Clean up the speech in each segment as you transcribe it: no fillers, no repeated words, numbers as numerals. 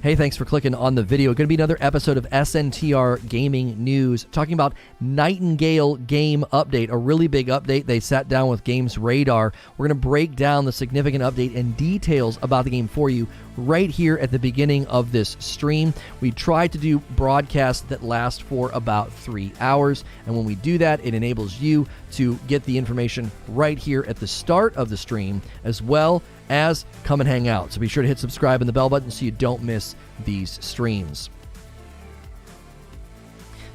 Hey, thanks for clicking on the video. Going to be another episode of SNTR Gaming News, talking about Nightingale game update, a really big update. They sat down with GamesRadar. We're going to break down the significant update and details about the game for you right here at the beginning of this stream. We try to do broadcasts that last for about 3 hours, and when we do that, it enables you to get the information right here at the start of the stream, as well as come and hang out. So be sure to hit subscribe and the bell button so you don't miss these streams.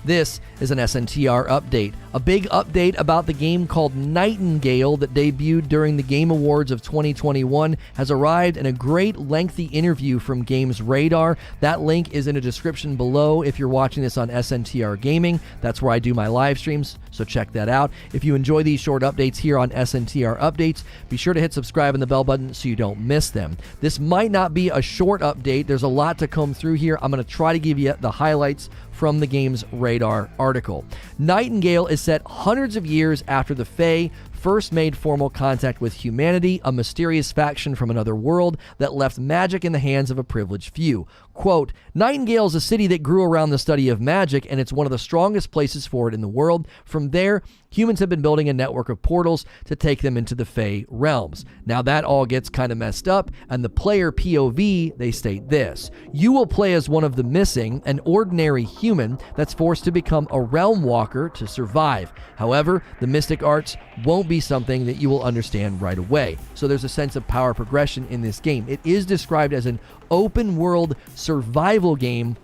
This is an SNTR update, a big update about the game called Nightingale that debuted during the Game Awards of 2021 has arrived in a great lengthy interview from GamesRadar. That link is in a description below if you're watching this on SNTR Gaming. That's where I do my live streams, so check that out. If you enjoy these short updates here on SNTR Updates, be sure to hit subscribe and the bell button so you don't miss them. This might not be a short update. There's a lot to come through here. I'm going to try to give you the highlights from the GamesRadar article. Nightingale is set hundreds of years after the Fae first made formal contact with humanity, a mysterious faction from another world that left magic in the hands of a privileged few. Quote, Nightingale is a city that grew around the study of magic, and it's one of the strongest places for it in the world. From there, humans have been building a network of portals to take them into the Fae realms. Now that all gets kind of messed up, and the player POV, they state this. You will play as one of the missing, an ordinary human that's forced to become a realm walker to survive. However, the mystic arts won't be something that you will understand right away. So there's a sense of power progression in this game. It is described as an open world survival game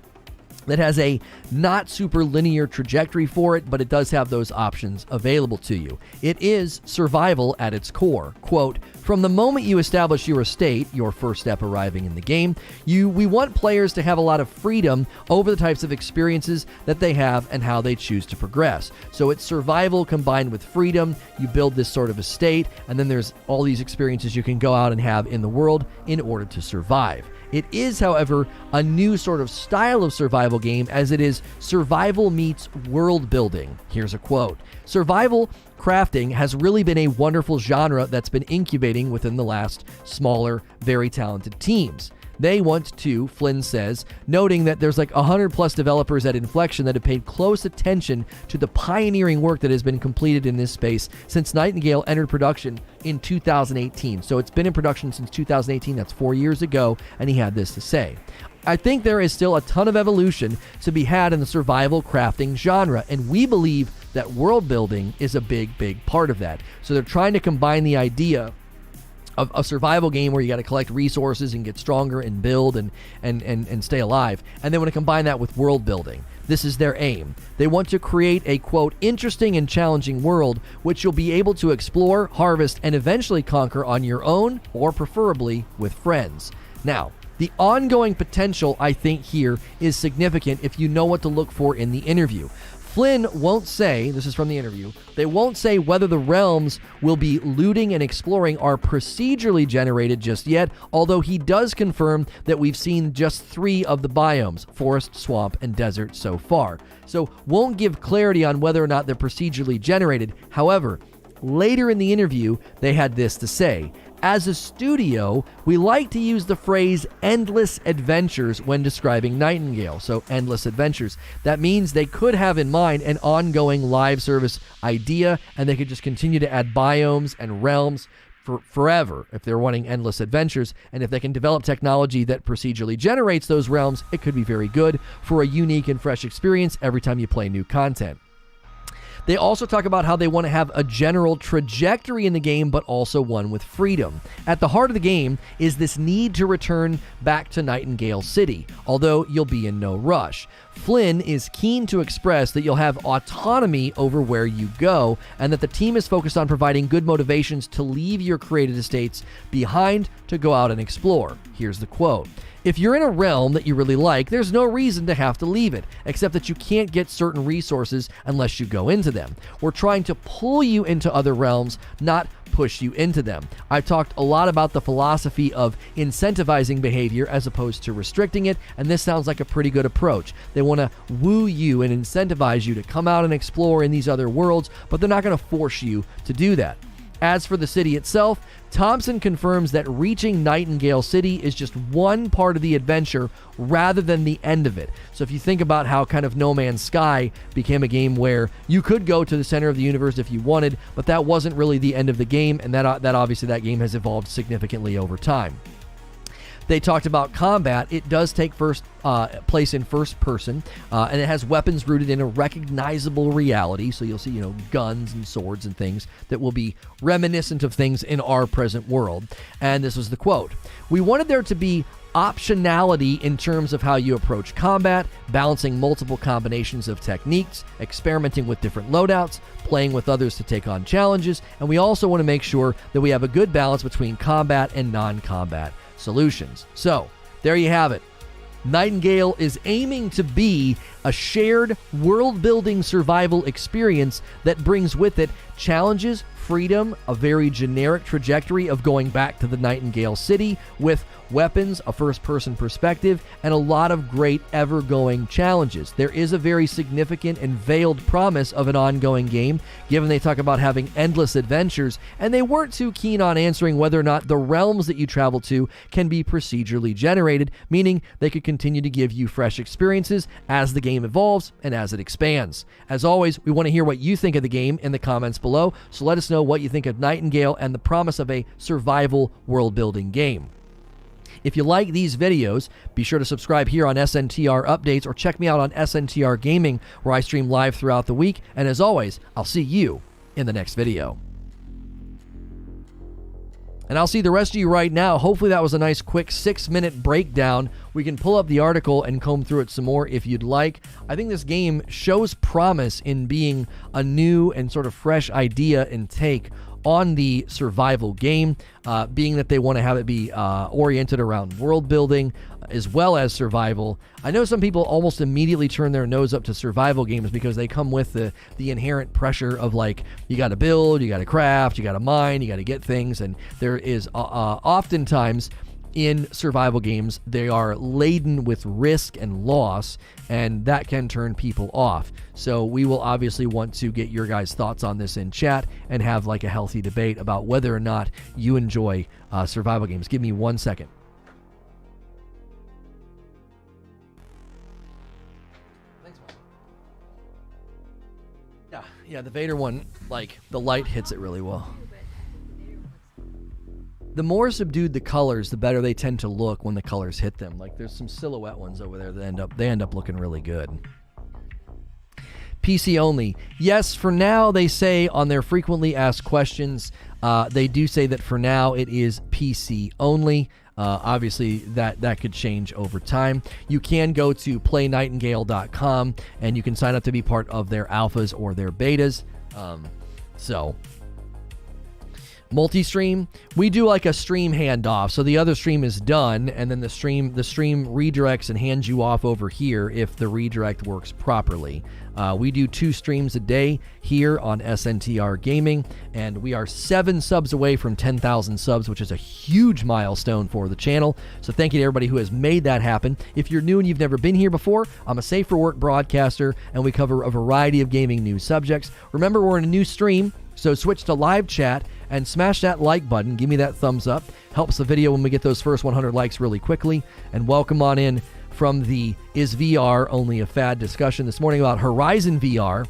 that has a not super linear trajectory for it, but it does have those options available to you. It is survival at its core. Quote, from the moment you establish your estate, your first step arriving in the game, we want players to have a lot of freedom over the types of experiences that they have and how they choose to progress. So it's survival combined with freedom. You build this sort of estate, and then there's all these experiences you can go out and have in the world in order to survive. It is, however, a new sort of style of survival game, as it is survival meets world building. Here's a quote. Survival crafting has really been a wonderful genre that's been incubating within the last smaller, very talented teams. They want to, Flynn says, noting that there's like 100 plus developers at Inflexion that have paid close attention to the pioneering work that has been completed in this space since Nightingale entered production in 2018. So it's been in production since 2018. That's 4 years ago, and he had this to say. I think there is still a ton of evolution to be had in the survival crafting genre, and we believe that world building is a big, big part of that. So they're trying to combine the idea of a survival game where you got to collect resources and get stronger and build and stay alive, and they want to combine that with world building. This is their aim. They want to create a, quote, interesting and challenging world which you'll be able to explore, harvest, and eventually conquer on your own, or preferably with friends. Now, the ongoing potential, I think, here is significant if you know what to look for in the interview. Flynn won't say, this is from the interview, they won't say whether the realms will be looting and exploring are procedurally generated just yet, although he does confirm that we've seen just 3 of the biomes, forest, swamp, and desert so far. So won't give clarity on whether or not they're procedurally generated. However, later in the interview, they had this to say. As a studio, we like to use the phrase endless adventures when describing Nightingale. So endless adventures. That means they could have in mind an ongoing live service idea, and they could just continue to add biomes and realms for forever if they're wanting endless adventures. And if they can develop technology that procedurally generates those realms, it could be very good for a unique and fresh experience every time you play new content. They also talk about how they want to have a general trajectory in the game, but also one with freedom. At the heart of the game is this need to return back to Nightingale City, although you'll be in no rush. Flynn is keen to express that you'll have autonomy over where you go, and that the team is focused on providing good motivations to leave your created estates behind to go out and explore. Here's the quote. If you're in a realm that you really like, there's no reason to have to leave it, except that you can't get certain resources unless you go into them. We're trying to pull you into other realms, not push you into them. I've talked a lot about the philosophy of incentivizing behavior as opposed to restricting it, and this sounds like a pretty good approach. They want to woo you and incentivize you to come out and explore in these other worlds, but they're not going to force you to do that. As for the city itself, Thompson confirms that reaching Nightingale City is just one part of the adventure rather than the end of it. So if you think about how kind of No Man's Sky became a game where you could go to the center of the universe if you wanted, but that wasn't really the end of the game, and that obviously that game has evolved significantly over time. They talked about combat. It does take place in first person, and it has weapons rooted in a recognizable reality. So you'll see, guns and swords and things that will be reminiscent of things in our present world. And this was the quote: "We wanted there to be optionality in terms of how you approach combat, balancing multiple combinations of techniques, experimenting with different loadouts, playing with others to take on challenges, and we also want to make sure that we have a good balance between combat and non-combat solutions." So, there you have it. Nightingale is aiming to be a shared world-building survival experience that brings with it challenges, freedom, a very generic trajectory of going back to the Nightingale City with weapons, a first-person perspective, and a lot of great ever-going challenges. There is a very significant and veiled promise of an ongoing game, given they talk about having endless adventures, and they weren't too keen on answering whether or not the realms that you travel to can be procedurally generated, meaning they could continue to give you fresh experiences as the game evolves and as it expands. As always, we want to hear what you think of the game in the comments below, so let us know what you think of Nightingale and the promise of a survival world-building game. If you like these videos, be sure to subscribe here on SNTR Updates or check me out on SNTR Gaming, where I stream live throughout the week. And as always, I'll see you in the next video. And I'll see the rest of you right now. Hopefully that was a nice quick 6-minute breakdown. We can pull up the article and comb through it some more if you'd like. I think this game shows promise in being a new and sort of fresh idea and take on the survival game, being that they want to have it be oriented around world building as well as survival. I know some people almost immediately turn their nose up to survival games because they come with the inherent pressure of, like, you got to build, you got to craft, you got to mine, you got to get things, and there is oftentimes in survival games, they are laden with risk and loss, and that can turn people off. So we will obviously want to get your guys' thoughts on this in chat and have like a healthy debate about whether or not you enjoy survival games. Give me 1 second. Thanks, man. Yeah, the Vader one, like, the light hits it really well. The more subdued the colors, the better they tend to look when the colors hit them. Like, there's some silhouette ones over there that end up looking really good. PC only. Yes, for now, they say on their frequently asked questions, they do say that for now it is PC only. Obviously, that could change over time. You can go to playnightingale.com and you can sign up to be part of their alphas or their betas. Multi-stream, we do like a stream handoff. So the other stream is done, and then the stream redirects and hands you off over here if the redirect works properly. We do 2 streams a day here on SNTR Gaming, and we are 7 subs away from 10,000 subs, which is a huge milestone for the channel. So thank you to everybody who has made that happen. If you're new and you've never been here before, I'm a Safe for Work broadcaster, and we cover a variety of gaming news subjects. Remember, we're in a new stream, so switch to live chat and smash that like button. Give me that thumbs up. Helps the video when we get those first 100 likes really quickly. And welcome on in from the Is VR Only a Fad discussion this morning about Horizon VR.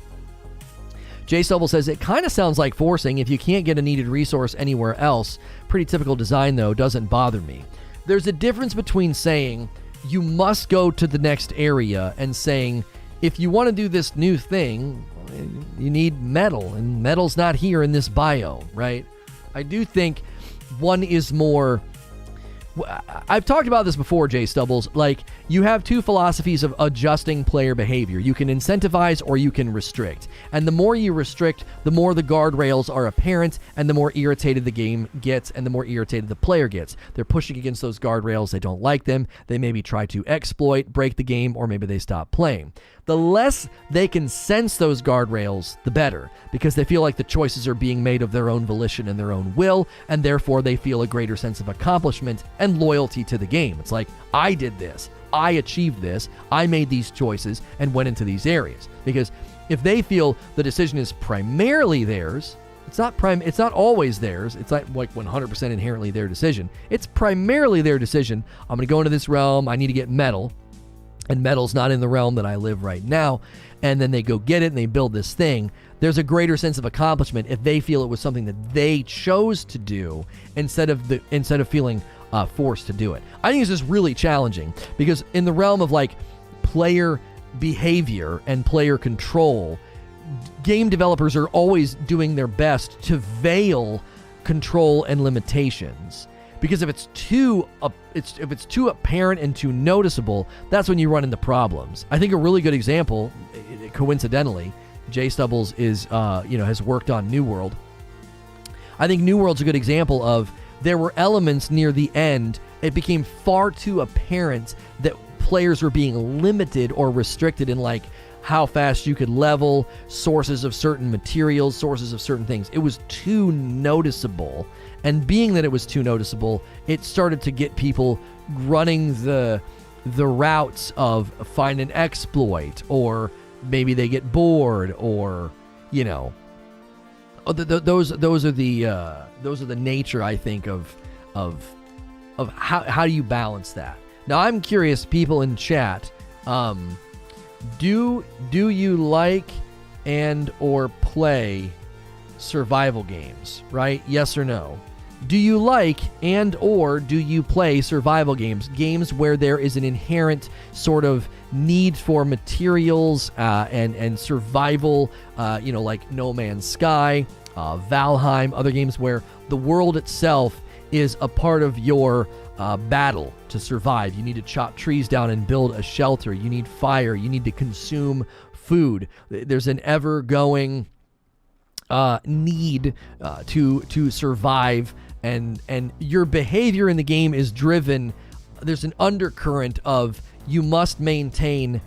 Jay Stubble says, it kind of sounds like forcing if you can't get a needed resource anywhere else. Pretty typical design, though. Doesn't bother me. There's a difference between saying you must go to the next area and saying, if you want to do this new thing, you need metal, and metal's not here in this bio, right? I do think one is more... I've talked about this before, Jay Stubbles. Like, you have 2 philosophies of adjusting player behavior. You can incentivize or you can restrict. And the more you restrict, the more the guardrails are apparent, and the more irritated the game gets, and the more irritated the player gets. They're pushing against those guardrails. They don't like them. They maybe try to exploit, break the game, or maybe they stop playing. The less they can sense those guardrails, the better, because they feel like the choices are being made of their own volition and their own will, and therefore they feel a greater sense of accomplishment and loyalty to the game. It's like, I did this, I achieved this, I made these choices and went into these areas. Because if they feel the decision is primarily theirs, It's not always theirs. It's like 100% inherently their decision. It's primarily their decision. I'm going to go into this realm. I need to get metal. And metal's not in the realm that I live right now. And then they go get it and they build this thing. There's a greater sense of accomplishment if they feel it was something that they chose to do instead of feeling forced to do it. I think it's just really challenging because in the realm of like player behavior and player control, game developers are always doing their best to veil control and limitations. Because if it's too apparent and too noticeable, that's when you run into problems. I think a really good example, coincidentally, Jay Stubbles has worked on New World. I think New World's a good example of there were elements near the end. It became far too apparent that players were being limited or restricted in like how fast you could level, sources of certain materials, sources of certain things. It was too noticeable. And being that it was too noticeable, it started to get people running the routes of find an exploit, or maybe they get bored, or those are the nature, I think, of how do you balance that. Now I'm curious, people in chat, do you like and or play survival games, right? Yes or no? Do you like and or do you play survival games? Games where there is an inherent sort of need for materials and survival, like No Man's Sky, Valheim, other games where the world itself is a part of your battle to survive. You need to chop trees down and build a shelter. You need fire. You need to consume food. There's an ever-going need to survive, and your behavior in the game is driven. There's an undercurrent of you must maintain,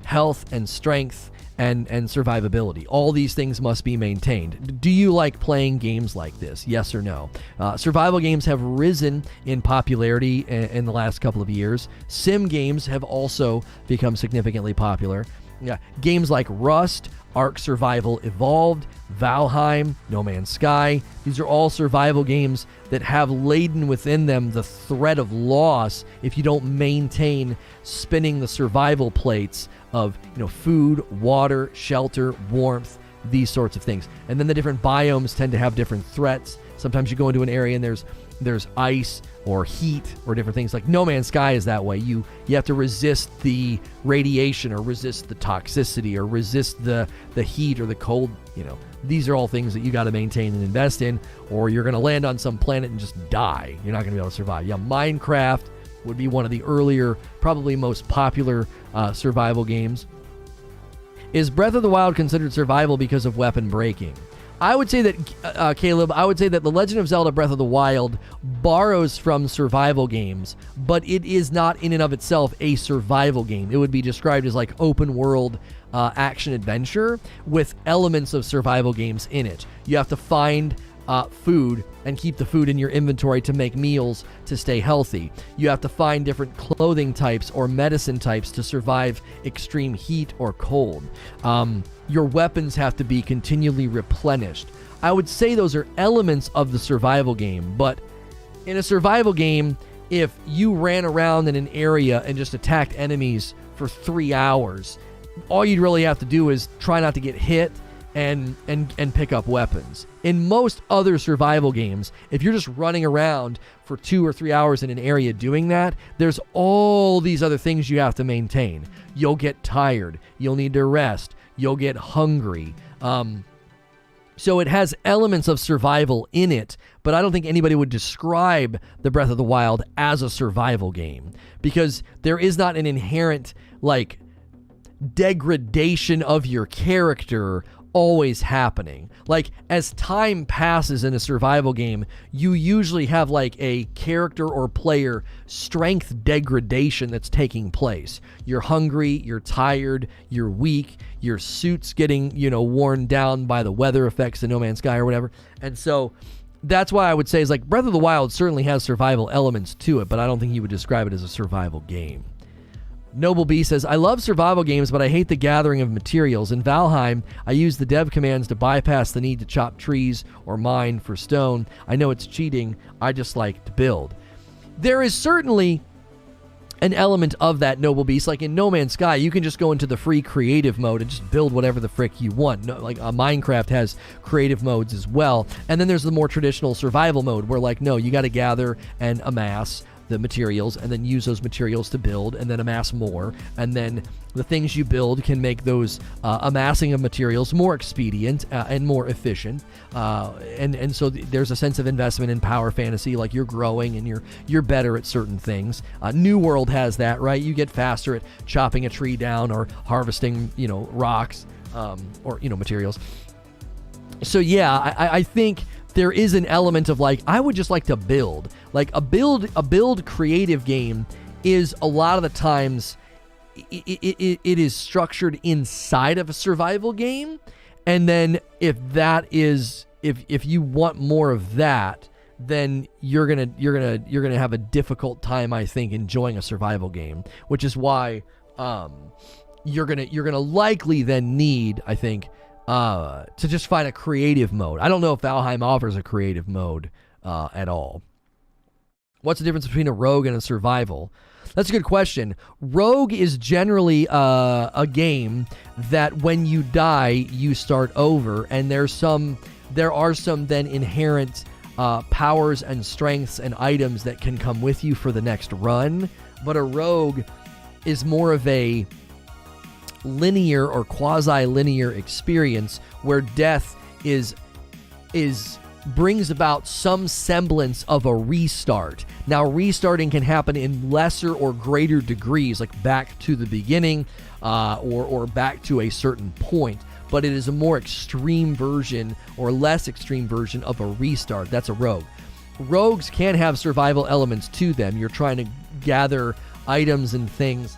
health and strength and survivability. All these things must be maintained. Do you like playing games like this? Yes or no? Survival games have risen in popularity in the last couple of years. Sim games have also become significantly popular. Yeah, games like Rust, Ark Survival Evolved, Valheim, No Man's Sky. These are all survival games that have laden within them the threat of loss if you don't maintain spinning the survival plates of food, water, shelter, warmth, these sorts of things. And then the different biomes tend to have different threats. Sometimes you go into an area and there's ice or heat or different things. Like No Man's Sky is that way. You have to resist the radiation or resist the toxicity or resist the heat or the cold. These are all things that you got to maintain and invest in, or you're going to land on some planet and just die. You're not going to be able to survive. Yeah, Minecraft would be one of the earlier, probably most popular survival games. Is Breath of the Wild considered survival because of weapon breaking? I would say that, Caleb, The Legend of Zelda Breath of the Wild borrows from survival games, but it is not in and of itself a survival game. It would be described as like open world action adventure with elements of survival games in it. You have to find food and keep the food in your inventory to make meals to stay healthy. You have to find different clothing types or medicine types to survive extreme heat or cold. Your weapons have to be continually replenished. I would say those are elements of the survival game, but in a survival game, if you ran around in an area and just attacked enemies for 3 hours, all you'd really have to do is try not to get hit and pick up weapons. In most other survival games, if you're just running around for 2 or 3 hours in an area doing that, there's all these other things you have to maintain. You'll get tired. You'll need to rest. You'll get hungry. So it has elements of survival in it, but I don't think anybody would describe the Breath of the Wild as a survival game because there is not an inherent degradation of your character always happening. Like, as time passes in a survival game, you usually have a character or player strength degradation that's taking place. You're hungry, you're tired, you're weak, your suit's getting, worn down by the weather effects of No Man's Sky or whatever. And so that's why I would say is Breath of the Wild certainly has survival elements to it, but I don't think you would describe it as a survival game. Noble B says, I love survival games, but I hate the gathering of materials. In Valheim, I use the dev commands to bypass the need to chop trees or mine for stone. I know it's cheating. I just like to build. There is certainly an element of that, Noble Beast. Like in No Man's Sky, you can just go into the free creative mode and just build whatever the frick you want. No, like Minecraft has creative modes as well. And then there's the more traditional survival mode where, like, no, you got to gather and amass the materials and then use those materials to build and then amass more, and then the things you build can make those amassing of materials more expedient and more efficient, and so there's a sense of investment in power fantasy, like you're growing and you're better at certain things. New World has that, right? You get faster at chopping a tree down or harvesting, rocks, or materials. So yeah, I think there is an element of, like, I would just like to build. Like a build creative game is a lot of the times it is structured inside of a survival game, and then if you want more of that, then you're gonna have a difficult time, I think, enjoying a survival game, which is why you're gonna likely then need, I think, to just find a creative mode. I don't know if Valheim offers a creative mode at all. What's the difference between a rogue and a survival? That's a good question. Rogue is generally a game that when you die, you start over, and there are some then inherent powers and strengths and items that can come with you for the next run. But a rogue is more of a linear or quasi-linear experience where death brings about some semblance of a restart. Now, restarting can happen in lesser or greater degrees, like back to the beginning, or back to a certain point, but it is a more extreme version or less extreme version of a restart. That's a rogue. Rogues can have survival elements to them. You're trying to gather items and things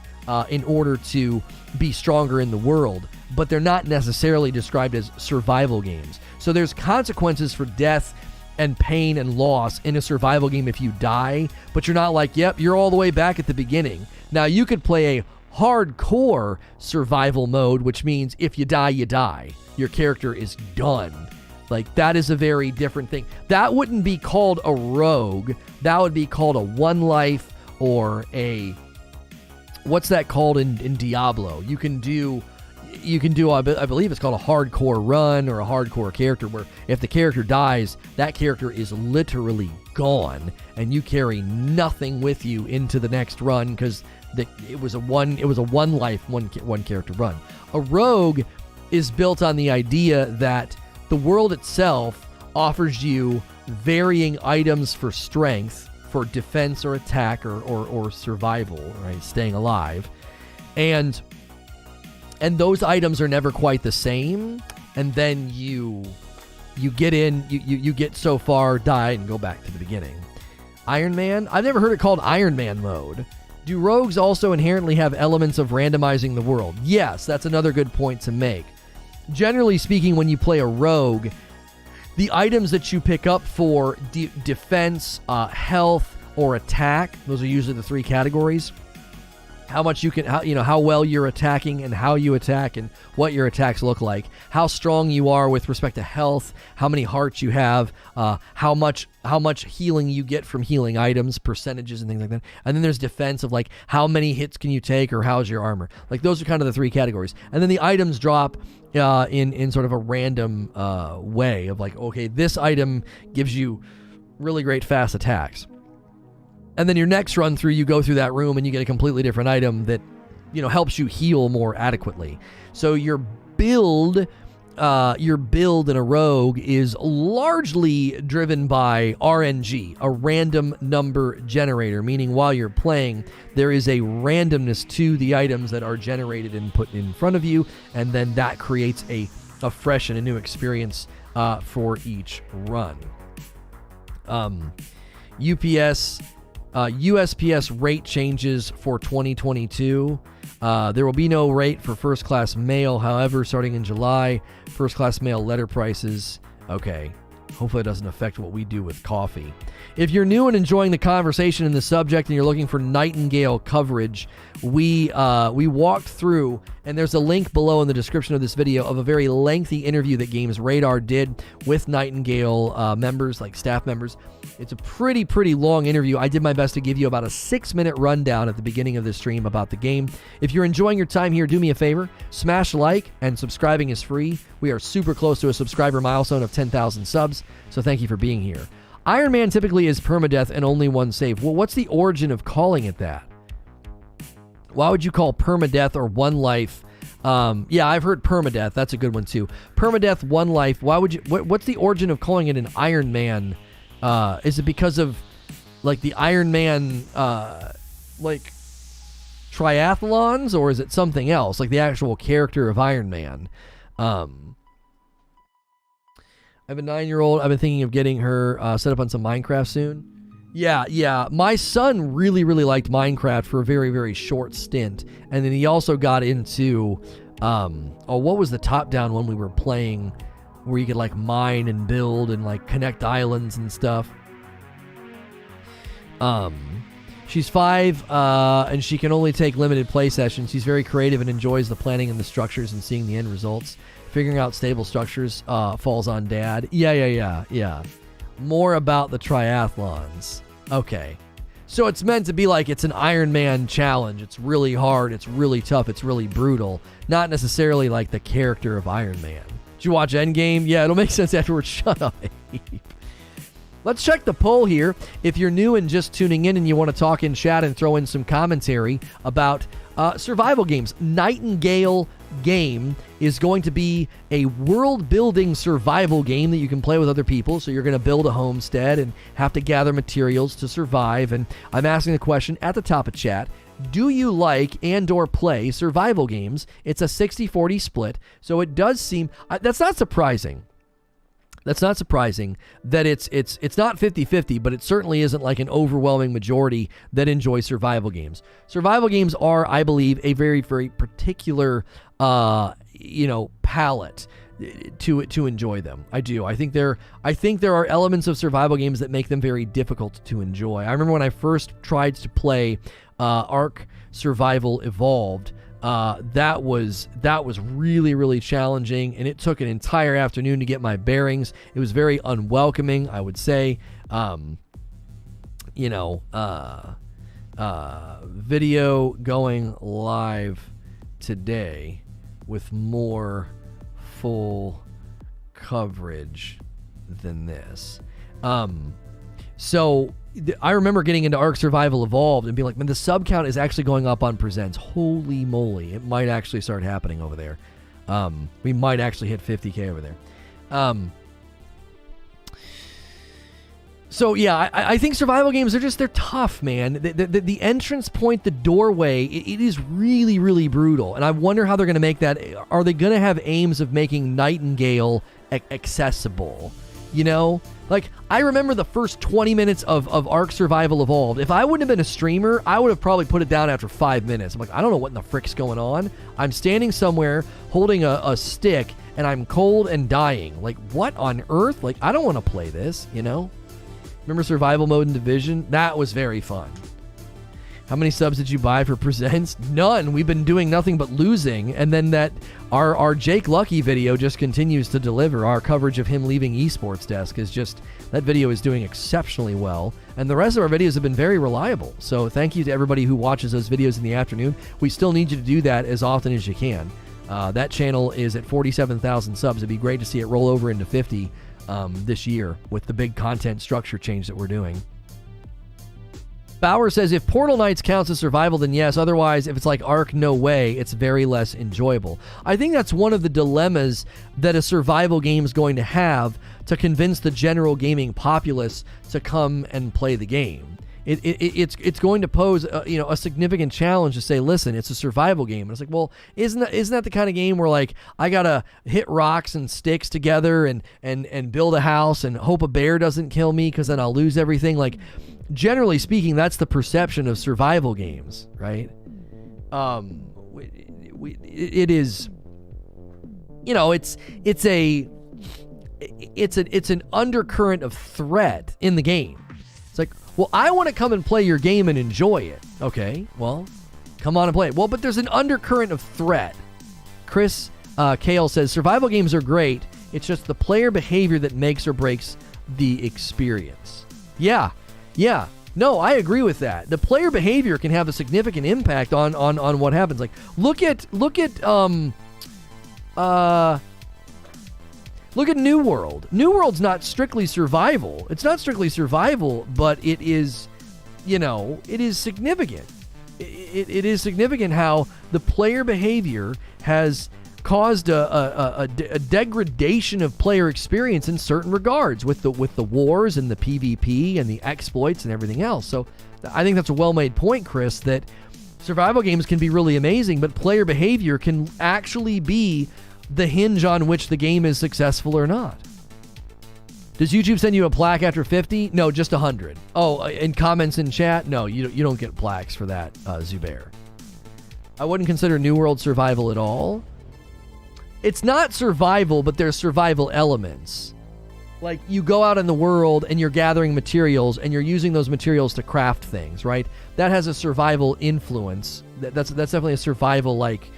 in order to be stronger in the world, but they're not necessarily described as survival games. So there's consequences for death and pain and loss in a survival game if you die, but you're not like, yep, you're all the way back at the beginning. Now, you could play a hardcore survival mode, which means if you die, you die. Your character is done. Like, that is a very different thing. That wouldn't be called a rogue. That would be called a one life, or a... what's that called in Diablo? You can do, I believe it's called a hardcore run or a hardcore character, where if the character dies, that character is literally gone, and you carry nothing with you into the next run because it was a one life, one character run. A rogue is built on the idea that the world itself offers you varying items for strength, for defense or attack or survival, right? Staying alive. And those items are never quite the same. And then you get in, you get so far, die, and go back to the beginning. Iron Man? I've never heard it called Iron Man mode. Do rogues also inherently have elements of randomizing the world? Yes, that's another good point to make. Generally speaking, when you play a rogue, the items that you pick up for defense, health, or attack, those are usually the three categories. How much you can, how well you're attacking and how you attack and what your attacks look like. How strong you are with respect to health, how many hearts you have, how much healing you get from healing items, percentages and things like that. And then there's defense of like how many hits can you take or how's your armor. Like those are kind of the three categories. And then the items drop in sort of a random way of like, okay, this item gives you really great fast attacks. And then your next run through, you go through that room and you get a completely different item that, helps you heal more adequately. So your build in a rogue is largely driven by RNG, a random number generator, meaning while you're playing, there is a randomness to the items that are generated and put in front of you, and then that creates a fresh and a new experience for each run. USPS rate changes for 2022. There will be no rate for first class mail. However, starting in July, first class mail letter prices. Okay. Hopefully it doesn't affect what we do with coffee. If you're new and enjoying the conversation in the subject and you're looking for Nightingale coverage, we walked through, and there's a link below in the description of this video of a very lengthy interview that GamesRadar did with Nightingale members, like staff members. It's a pretty long interview. I did my best to give you about a 6-minute rundown at the beginning of this stream about the game. If you're enjoying your time here, do me a favor, smash like, and subscribing is free. We are super close to a subscriber milestone of 10,000 subs, so thank you for being here. Iron Man typically is permadeath and only one save. Well, what's the origin of calling it that? Why would you call permadeath or one life? Yeah, I've heard permadeath. That's a good one too. Permadeath, one life. Why would you? What's the origin of calling it an Iron Man? Is it because of like the Iron Man like triathlons, or is it something else, like the actual character of Iron Man? I have a 9-year-old. I've been thinking of getting her set up on some Minecraft soon. Yeah. My son really liked Minecraft for a very short stint. And then he also got into, what was the top-down one we were playing where you could like mine and build and like connect islands and stuff? She's 5, and she can only take limited play sessions. She's very creative and enjoys the planning and the structures and seeing the end results. Figuring out stable structures falls on Dad. Yeah. More about the triathlons. Okay. So it's meant to be like it's an Iron Man challenge. It's really hard. It's really tough. It's really brutal. Not necessarily like the character of Iron Man. Did you watch Endgame? Yeah, it'll make sense afterwards. Shut up, Abe. Let's check the poll here. If you're new and just tuning in and you want to talk in chat and throw in some commentary about survival games, Nightingale game is going to be a world-building survival game that you can play with other people. So you're going to build a homestead and have to gather materials to survive. And I'm asking the question at the top of chat, do you like and or play survival games? It's a 60-40 split. So it does seem, that's not surprising. That's not surprising that it's not 50-50, but it certainly isn't like an overwhelming majority that enjoy survival games. Survival games are, I believe, a very particular palette to enjoy them. I do. I think there are elements of survival games that make them very difficult to enjoy. I remember when I first tried to play Ark Survival Evolved. That was really challenging, and it took an entire afternoon to get my bearings. It was very unwelcoming, I would say. Video going live today with more full coverage than this. So I remember getting into Ark Survival Evolved and being like, man, the sub count is actually going up on Presents. Holy moly. It might actually start happening over there. We might actually hit 50K over there. So yeah, I think survival games are they're tough, man. The entrance point, the doorway, it is really brutal. And I wonder how they're going to make that. Are they going to have aims of making Nightingale accessible? You know? Like, I remember the first 20 minutes of Ark Survival Evolved. If I wouldn't have been a streamer, I would have probably put it down after 5 minutes. I'm like, I don't know what in the frick's going on. I'm standing somewhere holding a stick, and I'm cold and dying. Like, what on earth? Like, I don't want to play this, you know? Remember survival mode in Division? That was very fun. How many subs did you buy for Presents? None. We've been doing nothing but losing. And then our Jake Lucky video just continues to deliver. Our coverage of him leaving esports desk is just, that video is doing exceptionally well. And the rest of our videos have been very reliable. So thank you to everybody who watches those videos in the afternoon. We still need you to do that as often as you can. That channel is at 47,000 subs. It'd be great to see it roll over into 50 this year with the big content structure change that we're doing. Bauer says, if Portal Knights counts as survival, then yes. Otherwise, if it's like Ark, no way. It's very less enjoyable. I think that's one of the dilemmas that a survival game is going to have to convince the general gaming populace to come and play the game. It's going to pose a significant challenge to say, listen, it's a survival game. And it's like, well, isn't that the kind of game where like I gotta hit rocks and sticks together and build a house and hope a bear doesn't kill me because then I'll lose everything? Like, generally speaking, that's the perception of survival games, right? It is, it's a it's an undercurrent of threat in the game. It's like, well, I want to come and play your game and enjoy it. Okay, well, come on and play it. Well, but there's an undercurrent of threat. Chris Kale says, survival games are great. It's just the player behavior that makes or breaks the experience. Yeah. No, I agree with that. The player behavior can have a significant impact on what happens. Like, look at New World. New World's not strictly survival. It's not strictly survival, but it is, it is significant. It is significant how the player behavior has caused a degradation of player experience in certain regards with the wars and the PvP and the exploits and everything else. So I think that's a well-made point, Chris, that survival games can be really amazing, but player behavior can actually be the hinge on which the game is successful or not. Does YouTube send you a plaque after 50? No, just 100. Oh, and comments in chat? No, you don't get plaques for that, Zubair. I wouldn't consider New World survival at all. It's not survival, but there's survival elements. Like, you go out in the world and you're gathering materials and you're using those materials to craft things, right? That has a survival influence. That's definitely a survival, like,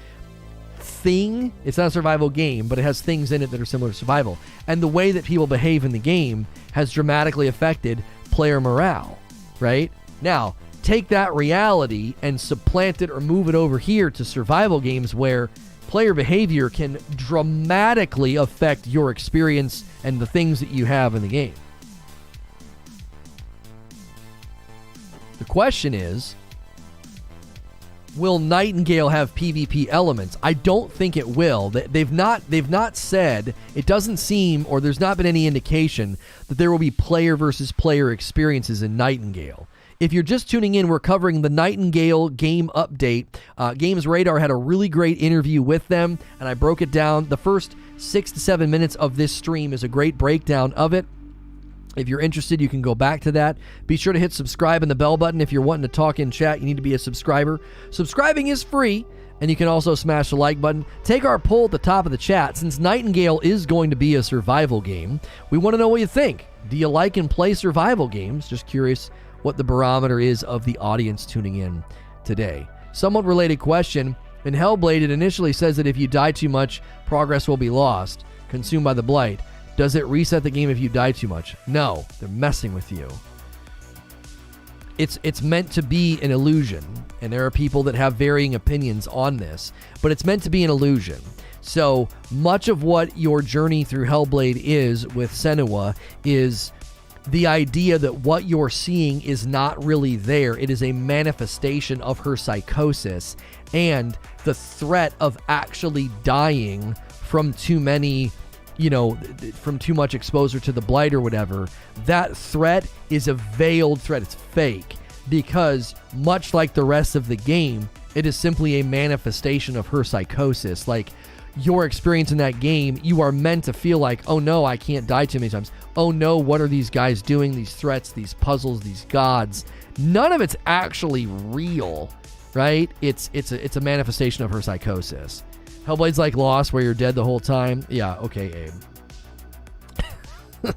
thing. It's not a survival game, but it has things in it that are similar to survival. And the way that people behave in the game has dramatically affected player morale, right? Now, take that reality and supplant it or move it over here to survival games where player behavior can dramatically affect your experience and the things that you have in the game. The question is, will Nightingale have PvP elements? I don't think it will. They've not said, it doesn't seem, or there's not been any indication that there will be player versus player experiences in Nightingale. If you're just tuning in, we're covering the Nightingale game update. GamesRadar had a really great interview with them, and I broke it down. The first 6 to 7 minutes of this stream is a great breakdown of it. If you're interested, you can go back to that. Be sure to hit subscribe and the bell button. If you're wanting to talk in chat, you need to be a subscriber. Subscribing is free, and you can also smash the like button. Take our poll at the top of the chat. Since Nightingale is going to be a survival game, we want to know what you think. Do you like and play survival games? Just curious what the barometer is of the audience tuning in today. Somewhat related question. In Hellblade, it initially says that if you die too much, progress will be lost, consumed by the blight. Does it reset the game if you die too much? No, they're messing with you. It's meant to be an illusion, and there are people that have varying opinions on this, but it's meant to be an illusion. So much of what your journey through Hellblade is with Senua is the idea that what you're seeing is not really there. It is a manifestation of her psychosis and the threat of actually dying from too many, from too much exposure to the blight or whatever. That threat is a veiled threat. It's fake because, much like the rest of the game, it is simply a manifestation of her psychosis. Like, your experience in that game, you are meant to feel like, oh no, I can't die too many times. Oh no, what are these guys doing? These threats, these puzzles, these gods. None of it's actually real, right? It's a manifestation of her psychosis. Hellblade's like Lost, where you're dead the whole time. Yeah, okay, Abe.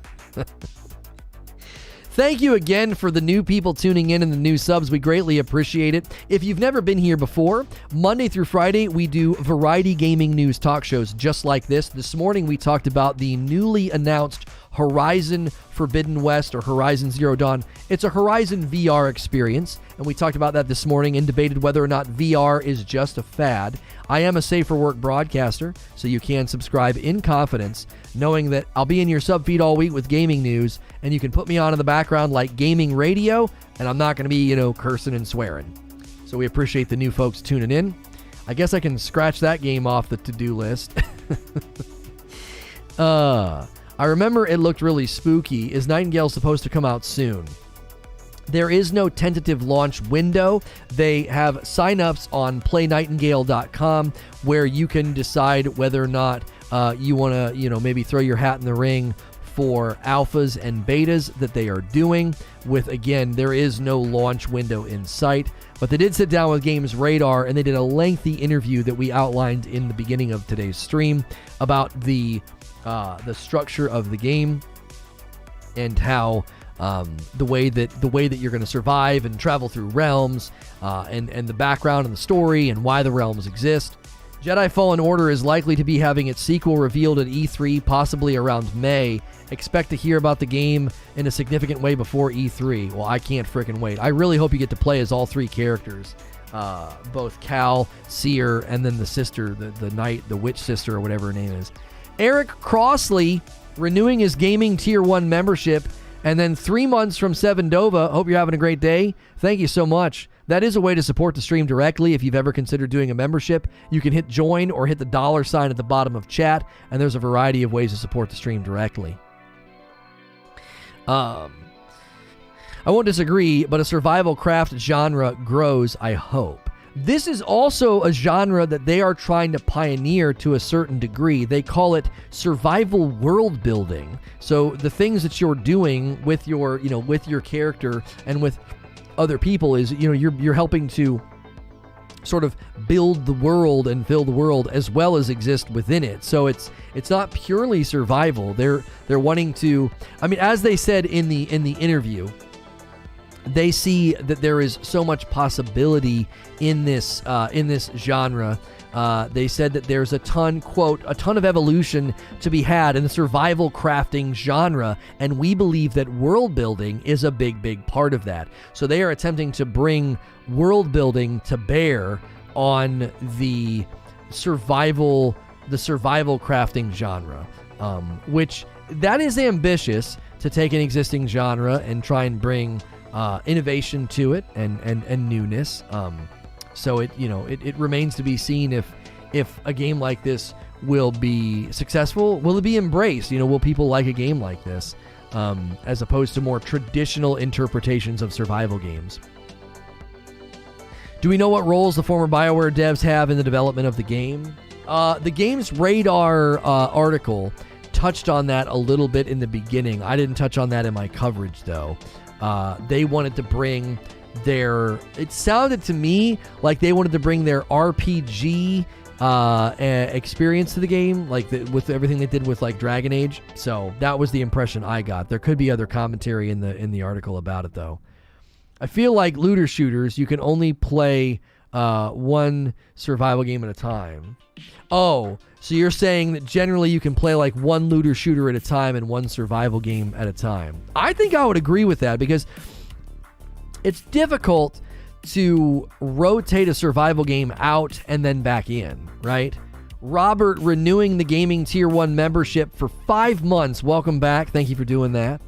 Thank you again for the new people tuning in and the new subs. We greatly appreciate it. If you've never been here before, Monday through Friday, we do variety gaming news talk shows just like this. This morning, we talked about the newly announced Horizon Forbidden West or Horizon Zero Dawn. It's a Horizon VR experience, and we talked about that this morning and debated whether or not VR is just a fad. I am a safe for work broadcaster, so you can subscribe in confidence, knowing that I'll be in your sub feed all week with gaming news, and you can put me on in the background like gaming radio, and I'm not going to be, cursing and swearing. So we appreciate the new folks tuning in. I guess I can scratch that game off the to-do list. I remember it looked really spooky. Is Nightingale supposed to come out soon? There is no tentative launch window. They have signups on playnightingale.com where you can decide whether or not you want to, maybe throw your hat in the ring for alphas and betas that they are doing with, again, there is no launch window in sight, but they did sit down with GamesRadar and they did a lengthy interview that we outlined in the beginning of today's stream about the structure of the game and how the way that you're going to survive and travel through realms, and the background and the story and why the realms exist. Jedi Fallen Order is likely to be having its sequel revealed at E3, possibly around May. Expect to hear about the game in a significant way before E3. Well, I can't frickin' wait. I really hope you get to play as all three characters, both Cal, Seer, and then the sister, the knight, the witch sister, or whatever her name is. Eric Crossley renewing his gaming tier 1 membership, and then 3 months from Seven Dova. Hope you're having a great day. Thank you so much. That is a way to support the stream directly. If you've ever considered doing a membership, you can hit join or hit the $sign at the bottom of chat, and there's a variety of ways to support the stream directly. I won't disagree, but a survival craft genre grows, I hope. This is also a genre that they are trying to pioneer to a certain degree. They call it survival world building. So the things that you're doing with your, with your character and with other people is, you're helping to sort of build the world and fill the world as well as exist within it. So it's not purely survival. They're wanting to, as they said in the interview, they see that there is so much possibility in this genre. They said that there's a ton of evolution to be had in the survival crafting genre, and we believe that world building is a big part of that. So they are attempting to bring world building to bear on the survival crafting genre, which that is ambitious to take an existing genre and try and bring innovation to it and newness. So it remains to be seen if a game like this will be successful. Will it be embraced? Will people like a game like this, as opposed to more traditional interpretations of survival games? Do we know what roles the former BioWare devs have in the development of the game? The GamesRadar article touched on that a little bit in the beginning. I didn't touch on that in my coverage, though. They wanted to bring it sounded to me like they wanted to bring their RPG experience to the game, with everything they did with Dragon Age. So that was the impression I got. There could be other commentary in the article about it, though. I feel like looter shooters, you can only play one survival game at a time. Oh, so you're saying that generally you can play one looter shooter at a time and one survival game at a time. I think I would agree with that, because it's difficult to rotate a survival game out and then back in, right? Robert renewing the gaming tier 1 membership for 5 months. Welcome back. Thank you for doing that.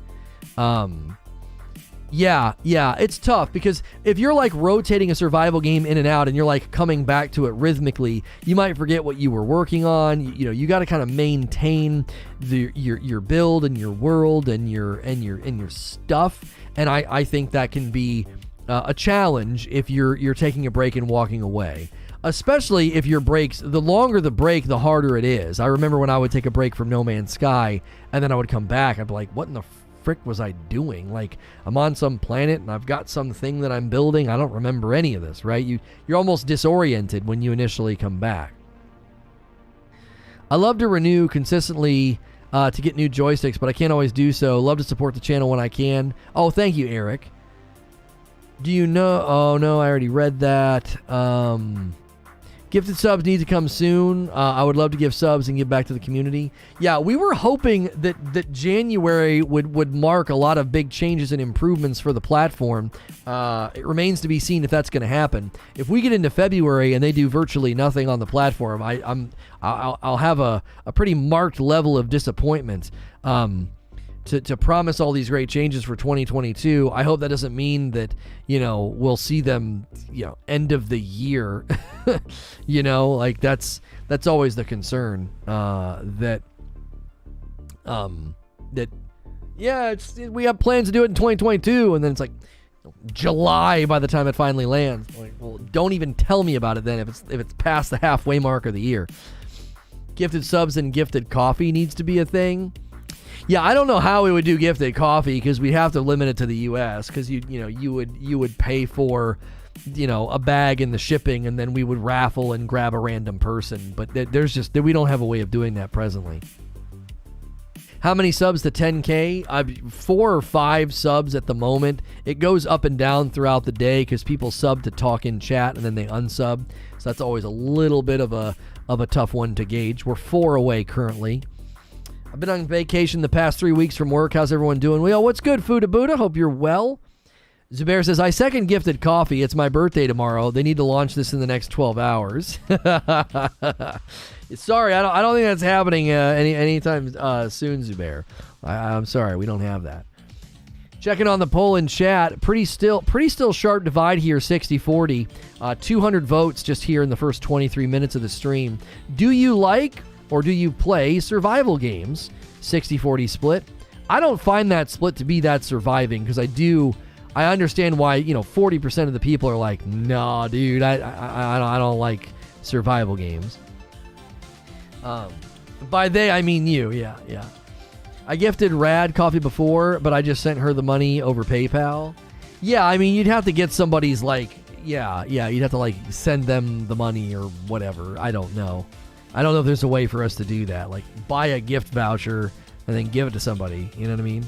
Yeah, it's tough, because if you're rotating a survival game in and out and you're coming back to it rhythmically, you might forget what you were working on. You got to kind of maintain your build and your world and your stuff. And I think that can be a challenge if you're taking a break and walking away. Especially if your breaks, the longer the break, the harder it is. I remember when I would take a break from No Man's Sky and then I would come back, I'd be like, what in the frick was I doing? I'm on some planet and I've got something that I'm building. I don't remember any of this, right? You're almost disoriented when you initially come back. I love to renew consistently to get new joysticks, but I can't always do so. Love to support the channel when I can. Oh, thank you, Eric. Do you know? Oh, no, I already read that. Gifted subs need to come soon. I would love to give subs and give back to the community. Yeah, we were hoping that January would mark a lot of big changes and improvements for the platform. It remains to be seen if that's going to happen. If we get into February and they do virtually nothing on the platform, I'll have a pretty marked level of disappointment. To promise all these great changes for 2022, I hope that doesn't mean that, we'll see them, end of the year. That's always the concern, we have plans to do it in 2022, and then it's July by the time it finally lands. Well, don't even tell me about it then if it's past the halfway mark of the year. Gifted subs and gifted coffee needs to be a thing. Yeah, I don't know how we would do gifted coffee because we'd have to limit it to the U.S. because you would pay for a bag and the shipping, and then we would raffle and grab a random person. But we don't have a way of doing that presently. How many subs to 10K? 4 or 5 subs at the moment. It goes up and down throughout the day because people sub to talk in chat and then they unsub. So that's always a little bit of a tough one to gauge. We're 4 away currently. I've been on vacation the past 3 weeks from work. How's everyone doing? Well, what's good, Fuda Buddha? Hope you're well. Zubair says, I second gifted coffee. It's my birthday tomorrow. They need to launch this in the next 12 hours. Sorry, I don't think that's happening anytime soon, Zubair. I'm sorry, we don't have that. Checking on the poll in chat, pretty still sharp divide here, 60-40. 200 votes just here in the first 23 minutes of the stream. Do you like or do you play survival games? 60-40 split. I don't find that split to be that surviving because I understand why 40% of the people are like, nah, dude, I don't like survival games. By they, I mean you. Yeah. I gifted Rad coffee before, but I just sent her the money over PayPal. Yeah, I mean, you'd have to get somebody's you'd have to send them the money or whatever. I don't know. I don't know if there's a way for us to do that. Buy a gift voucher and then give it to somebody. You know what I mean?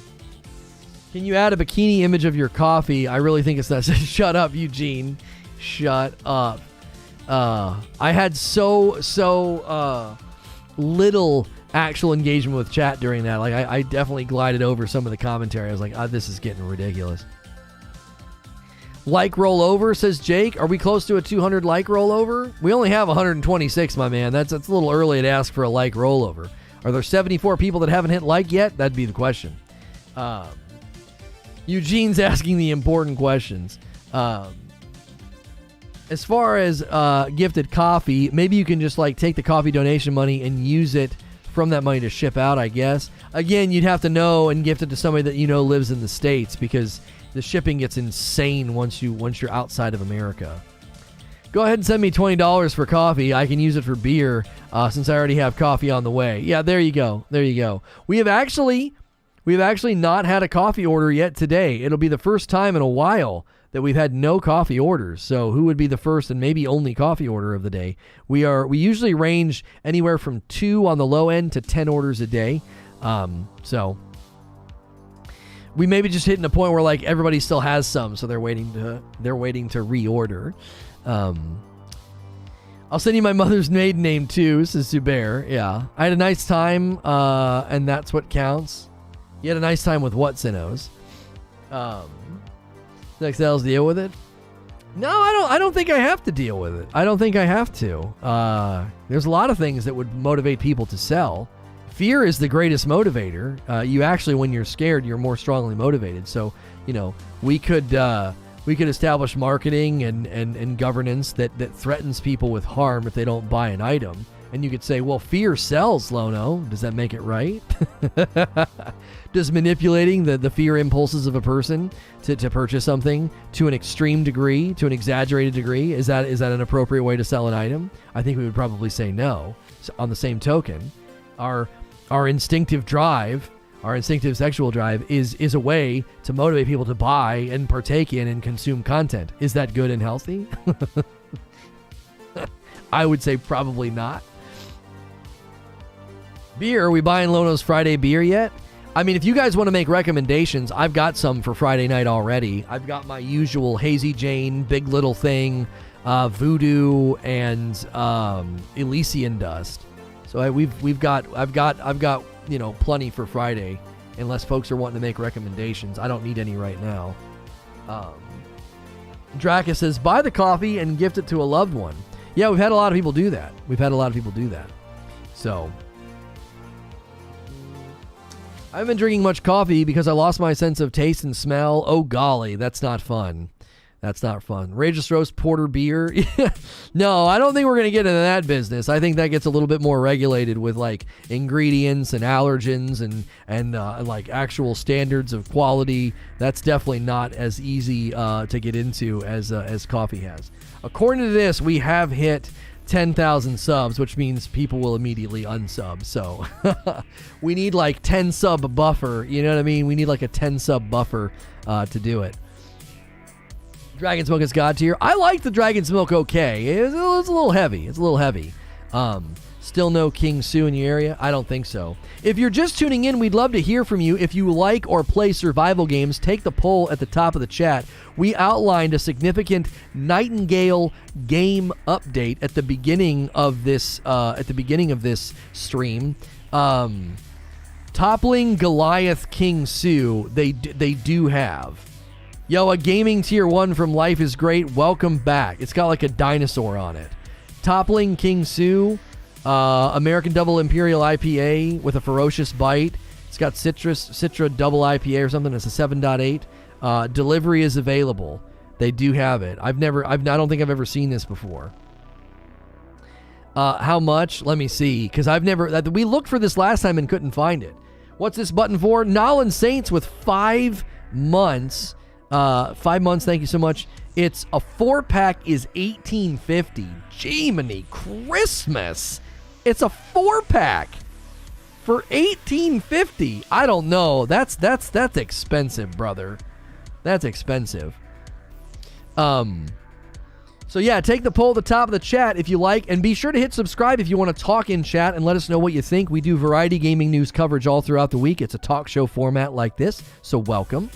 Can you add a bikini image of your coffee? I really think it's that. Shut up, Eugene. Shut up. I had so little actual engagement with chat during that. I definitely glided over some of the commentary. I was like, this is getting ridiculous. Like rollover, says Jake. Are we close to a 200 like rollover? We only have 126, my man. That's a little early to ask for a like rollover. Are there 74 people that haven't hit like yet? That'd be the question. Eugene's asking the important questions. As far as gifted coffee, maybe you can just take the coffee donation money and use it from that money to ship out, I guess. Again, you'd have to know and gift it to somebody that lives in the States because the shipping gets insane once you're outside of America. Go ahead and send me $20 for coffee. I can use it for beer since I already have coffee on the way. Yeah, there you go. We've actually not had a coffee order yet today. It'll be the first time in a while that we've had no coffee orders. So who would be the first and maybe only coffee order of the day? We usually range anywhere from 2 on the low end to 10 orders a day. So we may be just hitting a point where everybody still has some, so they're waiting to reorder. I'll send you my mother's maiden name too, says Zubair. Yeah, I had a nice time, and that's what counts. You had a nice time with what, Sinos? Next else deal with it? No, I don't think I have to deal with it. I don't think I have to. There's a lot of things that would motivate people to sell. Fear is the greatest motivator. You actually, when you're scared, you're more strongly motivated. So, we could establish marketing and governance that threatens people with harm if they don't buy an item. And you could say, well, fear sells, Lono. Does that make it right? Does manipulating the fear impulses of a person to purchase something to an extreme degree, to an exaggerated degree, is that an appropriate way to sell an item? I think we would probably say no. So on the same token, our instinctive drive, our instinctive sexual drive is a way to motivate people to buy and partake in and consume content. Is that good and healthy? I would say probably not. Beer, are we buying Lono's Friday beer yet? I mean, if you guys want to make recommendations, I've got some for Friday night already. I've got my usual Hazy Jane, Big Little Thing, Voodoo, and Elysian Dust. So I've got plenty for Friday, unless folks are wanting to make recommendations. I don't need any right now. Draka says, buy the coffee and gift it to a loved one. Yeah, we've had a lot of people do that. So I haven't been drinking much coffee because I lost my sense of taste and smell. Oh, golly, that's not fun. Rageous Roast Porter beer. No, I don't think we're going to get into that business. I think that gets a little bit more regulated with ingredients and allergens and actual standards of quality. That's definitely not as easy to get into as coffee has. According to this, we have hit 10,000 subs, which means people will immediately unsub. So we need like 10 sub buffer. You know what I mean? We need like a 10 sub buffer to do it. Dragon's Milk is God tier. I like the Dragon's Milk okay. It's a little heavy. It's a little heavy. Still no King Sue in your area? I don't think so. If you're just tuning in, we'd love to hear from you. If you like or play survival games, take the poll at the top of the chat. We outlined a significant Nightingale game update at the beginning of this stream. Toppling Goliath King Sue, they do have. Yo, a gaming tier 1 from Life is Great. Welcome back. It's got like a dinosaur on it. Toppling King Sue. American Double Imperial IPA with a ferocious bite. It's got Citra Double IPA or something. It's a 7.8. Delivery is available. They do have it. I don't think I've ever seen this before. How much? Let me see. Because we looked for this last time and couldn't find it. What's this button for? Nolan Saints with 5 months. 5 months. Thank you so much. It's a 4-pack is $18.50. Jiminy Christmas. It's a 4-pack for $18.50. I don't know. That's expensive, brother. That's expensive. So yeah, take the poll at the top of the chat if you like, and be sure to hit subscribe if you want to talk in chat and let us know what you think. We do variety gaming news coverage all throughout the week. It's a talk show format like this, so welcome.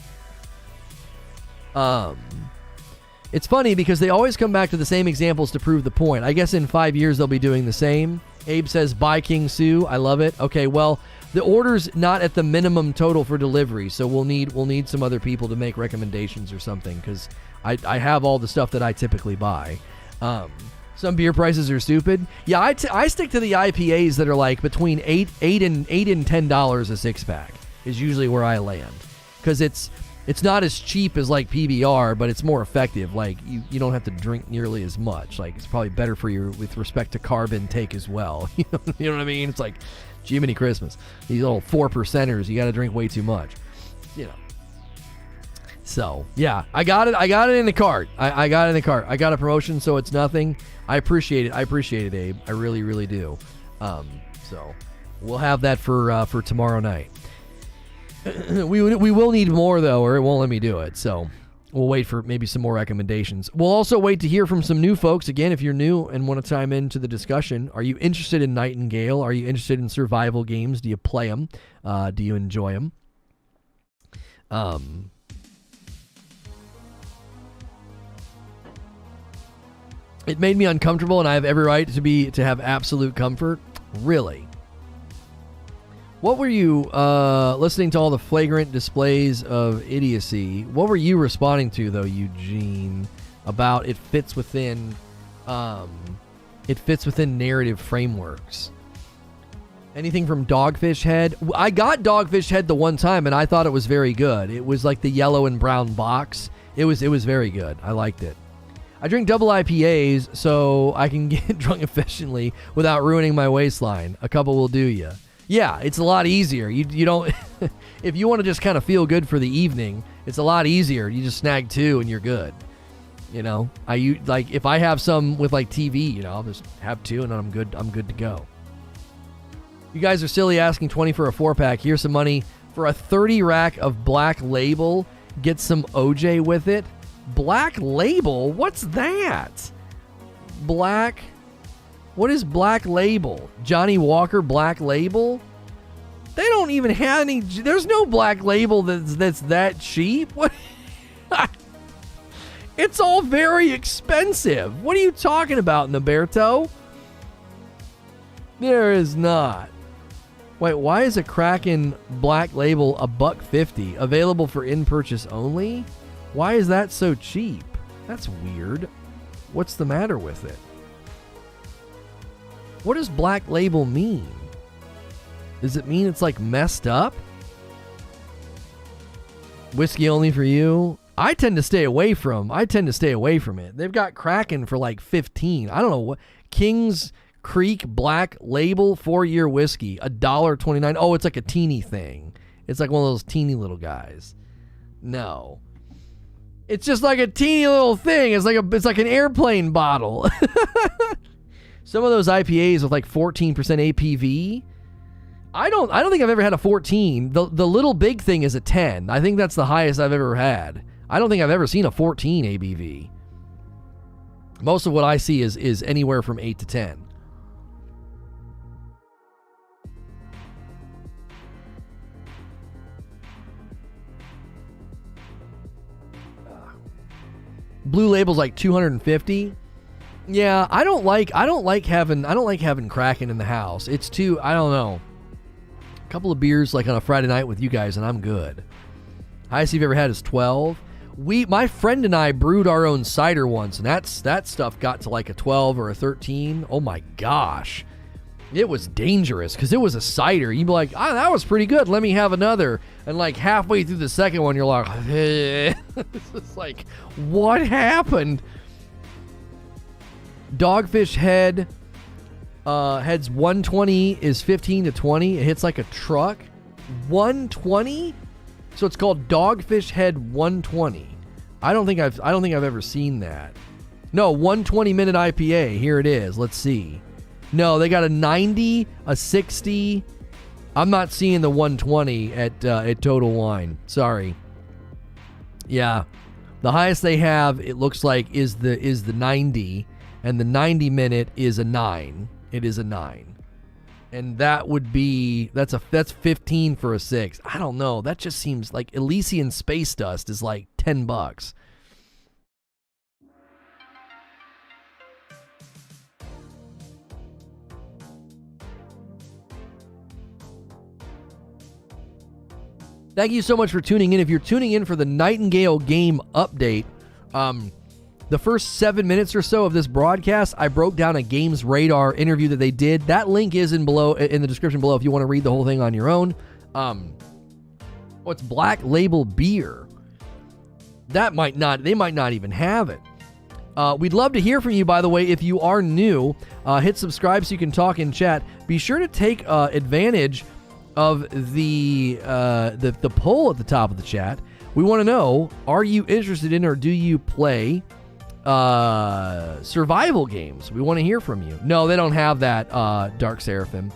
It's funny because they always come back to the same examples to prove the point. I guess in 5 years they'll be doing the same. Abe says, buy King Sue. I love it. Okay, well, the order's not at the minimum total for delivery, so we'll need some other people to make recommendations or something, because I have all the stuff that I typically buy. Some beer prices are stupid. Yeah, I stick to the IPAs that are like between $8 and $10 a 6-pack is usually where I land, because it's not as cheap as like PBR, but it's more effective. Like you don't have to drink nearly as much. Like it's probably better for you with respect to carb intake as well. You know what I mean? It's like Jiminy Christmas. These little 4%ers, you got to drink way too much. You know. So yeah, I got it in the cart. I got it in the cart. I got a promotion, so it's nothing. I appreciate it. Abe. I really, really do. So we'll have that for tomorrow night. We will need more, though, or it won't let me do it. So we'll wait for maybe some more recommendations. We'll also wait to hear from some new folks. Again, if you're new and want to chime into the discussion, are you interested in Nightingale? Are you interested in survival games? Do you play them? Do you enjoy them? It made me uncomfortable, and I have every right to have absolute comfort. Really? What were you, listening to all the flagrant displays of idiocy, what were you responding to, though, Eugene, about it fits within narrative frameworks? Anything from Dogfish Head? I got Dogfish Head the one time, and I thought it was very good. It was like the yellow and brown box. It was very good. I liked it. I drink double IPAs so I can get drunk efficiently without ruining my waistline. A couple will do ya. Yeah, it's a lot easier. You don't if you want to just kind of feel good for the evening, it's a lot easier. You just snag 2 and you're good. You know, like if I have some with like TV, I'll just have 2 and I'm good to go. You guys are silly asking 20 for a 4-pack. Here's some money for a 30 rack of Black Label. Get some OJ with it. Black Label? What's that? What is Black Label? Johnny Walker Black Label? They don't even have any. There's no Black Label that's that cheap. What? It's all very expensive. What are you talking about, Naberto? There is not. Wait, why is a Kraken Black Label $1.50 available for in-purchase only? Why is that so cheap? That's weird. What's the matter with it? What does Black Label mean? Does it mean it's like messed up? Whiskey only for you? I tend to stay away from it. They've got Kraken for like 15. I don't know what. Kings Creek Black Label 4-year whiskey, $1.29. Oh, it's like a teeny thing. It's like one of those teeny little guys. No. It's just like a teeny little thing. It's like an airplane bottle. Some of those IPAs with like 14% APV. I don't think I've ever had a 14. The little big thing is a 10. I think that's the highest I've ever had. I don't think I've ever seen a 14 ABV. Most of what I see is anywhere from 8 to 10. Blue Label's like 250. Yeah, I don't like having Kraken in the house. It's too, I don't know. A couple of beers like on a Friday night with you guys and I'm good. Highest you've ever had is 12. My friend and I brewed our own cider once, and that stuff got to like a 12 or a 13. Oh my gosh. It was dangerous because it was a cider. You'd be like, that was pretty good. Let me have another. And like halfway through the second one, you're like, it's like, what happened? Dogfish Head, heads 120 is 15 to 20. It hits like a truck. 120? So it's called Dogfish Head 120. I don't think I've ever seen that. No, 120-minute IPA. Here it is. Let's see. No, they got a 90, a 60. I'm not seeing the 120 at Total Wine. Sorry. Yeah, the highest they have, it looks like, is the 90, and the 90-minute is a 9. It is a 9, and that would be that's 15 for a 6. I don't know. That just seems like Elysian Space Dust is like $10. Thank you so much for tuning in. If you're tuning in for the Nightingale game update, the first 7 minutes or so of this broadcast, I broke down a GamesRadar interview that they did. That link is in the description below if you want to read the whole thing on your own. What's Black Label Beer? They might not even have it. We'd love to hear from you, by the way. If you are new, hit subscribe so you can talk in chat. Be sure to take advantage of the poll at the top of the chat. We want to know, are you interested in or do you play survival games? We want to hear from you. No, they don't have that, Dark Seraphim.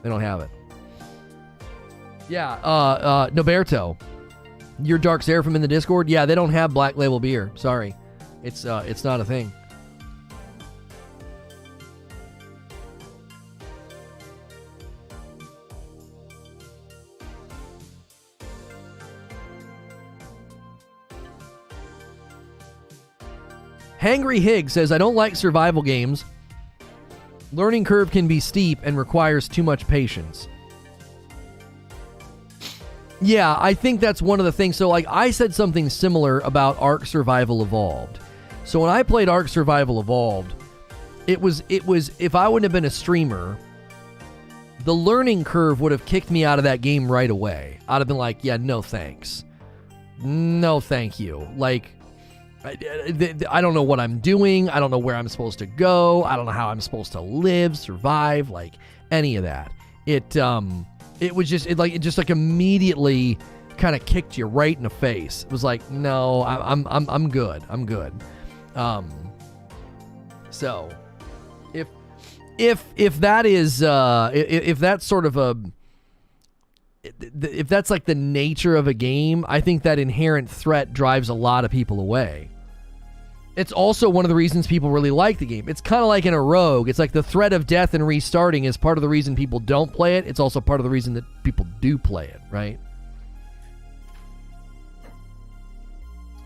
They don't have it. Yeah, Noberto, you're Dark Seraphim in the Discord? Yeah, they don't have Black Label Beer. Sorry. It's not a thing. Hangry Hig says, I don't like survival games. Learning curve can be steep and requires too much patience. Yeah, I think that's one of the things. So, like, I said something similar about Ark Survival Evolved. So when I played Ark Survival Evolved, it was if I wouldn't have been a streamer, the learning curve would have kicked me out of that game right away. I'd have been like, yeah, no thanks. No thank you. Like, I don't know what I'm doing. I don't know where I'm supposed to go. I don't know how I'm supposed to live, survive, like any of that. It was just like immediately kind of kicked you right in the face. It was like, no, I'm good. I'm good. So if that is if that's sort of if that's like the nature of a game, I think that inherent threat drives a lot of people away. It's also one of the reasons people really like the game. It's kind of like in a Rogue. It's like the threat of death and restarting is part of the reason people don't play it. It's also part of the reason that people do play it, right?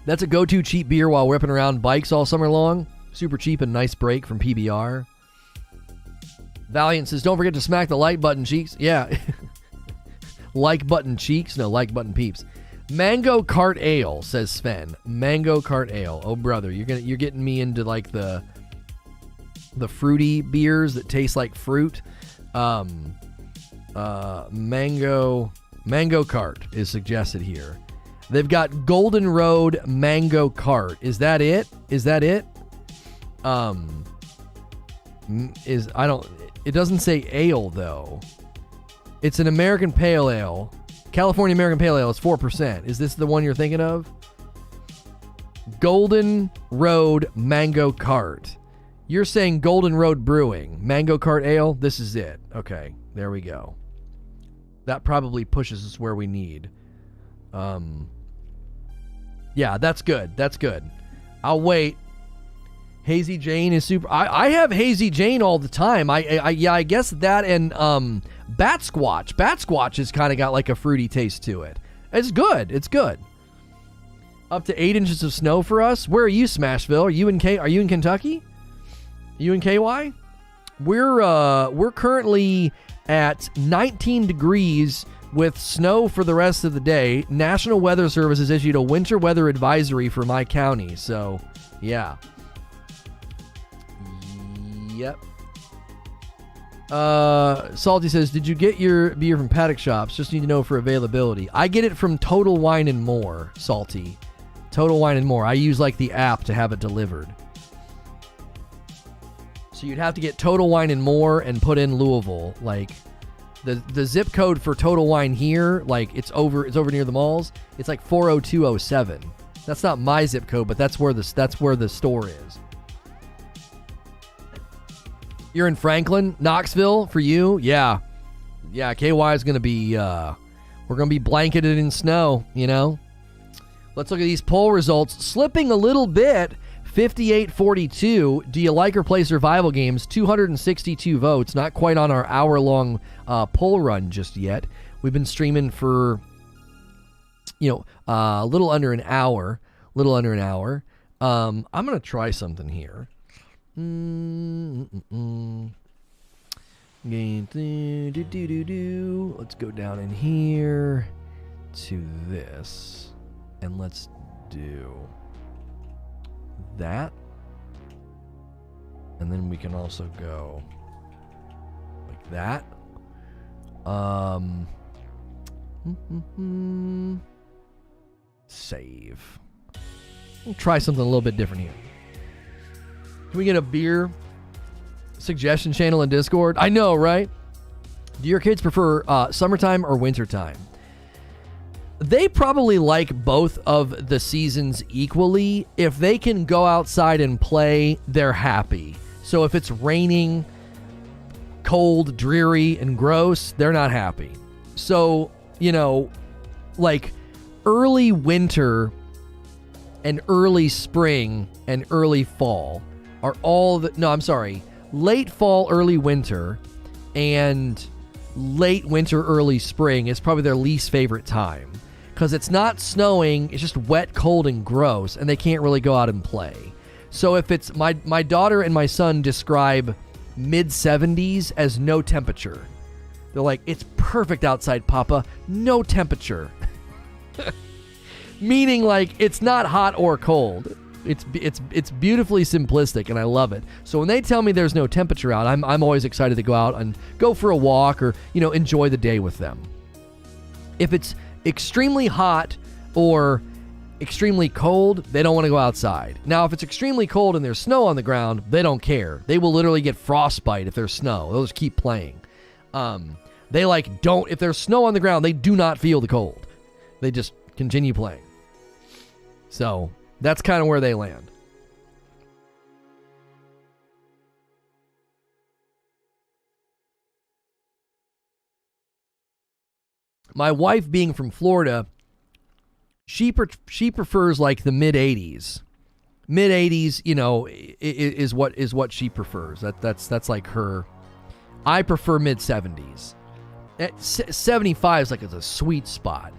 That's a go-to cheap beer while whipping around bikes all summer long. Super cheap and nice break from PBR. Valiant says, don't forget to smack the like button, cheeks. Yeah. Like button cheeks? No, like button peeps. Mango Cart Ale, says Sven. Mango Cart Ale. Oh, brother, you're getting me into like the fruity beers that taste like fruit. Mango Cart is suggested here. They've got Golden Road Mango Cart. Is that it? It doesn't say ale though. It's an American Pale Ale. California American Pale Ale is 4%. Is this the one you're thinking of? Golden Road Mango Cart. You're saying Golden Road Brewing. Mango Cart Ale? This is it. Okay, there we go. That probably pushes us where we need. Yeah, that's good. That's good. I'll wait. Hazy Jane is super. I have Hazy Jane all the time. I guess that and Bat Squatch. Bat Squatch has kind of got like a fruity taste to it. It's good. It's good. Up to 8 inches of snow for us. Where are you, Smashville? Are you in Kentucky? You in KY? We're currently at 19 degrees with snow for the rest of the day. National Weather Service has issued a winter weather advisory for my county. So, yeah. Yep. Salty says, did you get your beer from Paddock Shops? Just need to know for availability. I get it from Total Wine and More, Salty. Total Wine and More. I use like the app to have it delivered. So you'd have to get Total Wine and More and put in Louisville. Like the zip code for Total Wine here, like it's over near the malls. It's like 40207. That's not my zip code, but that's where the store is. You're in Franklin, Knoxville for you? Yeah. Yeah, KY is going to be, we're going to be blanketed in snow, you know? Let's look at these poll results. Slipping a little bit, 58-42. Do you like or play survival games? 262 votes. Not quite on our hour-long poll run just yet. We've been streaming for, a little under an hour. I'm going to try something here. Let's go down in here to this, and let's do that, and then we can also go like that. Save. We'll try something a little bit different here. Can we get a beer suggestion channel in Discord? I know, right? Do your kids prefer summertime or wintertime? They probably like both of the seasons equally. If they can go outside and play, they're happy. So if it's raining, cold, dreary, and gross, they're not happy. So, like early winter and early spring and early fall are late fall, early winter, and late winter, early spring is probably their least favorite time. Because it's not snowing, it's just wet, cold, and gross, and they can't really go out and play. So if it's, my daughter and my son describe mid-70s as no temperature. They're like, it's perfect outside, Papa, no temperature. Meaning like, it's not hot or cold. It's beautifully simplistic, and I love it. So when they tell me there's no temperature out, I'm always excited to go out and go for a walk or enjoy the day with them. If it's extremely hot or extremely cold, they don't want to go outside. Now, if it's extremely cold and there's snow on the ground, they don't care. They will literally get frostbite if there's snow. They'll just keep playing. If there's snow on the ground, they do not feel the cold. They just continue playing. So that's kind of where they land. My wife, being from Florida, she prefers like the mid 80s. Mid 80s, is what she prefers. That's like her. I prefer mid 70s. 75 is like a sweet spot.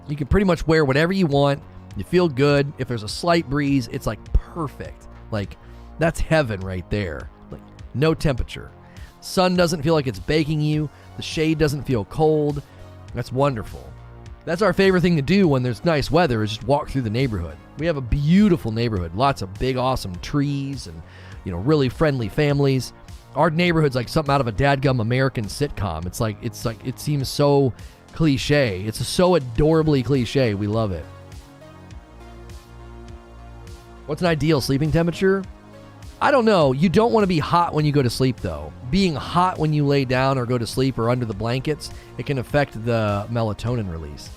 You can pretty much wear whatever you want. You feel good. If there's a slight breeze, it's like perfect. Like that's heaven right there. Like no temperature. Sun doesn't feel like it's baking you. The shade doesn't feel cold. That's wonderful. That's our favorite thing to do when there's nice weather is just walk through the neighborhood. We have a beautiful neighborhood. Lots of big, awesome trees and, really friendly families. Our neighborhood's like something out of a dadgum American sitcom. It's like it seems so cliche. It's so adorably cliche. We love it. What's an ideal sleeping temperature? I don't know. You don't want to be hot when you go to sleep, though. Being hot when you lay down or go to sleep or under the blankets, it can affect the melatonin release.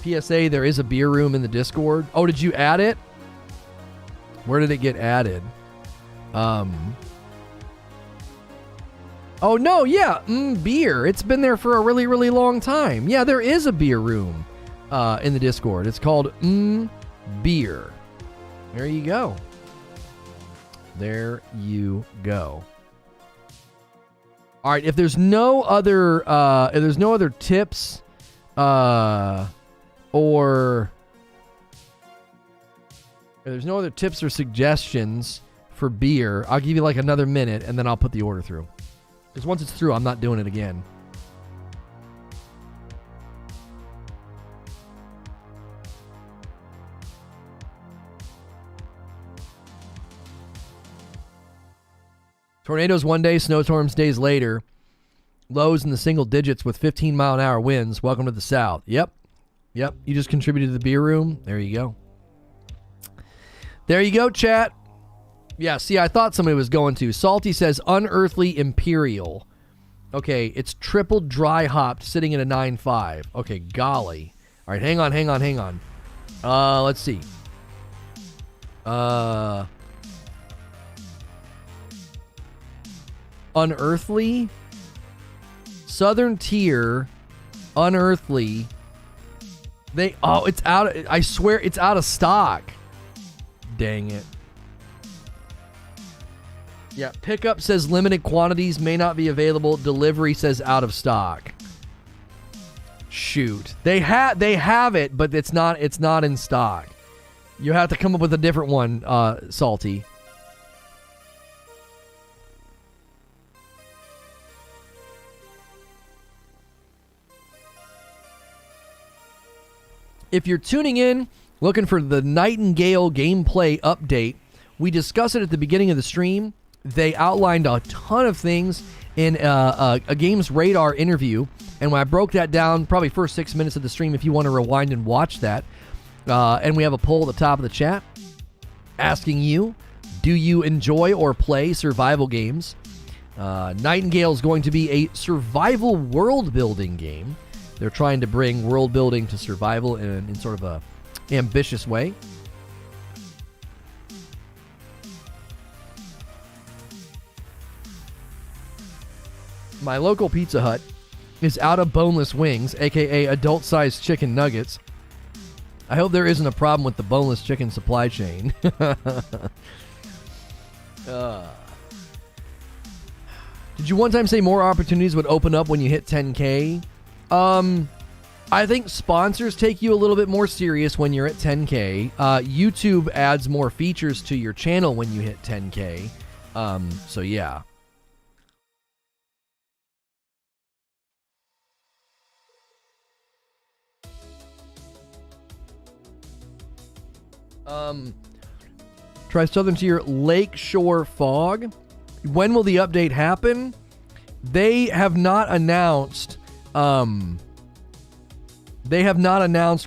PSA, there is a beer room in the Discord. Oh, did you add it? Where did it get added? Oh no, yeah, beer. It's been there for a really, really long time. Yeah, there is a beer room in the Discord. It's called Beer. There you go. There you go. All right, if there's no other tips or suggestions for beer, I'll give you like another minute and then I'll put the order through. Because once it's through, I'm not doing it again. Tornadoes one day, snowstorms days later. Lows in the single digits with 15-mile-an-hour winds. Welcome to the South. Yep. You just contributed to the beer room. There you go. There you go, chat. Yeah, see, I thought somebody was going to. Salty says Unearthly Imperial. Okay, it's triple dry hopped, sitting at a 9.5. Okay, golly. All right, hang on. Let's see. Unearthly, Southern Tier, Unearthly. It's out. I swear it's out of stock. Dang it. Yeah, pickup says limited quantities may not be available. Delivery says out of stock. Shoot. They have it, but it's not in stock. You have to come up with a different one, Salty. If you're tuning in, looking for the Nightingale gameplay update, we discussed it at the beginning of the stream. They outlined a ton of things in a GamesRadar interview, and when I broke that down, probably first 6 minutes of the stream, if you want to rewind and watch that, and we have a poll at the top of the chat asking you, do you enjoy or play survival games? Nightingale is going to be a survival world-building game. They're trying to bring world building to survival in sort of a ambitious way. My local Pizza Hut is out of boneless wings, aka adult-sized chicken nuggets. I hope there isn't a problem with the boneless chicken supply chain. Did you one time say more opportunities would open up when you hit 10K? I think sponsors take you a little bit more serious when you're at 10K. YouTube adds more features to your channel when you hit 10K. So yeah. Try Southern Tier Lakeshore Fog. When will the update happen? They have not announced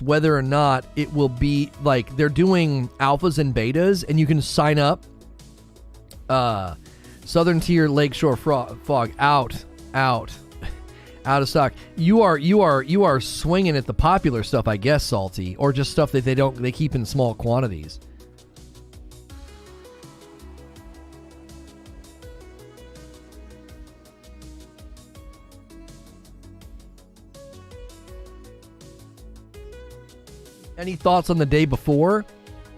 whether or not it will be, like, they're doing alphas and betas, and you can sign up. Southern Tier Lakeshore Fog out of stock. You are swinging at the popular stuff, I guess, Salty, or just stuff that they keep in small quantities. Any thoughts on the day before?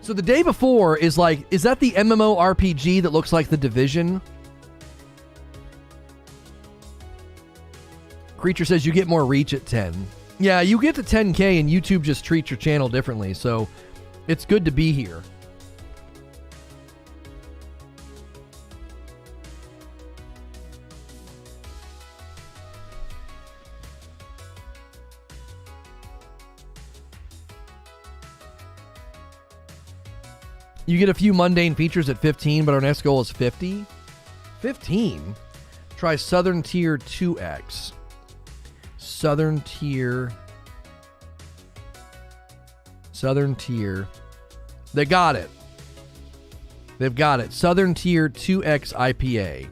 So the day before is like, is that the MMORPG that looks like The Division? Creature says you get more reach at 10. Yeah, you get to 10K and YouTube just treats your channel differently, so it's good to be here. You get a few mundane features at 15, but our next goal is 50. 15? Try Southern Tier 2X. Southern Tier. They got it. They've got it. Southern Tier 2X IPA.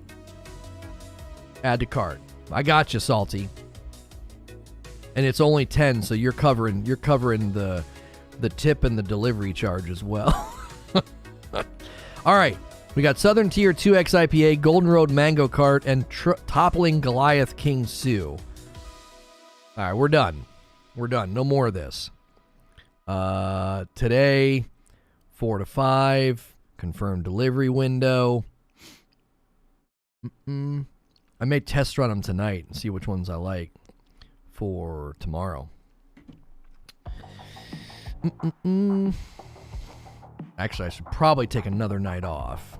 Add to cart. I got you, Salty. And it's only 10, so you're covering the tip and the delivery charge as well. All right. We got Southern Tier 2X IPA, Golden Road Mango Cart, and Toppling Goliath King Sue. All right, we're done. We're done. No more of this. Today, 4 to 5, confirmed delivery window. I may test run them tonight and see which ones I like for tomorrow. Actually, I should probably take another night off.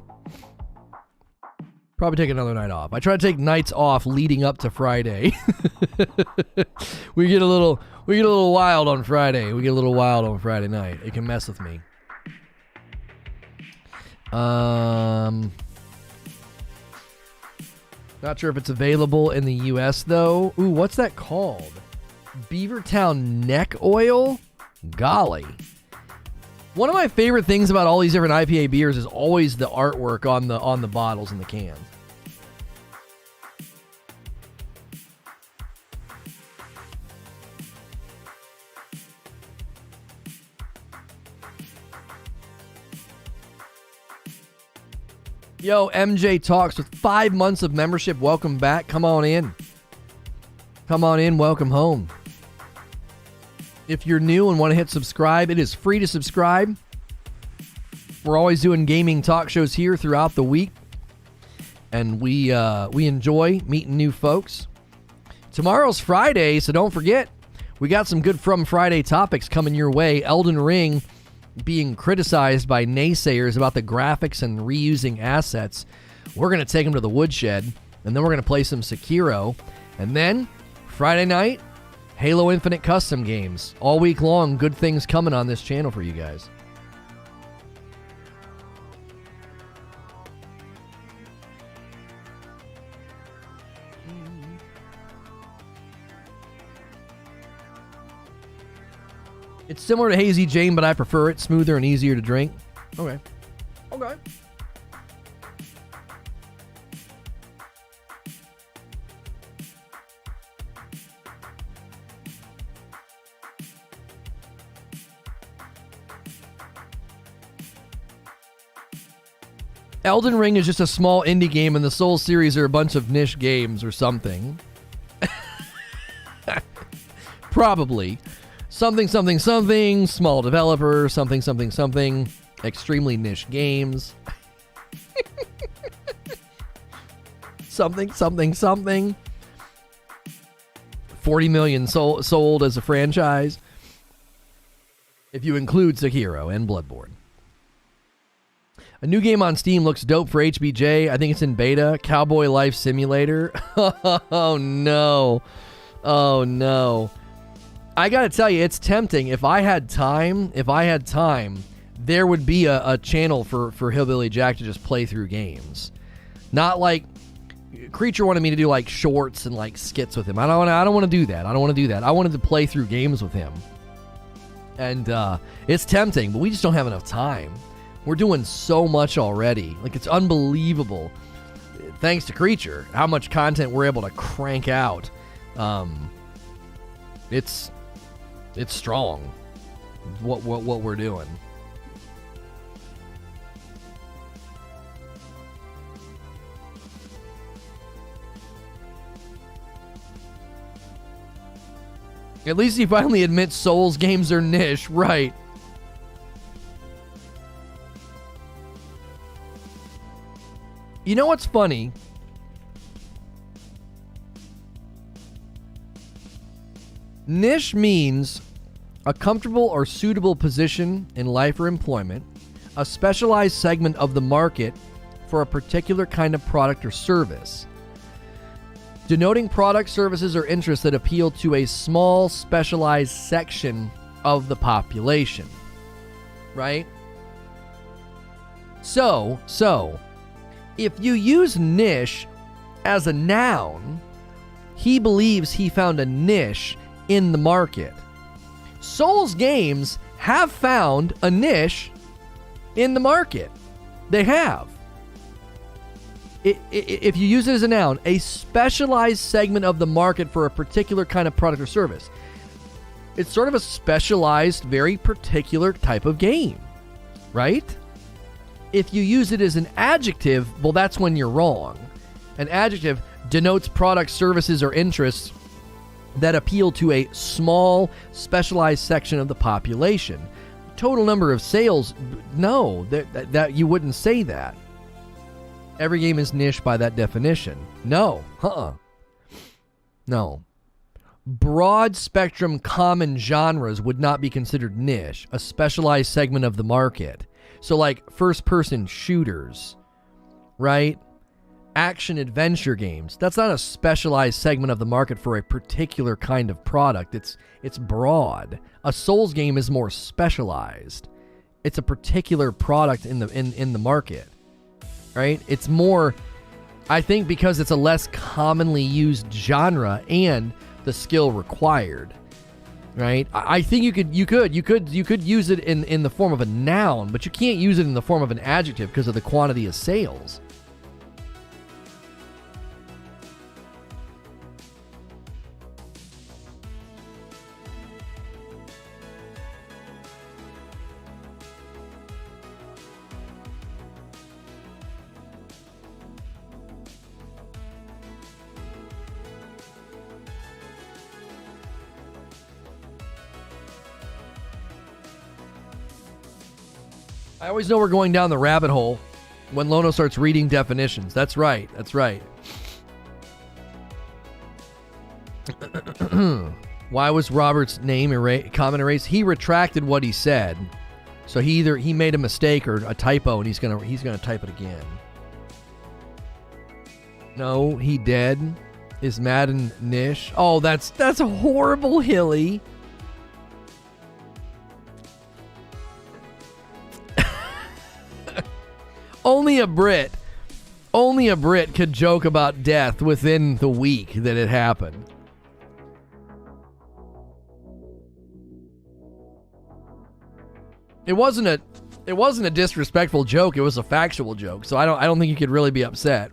I try to take nights off leading up to Friday. We get a little wild on Friday. We get a little wild on Friday night. It can mess with me. Not sure if it's available in the US though. Ooh, what's that called? Beavertown Neck Oil? Golly. One of my favorite things about all these different IPA beers is always the artwork on the bottles and the cans. Yo, MJ Talks with 5 months of membership. Welcome back. Come on in. Welcome home. If you're new and want to hit subscribe, it is free to subscribe. We're always doing gaming talk shows here throughout the week, and we enjoy meeting new folks. Tomorrow's Friday, so don't forget, we got some good From Friday topics coming your way. Elden Ring being criticized by naysayers about the graphics and reusing assets. We're going to take them to the woodshed, and then we're going to play some Sekiro. And then, Friday night, Halo Infinite custom games. All week long, good things coming on this channel for you guys. It's similar to Hazy Jane, but I prefer it. Smoother and easier to drink. Okay. Elden Ring is just a small indie game, and the Souls series are a bunch of niche games or something. Probably. Something, small developer, something, extremely niche games. something. 40 million sold as a franchise. If you include Sekiro and Bloodborne. A new game on Steam looks dope for HBJ. I think it's in beta. Cowboy Life Simulator. Oh, no. I gotta tell you, it's tempting. If I had time, there would be a channel for Hillbilly Jack to just play through games. Not like Creature wanted me to do like shorts and like skits with him. I don't want to do that. I wanted to play through games with him. And it's tempting, but we just don't have enough time. We're doing so much already. Like, it's unbelievable. Thanks to Creature, how much content we're able to crank out. It's strong, what we're doing. At least he finally admits Souls games are niche, right? You know what's funny? Niche means a comfortable or suitable position in life or employment, a specialized segment of the market for a particular kind of product or service, denoting products, services, or interests that appeal to a small, specialized section of the population, right? So, if you use niche as a noun, he believes he found a niche in the market. Souls games have found a niche in the market. They have. If you use it as a noun, a specialized segment of the market for a particular kind of product or service. It's sort of a specialized, very particular type of game, right? If you use it as an adjective, well, that's when you're wrong. An adjective denotes products, services, or interests that appeal to a small, specialized section of the population. Total number of sales, no, that you wouldn't say that. Every game is niche by that definition. No, no. Broad spectrum common genres would not be considered niche, a specialized segment of the market. So like first-person shooters, right? Action-adventure games. That's not a specialized segment of the market for a particular kind of product. It's broad. A Souls game is more specialized. It's a particular product in the market, right? It's more, I think, because it's a less commonly used genre and the skill required, right? I think you could use it in the form of a noun, but you can't use it in the form of an adjective because of the quantity of sales. I always know we're going down the rabbit hole when Lono starts reading definitions. That's right. That's right. Why was Robert's name comment erased? He retracted what he said. So he made a mistake or a typo, and he's gonna type it again. No, he dead. Is Madden niche? Oh, that's horrible, Hilly. Only a Brit could joke about death within the week that it happened. It wasn't a disrespectful joke, it was a factual joke. So I don't think you could really be upset.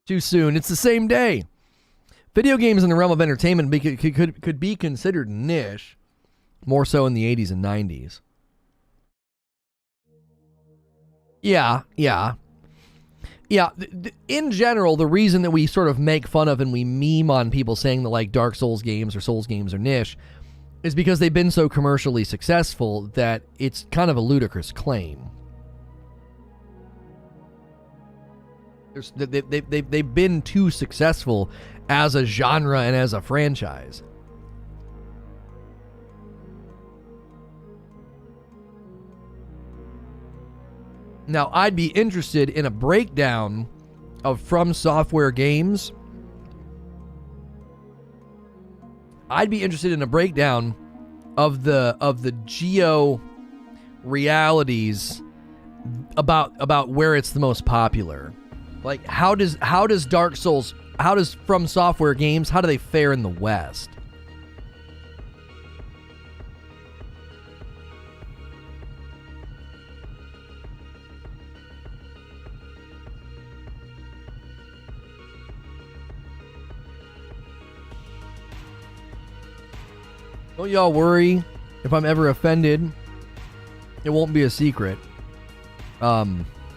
Too soon. It's the same day. Video games in the realm of entertainment could be considered niche. More so in the 80s and 90s. Yeah. In general, the reason that we sort of make fun of and we meme on people saying that like Dark Souls games or Souls games are niche is because they've been so commercially successful that it's kind of a ludicrous claim. They've been too successful as a genre and as a franchise. Now, I'd be interested in a breakdown of FromSoftware games. I'd be interested in a breakdown of the geo realities about where it's the most popular. Like how does Dark Souls, how does FromSoftware games, how do they fare in the West? Don't y'all worry. If I'm ever offended, it won't be a secret. I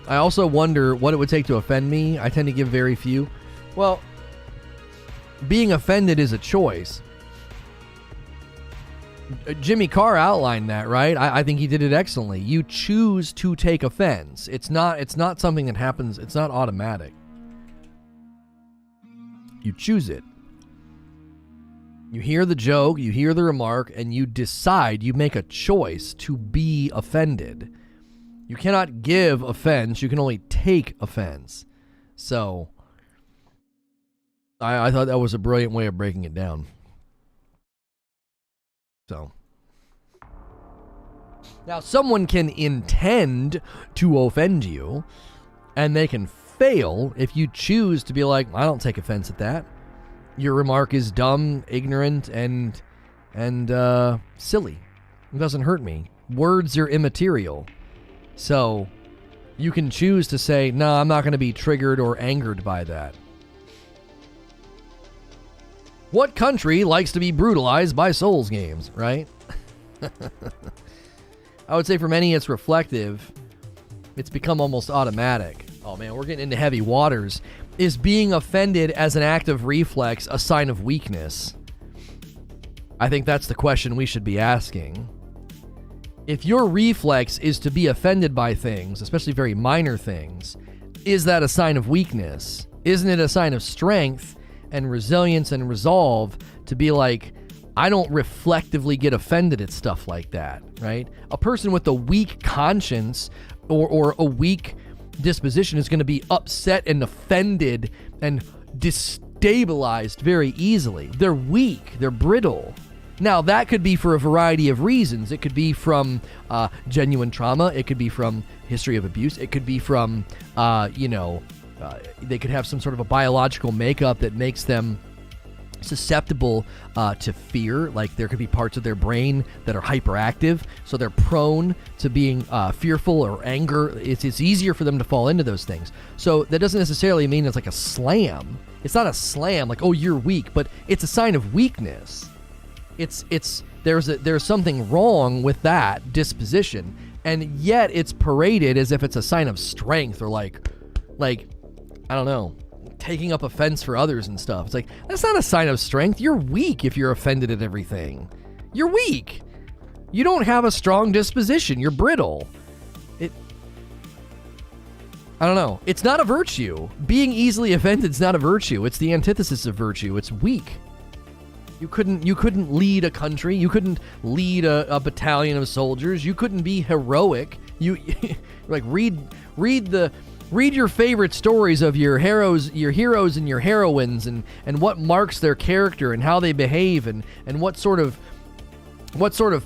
also wonder what it would take to offend me. I tend to give very few. Well, being offended is a choice. Jimmy Carr outlined that, right? I think he did it excellently. You choose to take offense. It's not something that happens. It's not automatic. You choose it. You hear the joke, you hear the remark, and you decide, you make a choice to be offended. You cannot give offense, you can only take offense. So, I thought that was a brilliant way of breaking it down. So, now someone can intend to offend you, and they can fail if you choose to be like, I don't take offense at that. Your remark is dumb, ignorant, and silly. It doesn't hurt me. Words are immaterial. So, you can choose to say, no, I'm not going to be triggered or angered by that. What country likes to be brutalized by Souls games, right? I would say for many it's reflective. It's become almost automatic. Oh man, we're getting into heavy waters. Is being offended as an act of reflex a sign of weakness? I think that's the question we should be asking. If your reflex is to be offended by things, especially very minor things, is that a sign of weakness? Isn't it a sign of strength and resilience and resolve to be like, I don't reflectively get offended at stuff like that, right? A person with a weak conscience or a weak disposition is going to be upset and offended and destabilized very easily. They're weak. They're brittle. Now, that could be for a variety of reasons. It could be from genuine trauma. It could be from history of abuse. It could be from, they could have some sort of a biological makeup that makes them susceptible to fear. Like there could be parts of their brain that are hyperactive, so they're prone to being fearful or anger. It's easier for them to fall into those things. So that doesn't necessarily mean it's like a slam. It's not a slam like, oh, you're weak, but it's a sign of weakness. There's something wrong with that disposition, and yet it's paraded as if it's a sign of strength or like I don't know, taking up offense for others and stuff. It's like, that's not a sign of strength. You're weak if you're offended at everything. You're weak. You don't have a strong disposition. You're brittle. I don't know. It's not a virtue. Being easily offended is not a virtue. It's the antithesis of virtue. It's weak. You couldn't lead a country. You couldn't lead a battalion of soldiers. You couldn't be heroic. You like read your favorite stories of your heroes and your heroines and what marks their character and how they behave and what sort of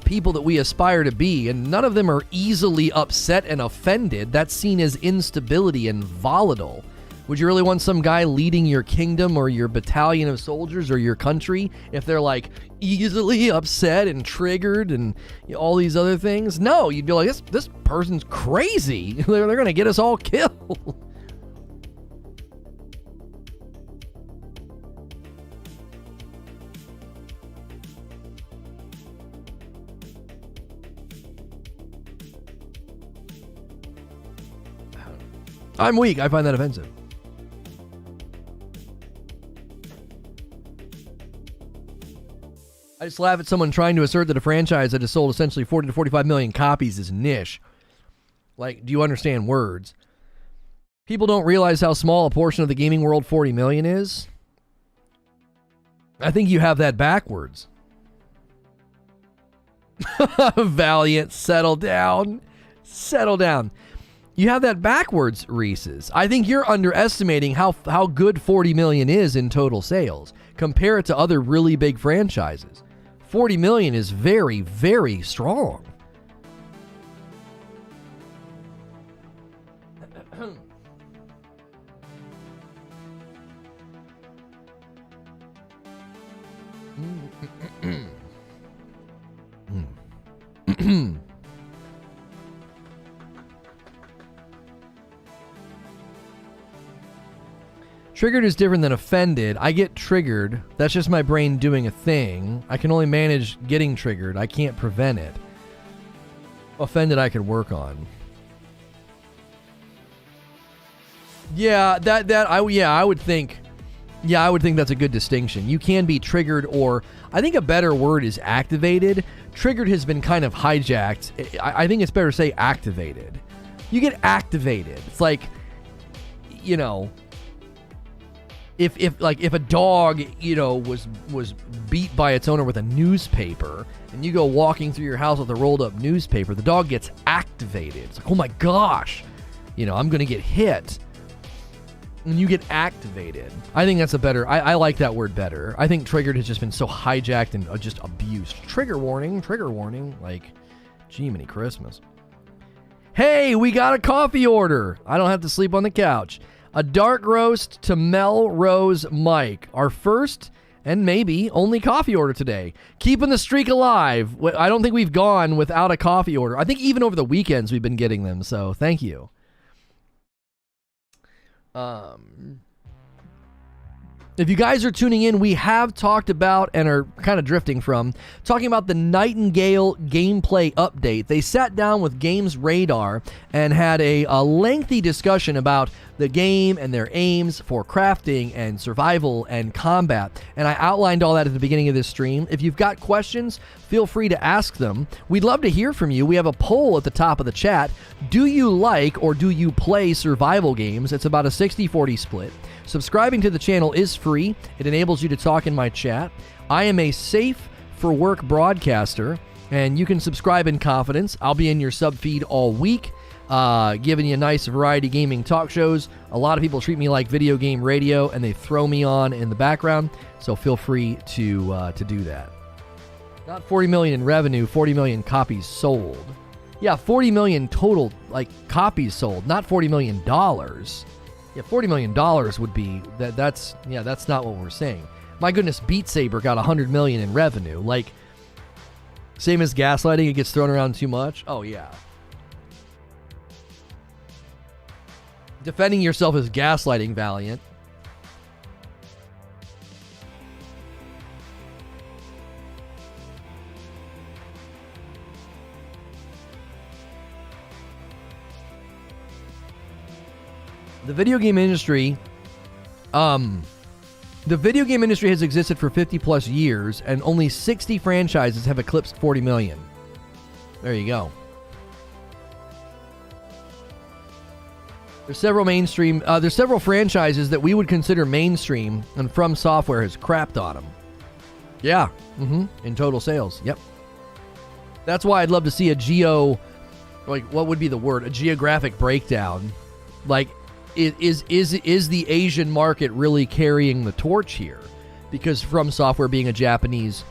people that we aspire to be, and none of them are easily upset and offended. That's seen as instability and volatile. Would you really want some guy leading your kingdom or your battalion of soldiers or your country if they're like easily upset and triggered and all these other things? No, you'd be like, this person's crazy. They're going to get us all killed. I'm weak. I find that offensive. I just laugh at someone trying to assert that a franchise that has sold essentially 40 to 45 million copies is niche. Like, do you understand words? People don't realize how small a portion of the gaming world 40 million is. I think you have that backwards. Valiant, settle down. Settle down. You have that backwards, Reese's. I think you're underestimating how good 40 million is in total sales. Compare it to other really big franchises. 40 million is very, very strong. Triggered is different than offended. I get triggered. That's just my brain doing a thing. I can only manage getting triggered. I can't prevent it. Offended I could work on. Yeah, I would think that's a good distinction. You can be triggered, or I think a better word is activated. Triggered has been kind of hijacked. I think it's better to say activated. You get activated. It's like, you know, if a dog, you know, was beat by its owner with a newspaper, and you go walking through your house with a rolled up newspaper, the dog gets activated. It's like, oh my gosh, you know, I'm gonna get hit. And you get activated. I think that's a better, I like that word better. I think triggered has just been so hijacked and just abused. Trigger warning, like, gee, many Christmas. Hey, we got a coffee order. I don't have to sleep on the couch. A dark roast to Melrose Mike. Our first and maybe only coffee order today. Keeping the streak alive. I don't think we've gone without a coffee order. I think even over the weekends we've been getting them, so thank you. If you guys are tuning in, we have talked about and are kind of drifting from talking about the Nightingale gameplay update. They sat down with GamesRadar and had a lengthy discussion about the game and their aims for crafting and survival and combat. And I outlined all that at the beginning of this stream. If you've got questions, feel free to ask them. We'd love to hear from you. We have a poll at the top of the chat. Do you like or do you play survival games? It's about a 60-40 split. Subscribing to the channel is free. It enables you to talk in my chat. I am a safe for work broadcaster, and you can subscribe in confidence. I'll be in your sub feed all week, giving you nice variety gaming talk shows. A lot of people treat me like video game radio, and they throw me on in the background, so feel free to do that. Not 40 million in revenue, 40 million copies sold. Yeah, 40 million total copies sold, not $40 million. Yeah, $40 million would be that's not what we're saying. My goodness, Beat Saber got 100 million in revenue. Like, same as gaslighting, it gets thrown around too much. Oh yeah. Defending yourself is gaslighting, Valiant. The video game industry has existed for 50 plus years, and only 60 franchises have eclipsed 40 million. There you go. There's several franchises that we would consider mainstream, and FromSoftware has crapped on them. Yeah, in total sales. Yep. That's why I'd love to see a what would be the word? A geographic breakdown. Like, Is the Asian market really carrying the torch here? Because FromSoftware being a Japanese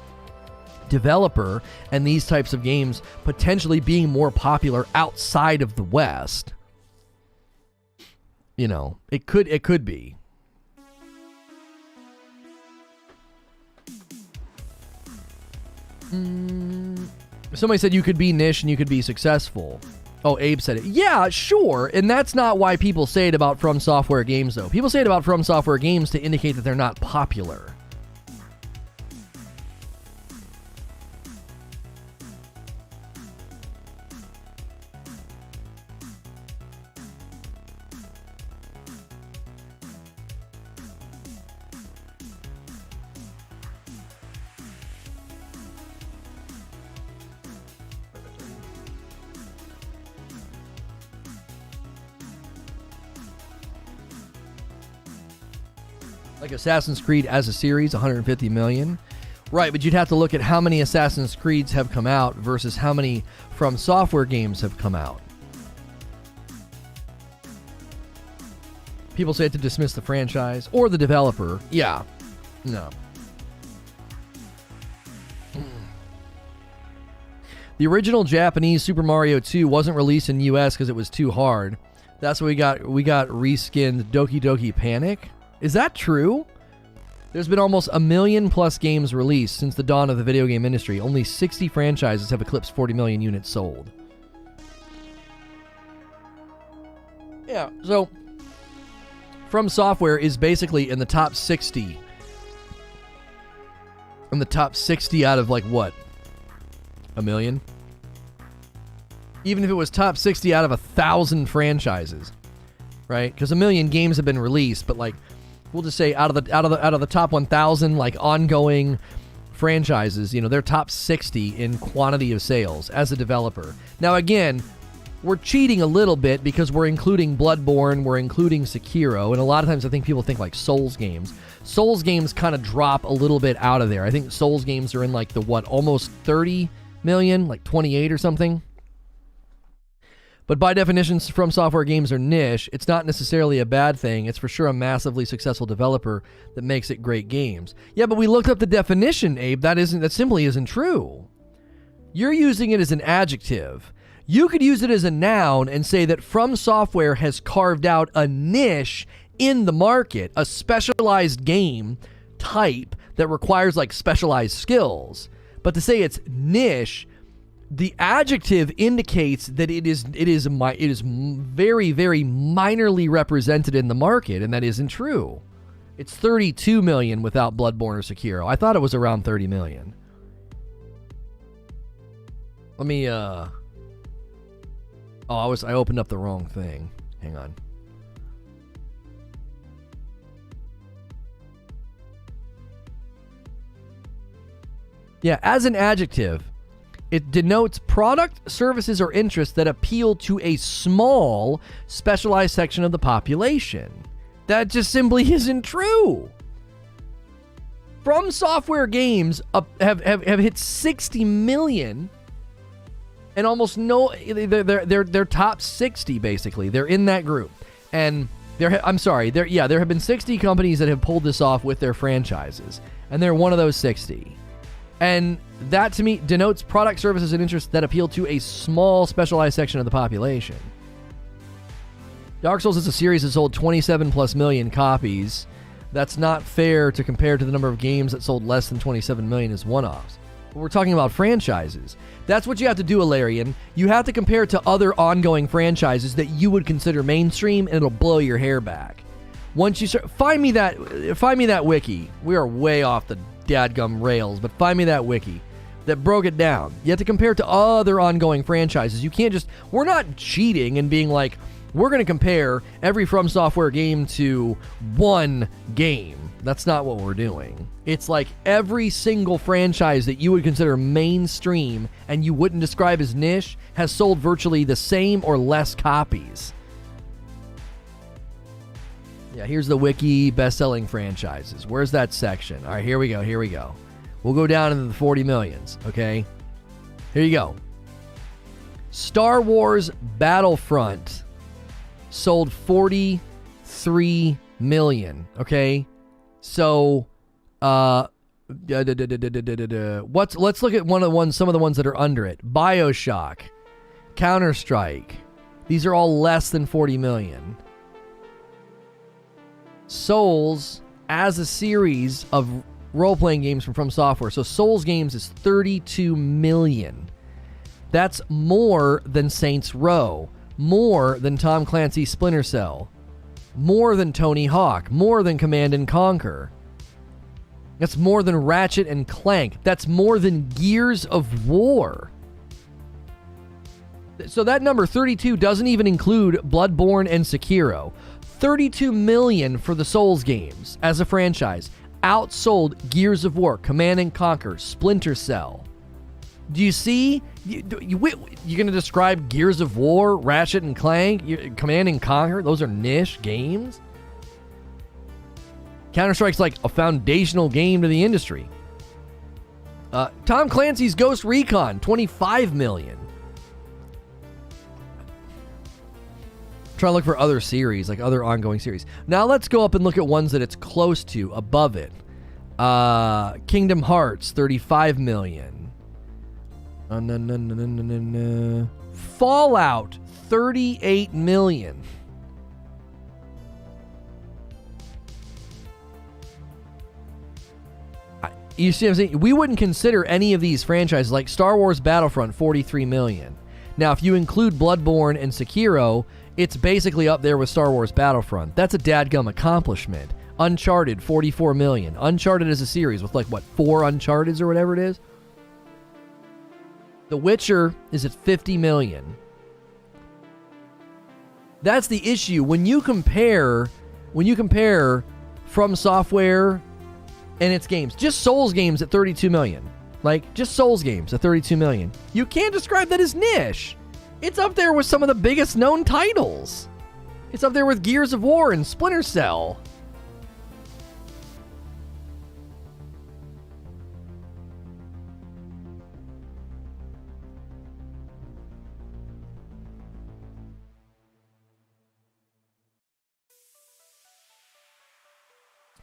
developer and these types of games potentially being more popular outside of the West, it could be. Somebody said you could be niche and you could be successful. Oh, Abe said it. Yeah, sure. And that's not why people say it about FromSoftware games, though. People say it about FromSoftware games to indicate that they're not popular. Like Assassin's Creed as a series, 150 million. Right, but you'd have to look at how many Assassin's Creeds have come out versus how many FromSoftware games have come out. People say it to dismiss the franchise or the developer. Yeah. No. The original Japanese Super Mario 2 wasn't released in US because it was too hard. That's what we got reskinned Doki Doki Panic. Is that true? There's been almost 1 million plus games released since the dawn of the video game industry. Only 60 franchises have eclipsed 40 million units sold. Yeah, so FromSoftware is basically in the top 60. In the top 60 out of what? 1 million? Even if it was top 60 out of 1,000 franchises, right? Because 1 million games have been released, but we'll just say out of the top 1,000 ongoing franchises, they're top 60 in quantity of sales as a developer. Now again, we're cheating a little bit because we're including Bloodborne, we're including Sekiro, and a lot of times I think people think Souls games. Souls games kind of drop a little bit out of there. I think Souls games are in almost 30 million, 28 or something. But by definition, FromSoftware games are niche. It's not necessarily a bad thing. It's for sure a massively successful developer that makes it great games. Yeah, but we looked up the definition, Abe. That simply isn't true. You're using it as an adjective. You could use it as a noun and say that FromSoftware has carved out a niche in the market, a specialized game type that requires specialized skills. But to say it's niche, the adjective indicates that it is very, very minorly represented in the market, and that isn't true. It's 32 million without Bloodborne or Sekiro. I thought it was around 30 million. Let me, I opened up the wrong thing. Hang on. Yeah, as an adjective, it denotes product, services, or interests that appeal to a small, specialized section of the population. That just simply isn't true. FromSoftware games have hit 60 million, and almost no, they're top 60 basically. They're in that group, and there have been 60 companies that have pulled this off with their franchises, and they're one of those 60. And that, to me, denotes product, services, and interests that appeal to a small, specialized section of the population. Dark Souls is a series that sold 27 plus million copies. That's not fair to compare to the number of games that sold less than 27 million as one-offs. But we're talking about franchises. That's what you have to do, Alarian. You have to compare to other ongoing franchises that you would consider mainstream, and it'll blow your hair back. Once you start, find me that wiki. We are way off the dadgum rails, but find me that wiki that broke it down. You have to compare to other ongoing franchises. You can't just, we're not cheating and being like, we're going to compare every FromSoftware game to one game. That's not what we're doing. It's like every single franchise that you would consider mainstream and you wouldn't describe as niche has sold virtually the same or less copies. Yeah, here's the wiki best-selling franchises. Where's that section? All right, here we go. We'll go down into the 40 millions, okay? Here you go. Star Wars Battlefront sold 43 million, okay? So, let's look at some of the ones that are under it. BioShock, Counter-Strike. These are all less than 40 million. Souls, as a series of role-playing games from FromSoftware. So Souls games is 32 million. That's more than Saints Row, more than Tom Clancy's Splinter Cell, more than Tony Hawk, more than Command and Conquer. That's more than Ratchet and Clank. That's more than Gears of War. So that number 32 doesn't even include Bloodborne and Sekiro. 32 million for the Souls games as a franchise outsold Gears of War, Command and Conquer, Splinter Cell. Do you see? You're going to describe Gears of War, Ratchet and Clank, Command and Conquer? Those are niche games? Counter-Strike's like a foundational game to the industry. Tom Clancy's Ghost Recon, 25 million. Try to look for other series, like other ongoing series. Now let's go up and look at ones that it's close to, above it. Kingdom Hearts, 35 million. Fallout, 38 million. You see what I'm saying? We wouldn't consider any of these franchises, like Star Wars Battlefront, 43 million. Now, if you include Bloodborne and Sekiro, it's basically up there with Star Wars Battlefront. That's a dadgum accomplishment. Uncharted, 44 million. Uncharted is a series with 4 Uncharteds or whatever it is. The Witcher is at 50 million. That's the issue. When you compare FromSoftware and its games, just Souls games at 32 million. Just Souls games at 32 million. You can't describe that as niche. It's up there with some of the biggest known titles. It's up there with Gears of War and Splinter Cell.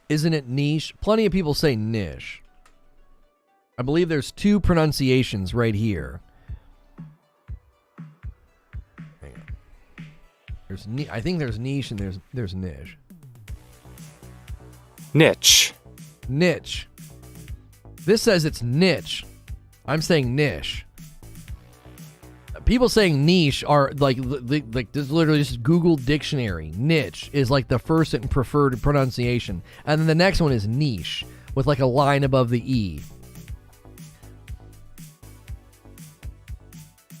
Isn't it niche? Plenty of people say niche. I believe there's 2 pronunciations right here. Hang on. I think there's niche and there's niche. Niche. Niche. This says it's niche. I'm saying niche. People saying niche are like this is literally just Google Dictionary. Niche is like the first and preferred pronunciation. And then the next one is niche with like a line above the E.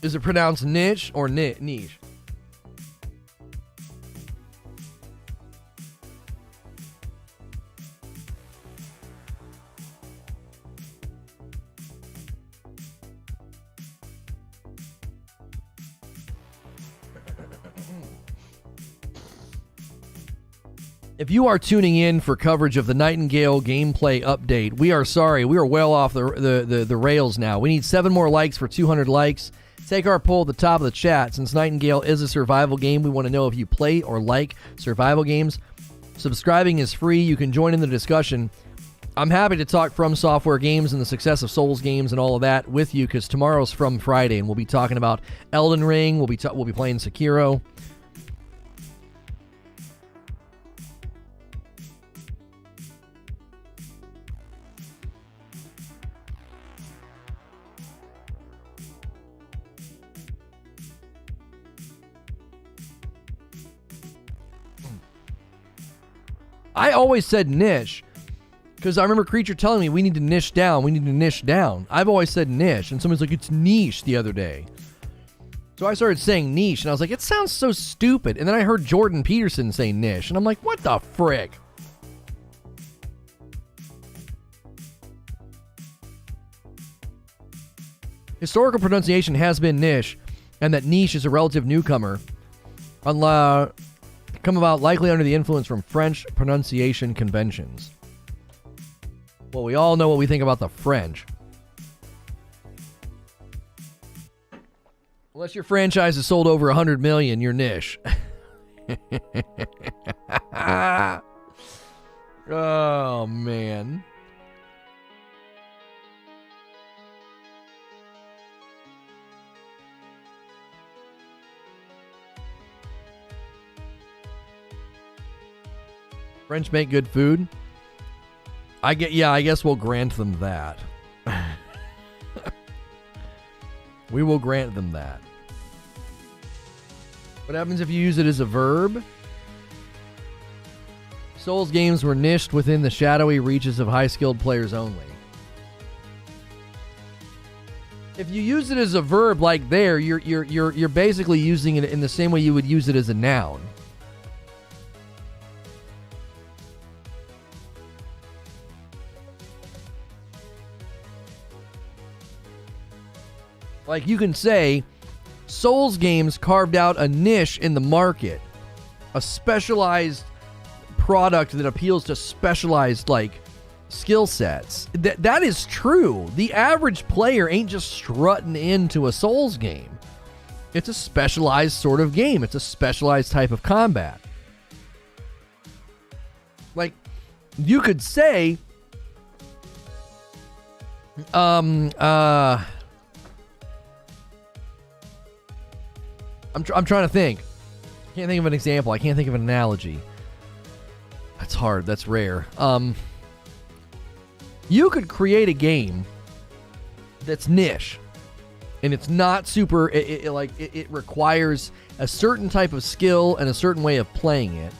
Is it pronounced niche or niche? If you are tuning in for coverage of the Nightingale gameplay update, we are sorry. We are well off the rails now. We need 7 more likes for 200 likes. Take our poll at the top of the chat. Since Nightingale is a survival game, we want to know if you play or like survival games. Subscribing is free. You can join in the discussion. I'm happy to talk FromSoftware games and the success of Souls games and all of that with you, because tomorrow's From Friday, and we'll be talking about Elden Ring. We'll be playing Sekiro. I always said niche because I remember Creature telling me we need to niche down. We need to niche down. I've always said niche, and someone's like, it's niche the other day. So I started saying niche, and I was like, it sounds so stupid. And then I heard Jordan Peterson say niche, and I'm like, what the frick? Historical pronunciation has been niche, and that niche is a relative newcomer. Come about likely under the influence from French pronunciation conventions. Well, we all know what we think about the French. Unless your franchise has sold over 100 million, you're niche. Oh, man. French make good food. I guess we'll grant them that. We will grant them that. What happens if you use it as a verb? Souls games were niched within the shadowy reaches of high-skilled players only. If you use it as a verb like there, you're basically using it in the same way you would use it as a noun. Like, you can say, Souls games carved out a niche in the market, a specialized product that appeals to specialized, like, skill sets. That is true. The average player ain't just strutting into a Souls game. It's a specialized sort of game. It's a specialized type of combat. Like, you could say, I'm trying to think. I can't think of an example. I can't think of an analogy. That's hard. That's rare. You could create a game that's niche, and it's not super. It requires a certain type of skill and a certain way of playing it,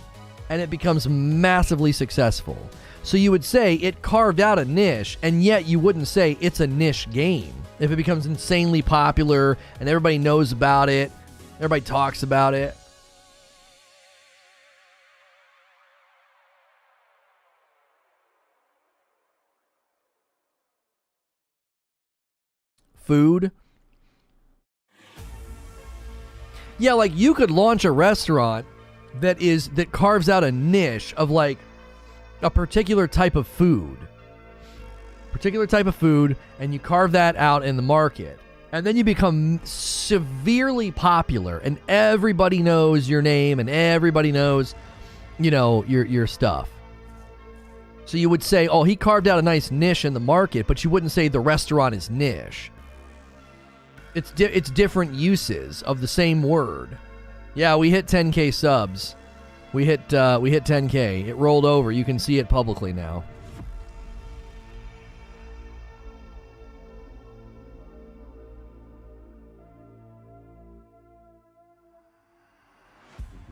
and it becomes massively successful. So you would say it carved out a niche, and yet you wouldn't say it's a niche game. If it becomes insanely popular and everybody knows about it, everybody talks about it. Food. Yeah, like you could launch a restaurant that carves out a niche of like a particular type of food. And you carve that out in the market. And then you become severely popular, and everybody knows your name, and everybody knows, your stuff. So you would say, oh, he carved out a nice niche in the market, but you wouldn't say the restaurant is niche. It's different uses of the same word. Yeah, we hit 10K subs. We hit 10K. It rolled over. You can see it publicly now.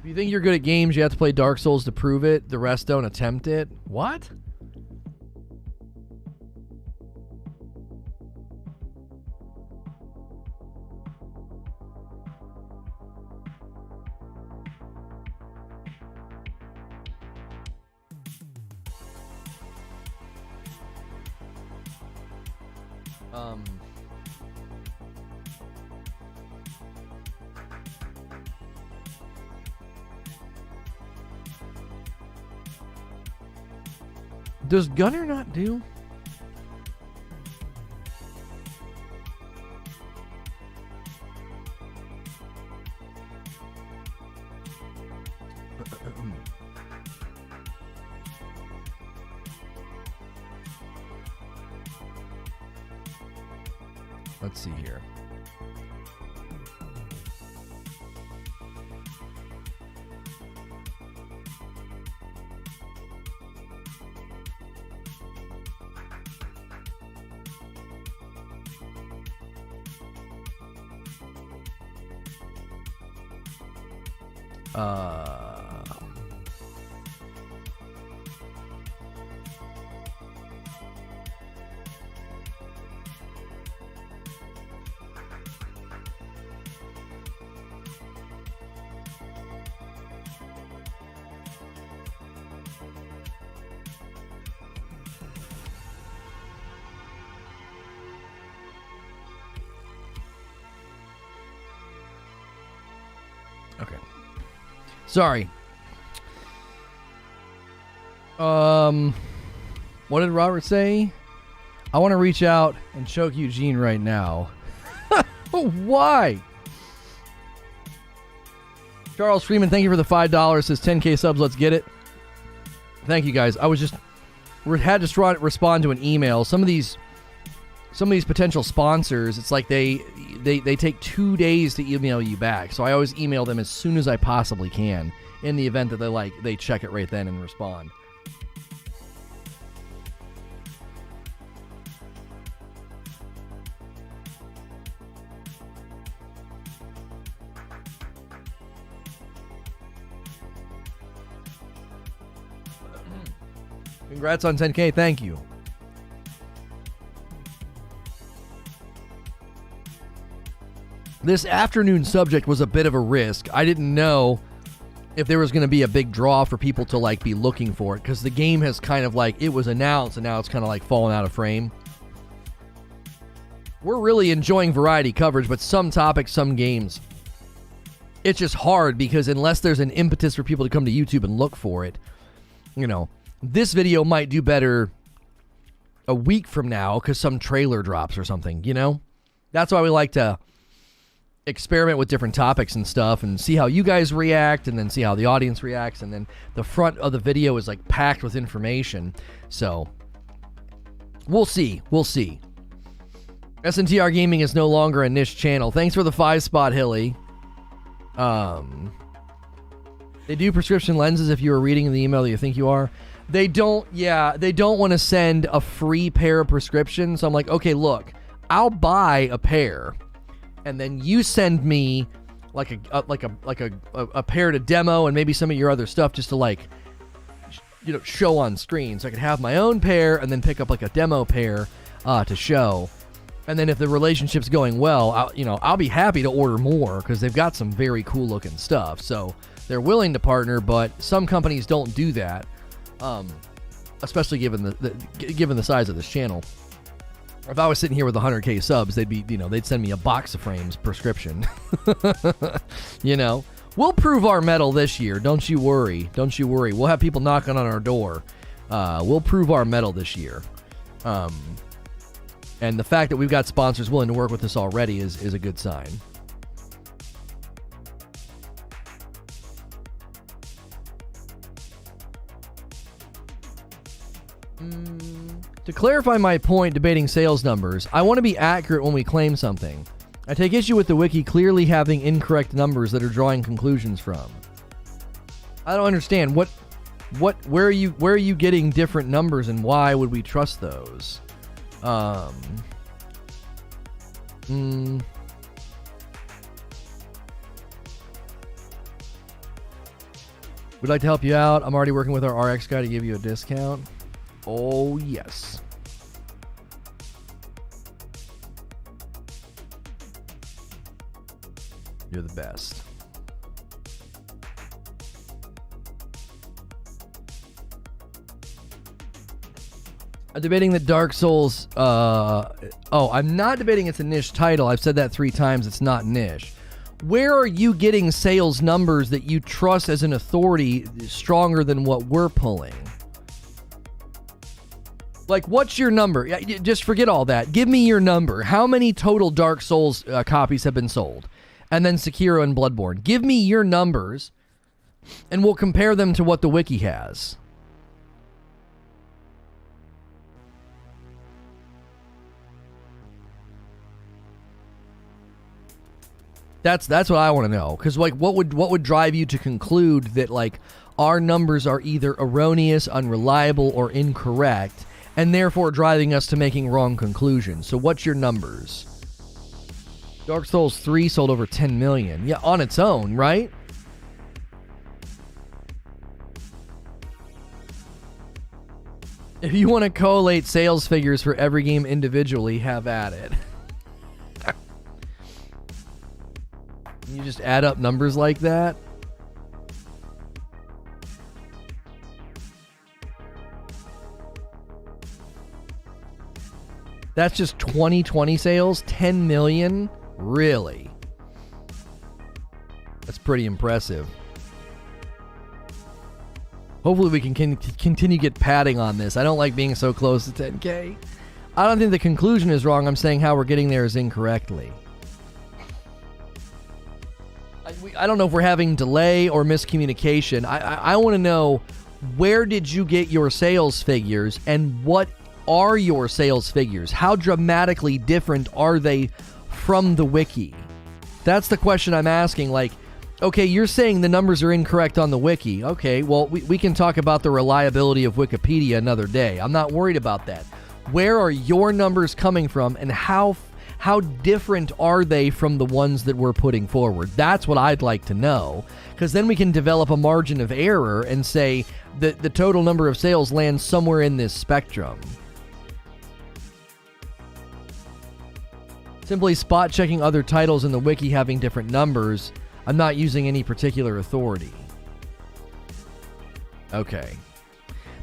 you think you're good at games, you have to play Dark Souls to prove it. The rest don't attempt it. What? Does Gunner not do? Let's see here. Okay. Sorry. What did Robert say? I want to reach out and choke Eugene right now. Why? Charles Freeman, thank you for the $5. Says 10K subs. Let's get it. Thank you, guys. We had to respond to an email. Some of these potential sponsors, it's like they take 2 days to email you back. So I always email them as soon as I possibly can, in the event that they check it right then and respond. Congrats on 10K. Thank you. This afternoon subject was a bit of a risk. I didn't know if there was going to be a big draw for people to be looking for it, because the game has kind of it was announced and now it's kind of fallen out of frame. We're really enjoying variety coverage, but some topics, some games, it's just hard because unless there's an impetus for people to come to YouTube and look for it, this video might do better a week from now because some trailer drops or something, That's why we like to experiment with different topics and stuff and see how you guys react and then see how the audience reacts, and then the front of the video is packed with information. So we'll see. SNTR Gaming is no longer a niche channel. Thanks for the 5-spot, Hilly. They do prescription lenses if you are reading the email that you think you are. They don't want to send a free pair of prescriptions. So I'm like, okay, look, I'll buy a pair, and then you send me a pair to demo and maybe some of your other stuff just to show on screen, so I could have my own pair and then pick up a demo pair to show. And then if the relationship's going well, I'll be happy to order more because they've got some very cool looking stuff. So they're willing to partner, but some companies don't do that. Especially given the size of this channel. If I was sitting here with 100K subs, they'd send me a box of frames prescription. We'll prove our mettle this year. Don't you worry. We'll have people knocking on our door. We'll prove our mettle this year. And the fact that we've got sponsors willing to work with us already is a good sign. To clarify my point debating sales numbers, I want to be accurate when we claim something. I take issue with the wiki clearly having incorrect numbers that are drawing conclusions from. I don't understand. Where are you getting different numbers, and why would we trust those? We'd like to help you out. I'm already working with our RX guy to give you a discount. Oh, yes. You're the best. I'm debating that Dark Souls... I'm not debating it's a niche title. I've said that 3 times. It's not niche. Where are you getting sales numbers that you trust as an authority stronger than what we're pulling? Like, what's your number? Just forget all that. Give me your number. How many total Dark Souls copies have been sold? And then Sekiro and Bloodborne. Give me your numbers, and we'll compare them to what the wiki has. That's what I want to know. Because, like, what would drive you to conclude that, like, our numbers are either erroneous, unreliable, or incorrect, and therefore driving us to making wrong conclusions? So what's your numbers? Dark Souls 3 sold over 10 million. Yeah, on its own, right? If you want to collate sales figures for every game individually, have at it. You just add up numbers like that? That's just 2020 sales? 10 million? Really? That's pretty impressive. Hopefully we can continue to get padding on this. I don't like being so close to 10K. I don't think the conclusion is wrong. I'm saying how we're getting there is incorrectly. I don't know if we're having delay or miscommunication. I want to know, where did you get your sales figures, and what are your sales figures? How dramatically different are they from the wiki? That's the question I'm asking. Like, okay, you're saying the numbers are incorrect on the wiki. Okay, well, we can talk about the reliability of Wikipedia another day. I'm not worried about that. Where are your numbers coming from, and how different are they from the ones that we're putting forward? That's what I'd like to know, because then we can develop a margin of error and say that the total number of sales lands somewhere in this spectrum. Simply spot checking other titles in the wiki having different numbers. I'm not using any particular authority. Okay.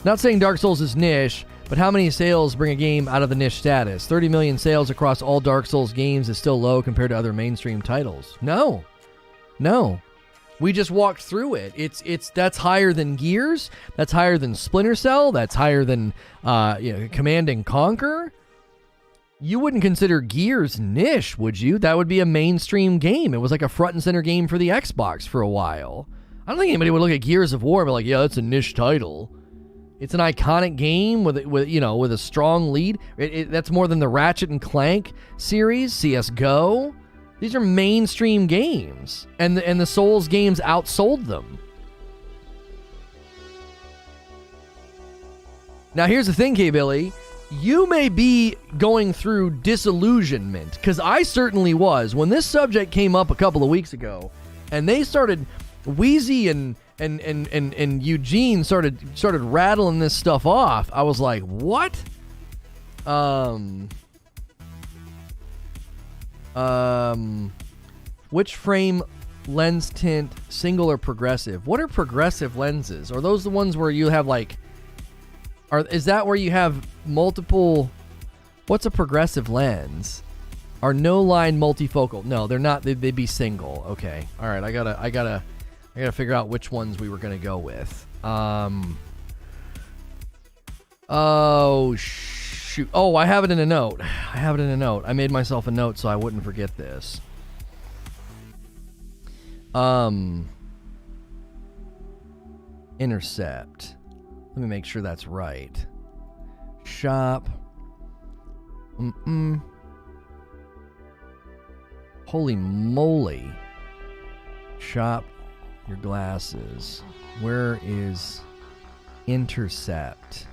Not saying Dark Souls is niche, but how many sales bring a game out of the niche status? 30 million sales across all Dark Souls games is still low compared to other mainstream titles. No. We just walked through it. That's higher than Gears. That's higher than Splinter Cell. That's higher than Command and Conquer. You wouldn't consider Gears niche, would you? That would be a mainstream game. It was like a front and center game for the Xbox for a while. I don't think anybody would look at Gears of War and be like, yeah, that's a niche title. It's an iconic game with a strong lead. That's more than the Ratchet and Clank series, CS:GO. These are mainstream games, and the Souls games outsold them. Now here's the thing, K-Billy. You may be going through disillusionment, because I certainly was. When this subject came up a couple of weeks ago, and they started, Wheezy and Eugene started rattling this stuff off, I was like, what? Which frame lens tint, single or progressive? What are progressive lenses? Are those the ones where you have like, is that where you have multiple? What's a progressive lens? Are no line multifocal? No, they're not. They'd be single. Okay. All right. I gotta figure out which ones we were gonna go with. Oh shoot. Oh, I have it in a note. I made myself a note so I wouldn't forget this. Intercept. Let me make sure that's right. Shop. Holy moly. Shop your glasses. Where is intercept?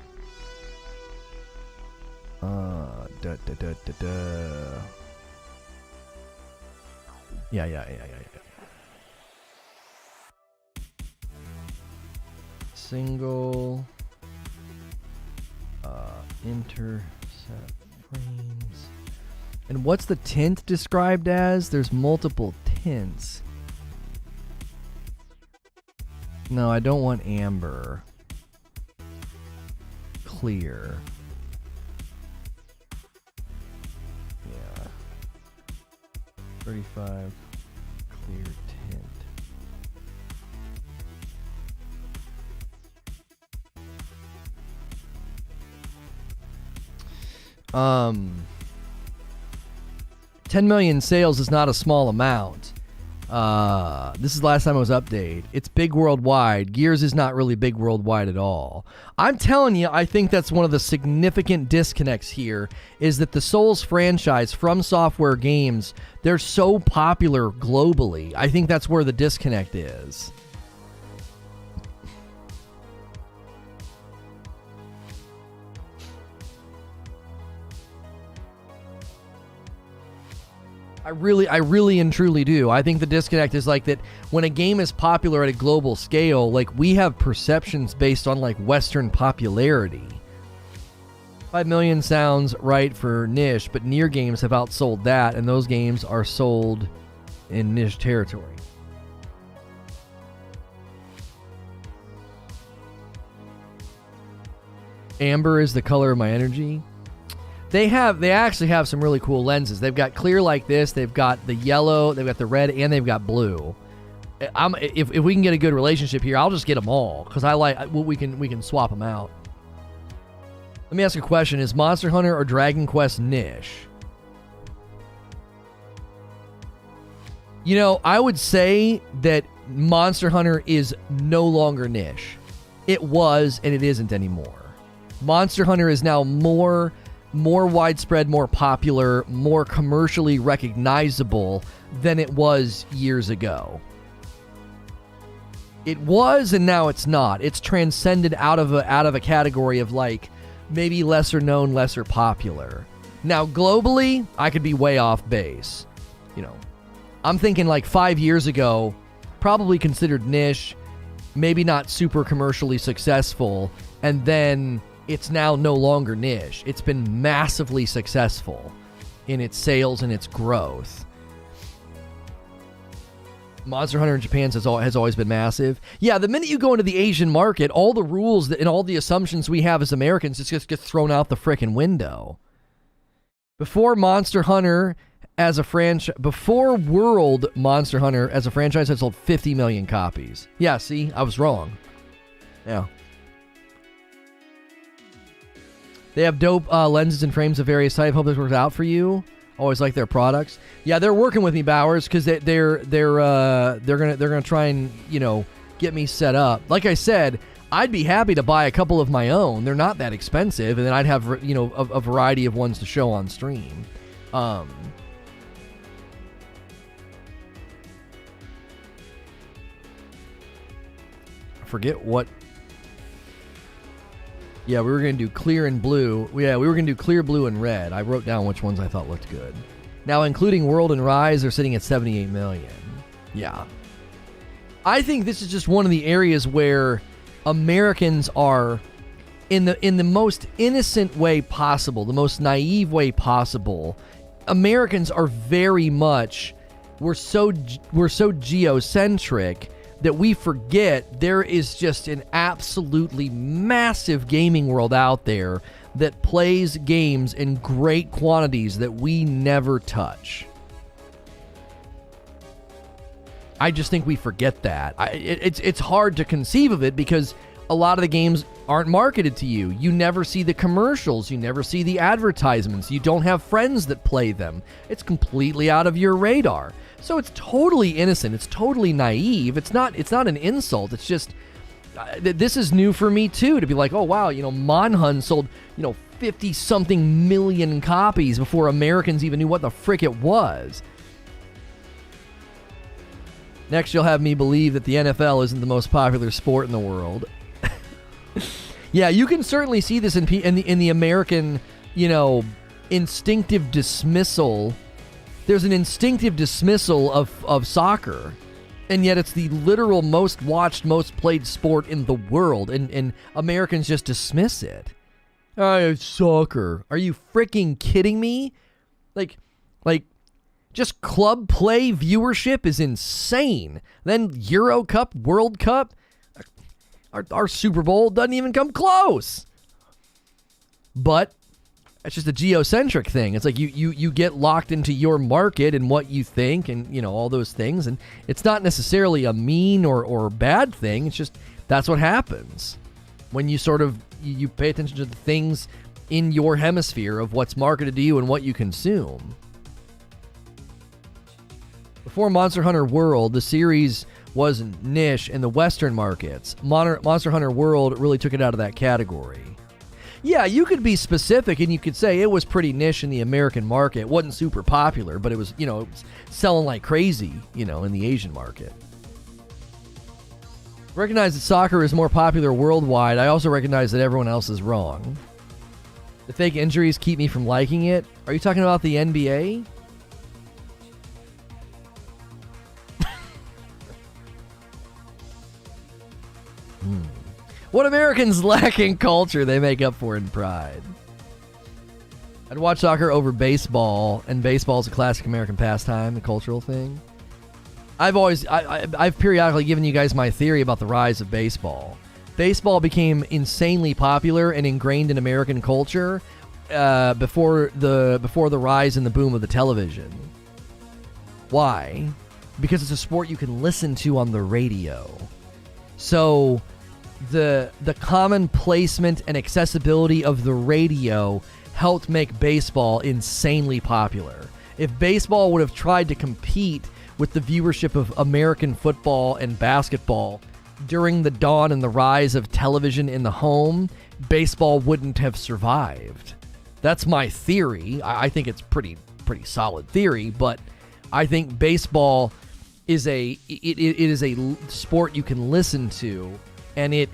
Yeah. single intercept frames. And what's the tint described as? There's multiple tints. No, I don't want amber. Clear. Yeah. 35 clear tint. Um 10 million sales is not a small amount. This is the last time it was updated. It's big worldwide. Gears is not really big worldwide at all. I'm telling you, I think that's one of the significant disconnects here, is that the Souls franchise, FromSoftware Games, they're so popular globally. I think that's where the disconnect is. I really and truly do. I think the disconnect is like that when a game is popular at a global scale, like we have perceptions based on like Western popularity. 5 million sounds right for niche, but near games have outsold that, and those games are sold in niche territory. Amber is the color of my energy. They actually have some really cool lenses. They've got clear like this, they've got the yellow, they've got the red, and they've got blue. If we can get a good relationship here, I'll just get them all, because I like we can swap them out. Let me ask a question: is Monster Hunter or Dragon Quest niche? You know, I would say that Monster Hunter is no longer niche. It was, and it isn't anymore. Monster Hunter is now more widespread, more popular, more commercially recognizable than it was years ago. It was, and now it's not. It's transcended out of a category of like maybe lesser known, lesser popular. Now globally, I could be way off base. You know, I'm thinking like 5 years ago, probably considered niche, maybe not super commercially successful, and then it's now no longer niche. It's been massively successful in its sales and its growth. Monster Hunter in Japan has always been massive. Yeah, the minute you go into the Asian market, all the rules and all the assumptions we have as Americans just get thrown out the frickin' window. Before Monster Hunter as a franchise, before World Monster Hunter as a franchise had sold 50 million copies. Yeah, see, I was wrong. Yeah. They have dope lenses and frames of various type. Hope this works out for you. Always like their products. Yeah, they're working with me, Bowers, because they're gonna try and, you know, get me set up. Like I said, I'd be happy to buy a couple of my own. They're not that expensive, and then I'd have, you know, a variety of ones to show on stream. I forget what. Yeah, we were going to do clear and blue. Yeah, we were going to do clear, blue, and red. I wrote down which ones I thought looked good. Now, including World and Rise, they're sitting at 78 million. Yeah. I think this is just one of the areas where Americans are, in the most innocent way possible, the most naive way possible, Americans are very much, we're so geocentric that we forget there is just an absolutely massive gaming world out there that plays games in great quantities that we never touch. I just think we forget that. It's hard to conceive of it because a lot of the games aren't marketed to you. You never see the commercials. You never see the advertisements. You don't have friends that play them. It's completely out of your radar. So it's totally innocent. It's totally naive. It's not an insult. It's just, this is new for me too, to be like, oh wow, you know, Monhun sold, you know, 50 something million copies before Americans even knew what the frick it was. Next, you'll have me believe that the NFL isn't the most popular sport in the world. Yeah, you can certainly see this in the American, you know, instinctive dismissal. There's an instinctive dismissal of soccer. And yet it's the literal most watched, most played sport in the world, and Americans just dismiss it. Oh, it's soccer. Are you freaking kidding me? Like, just club play viewership is insane. Then Euro Cup, World Cup, our Super Bowl doesn't even come close. But it's just a geocentric thing. It's like you get locked into your market and what you think and, all those things. And it's not necessarily a mean or bad thing. It's just that's what happens when you sort of you pay attention to the things in your hemisphere of what's marketed to you and what you consume. Before Monster Hunter World, the series was niche in the Western markets. Monster Hunter World really took it out of that category. Yeah, you could be specific and you could say it was pretty niche in the American market. It wasn't super popular, but it was, it was selling like crazy, in the Asian market. Recognize that soccer is more popular worldwide. I also recognize that everyone else is wrong. The fake injuries keep me from liking it. Are you talking about the NBA? What Americans lack in culture, they make up for in pride. I'd watch soccer over baseball, and baseball's a classic American pastime, a cultural thing. I've periodically given you guys my theory about the rise of baseball. Baseball became insanely popular and ingrained in American culture before the rise and the boom of the television. Why? Because it's a sport you can listen to on the radio. So the common placement and accessibility of the radio helped make baseball insanely popular. If baseball would have tried to compete with the viewership of American football and basketball during the dawn and the rise of television in the home, baseball wouldn't have survived. That's my theory. I think it's pretty solid theory, but I think baseball is it is a sport you can listen to. And it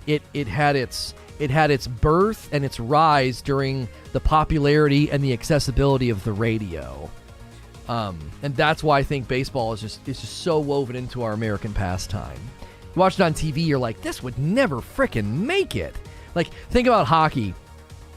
had its birth and its rise during the popularity and the accessibility of the radio, and that's why I think baseball is just so woven into our American pastime. You watch it on TV, you're like, this would never frickin' make it. Like, think about hockey.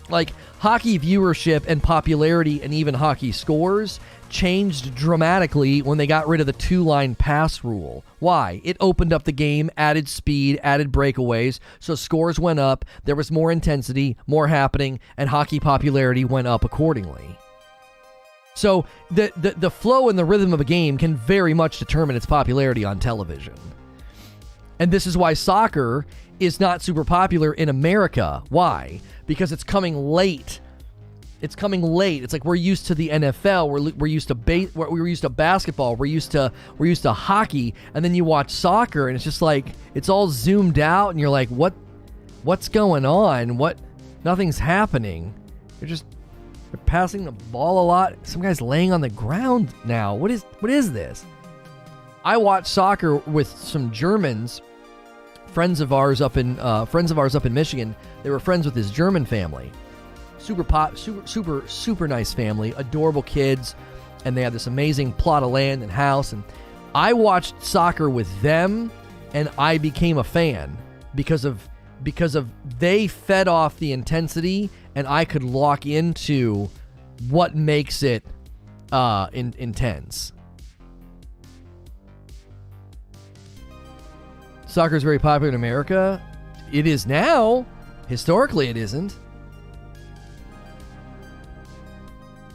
Like, hockey viewership and popularity and even hockey scores changed dramatically when they got rid of the 2-line pass rule. Why? It opened up the game, added speed, added breakaways, so scores went up, there was more intensity, more happening, and hockey popularity went up accordingly. So the flow and the rhythm of a game can very much determine its popularity on television. And this is why soccer is not super popular in America. Why? Because it's coming late. It's coming late. It's like we're used to the NFL. We're used to we're used to basketball. We're used to hockey. And then you watch soccer, and it's just like it's all zoomed out, and you're like, what's going on? Nothing's happening. They're passing the ball a lot. Some guy's laying on the ground now. What is this? I watched soccer with some Germans, friends of ours up in Michigan. They were friends with his German family. Super nice family, adorable kids, and they had this amazing plot of land and house. And I watched soccer with them, and I became a fan because of they fed off the intensity, and I could lock into what makes it intense. Soccer is very popular in America. It is now. Historically, it isn't.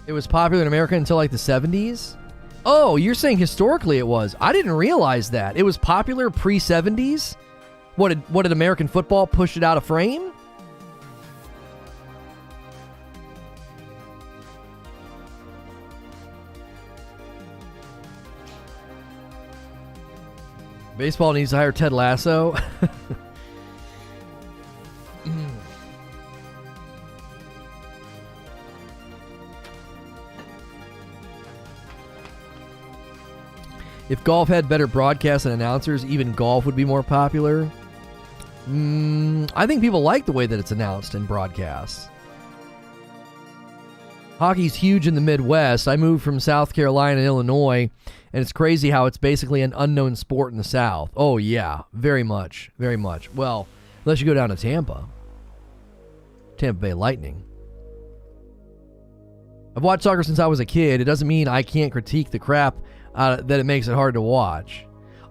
It was popular in America until like the 70s? Oh, you're saying historically it was. I didn't realize that. It was popular pre-70s? What did American football push it out of frame? Baseball needs to hire Ted Lasso. If golf had better broadcasts and announcers, even golf would be more popular. I think people like the way that it's announced and broadcast. Hockey's huge in the Midwest. I moved from South Carolina to Illinois, And it's crazy how it's basically an unknown sport in the South. Oh, yeah, very much, very much. Well, unless you go down to Tampa Bay Lightning. I've watched soccer since I was a kid. It doesn't mean I can't critique the crap that it makes it hard to watch.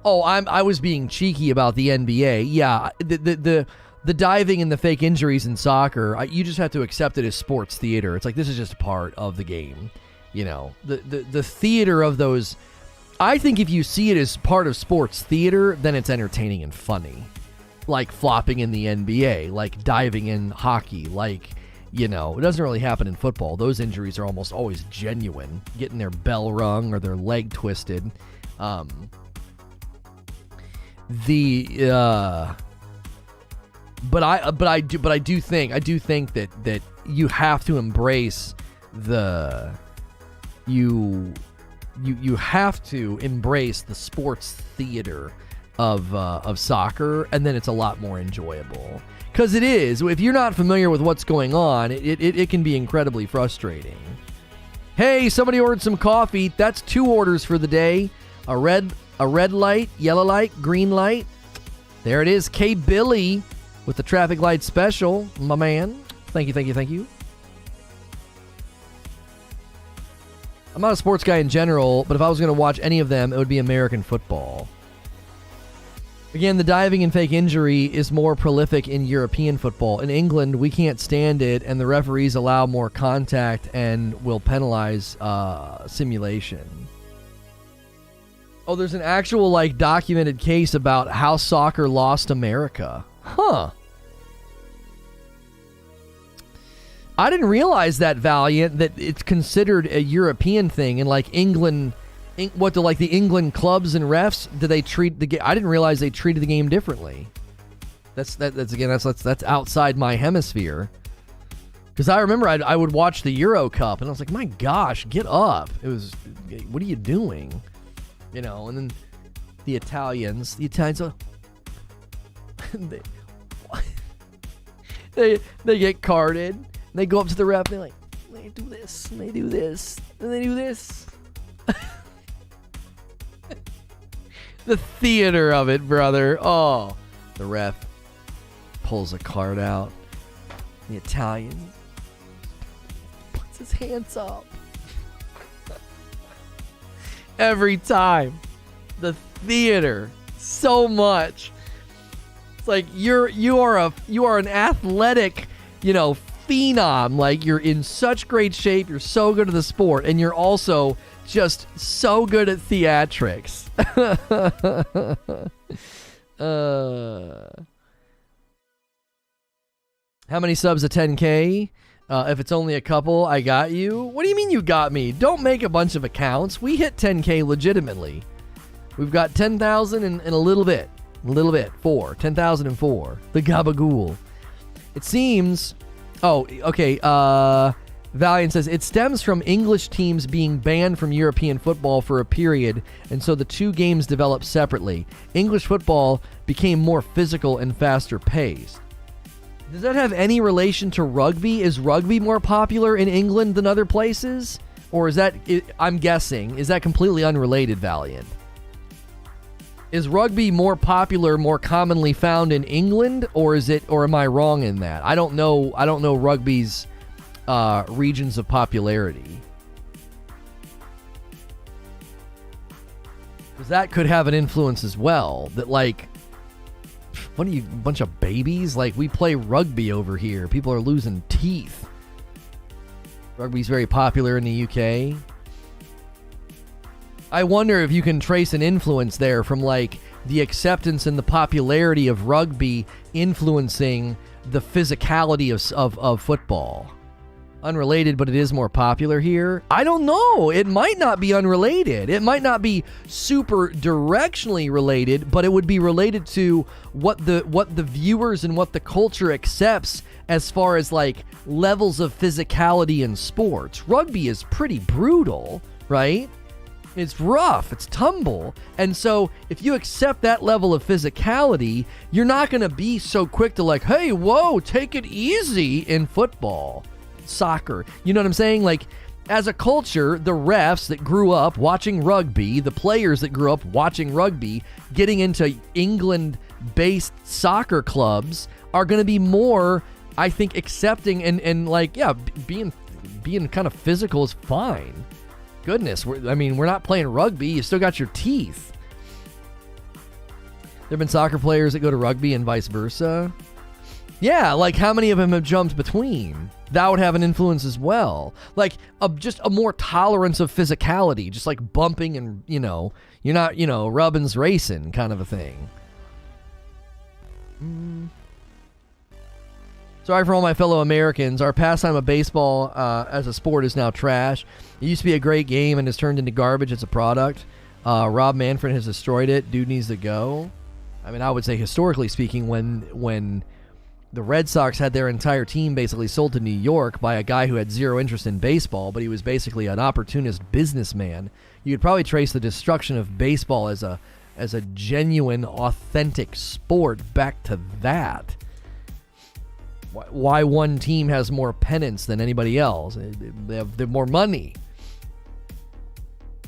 Oh, I was being cheeky about the NBA. Yeah, the diving and the fake injuries in soccer, you just have to accept it as sports theater. It's like, this is just a part of the game. You know, the theater of those. I think if you see it as part of sports theater, then it's entertaining and funny. Like flopping in the NBA, like diving in hockey, like, you know, it doesn't really happen in football. Those injuries are almost always genuine, getting their bell rung or their leg twisted. But I do think that you have to embrace you have to embrace the sports theater of soccer, and then it's a lot more enjoyable. Because it is. If you're not familiar with what's going on, it can be incredibly frustrating. Hey, somebody ordered some coffee. That's 2 orders for the day. A red light, yellow light, green light. There it is. K. Billy with the traffic light special, my man. Thank you. I'm not a sports guy in general, but if I was going to watch any of them, it would be American football. Again, the diving and fake injury is more prolific in European football. In England, we can't stand it, and the referees allow more contact and will penalize simulation. Oh, there's an actual, like, documented case about how soccer lost America. Huh. I didn't realize that, Valiant, that it's considered a European thing, and like England, what do like the England clubs and refs, do they treat the game? I didn't realize they treated the game differently. That's outside my hemisphere. Because I remember I would watch the Euro Cup, and I was like, my gosh, get up! It was, what are you doing? You know, and then the Italians are, they get carded. They go up to the ref, and they're like, they do this, and they do this, and they do this. The theater of it, brother. Oh, the ref pulls a card out. The Italian puts his hands up. Every time. The theater. So much. It's like you are an athletic, you know, phenom. Like, you're in such great shape, you're so good at the sport, and you're also just so good at theatrics. How many subs at 10K? If it's only a couple, I got you. What do you mean you got me? Don't make a bunch of accounts. We hit 10K legitimately. We've got 10,000 and a little bit. 10,004. The gabagool. It seems... Oh, okay. Valiant says, it stems from English teams being banned from European football for a period, and so the 2 games developed separately. English football became more physical and faster paced. Does that have any relation to rugby? Is rugby more popular in England than other places? Or is that, I'm guessing, is that completely unrelated, Valiant? Is rugby more popular, more commonly found in England, or am I wrong in that? I don't know rugby's regions of popularity. Because that could have an influence as well. That, like, what are you, a bunch of babies? Like, we play rugby over here. People are losing teeth. Rugby's very popular in the UK. I wonder if you can trace an influence there from, like, the acceptance and the popularity of rugby influencing the physicality of football. Unrelated, but it is more popular here. I don't know. It might not be unrelated. It might not be super directionally related, but it would be related to what the viewers and what the culture accepts as far as, like, levels of physicality in sports. Rugby is pretty brutal, right? It's rough, it's tumble. And so if you accept that level of physicality, you're not going to be so quick to, like, hey, whoa, take it easy in football, soccer. You know what I'm saying? Like, as a culture, the refs that grew up watching rugby, the players that grew up watching rugby, getting into England-based soccer clubs are going to be more, I think, accepting and like, yeah, being kind of physical is fine. Goodness, we're not playing rugby. You still got your teeth. There have been soccer players that go to rugby and vice versa. Yeah, like how many of them have jumped between? That would have an influence as well. Like just a more tolerance of physicality, just like bumping and, you're not, rubbing's racing kind of a thing. Sorry for all my fellow Americans. Our pastime of baseball as a sport is now trash. It used to be a great game and has turned into garbage as a product. Rob Manfred has destroyed it. Dude needs to go. I mean, I would say historically speaking, when the Red Sox had their entire team basically sold to New York by a guy who had zero interest in baseball, but he was basically an opportunist businessman, you could probably trace the destruction of baseball as a genuine, authentic sport back to that. Why one team has more pennants than anybody else. They have more money.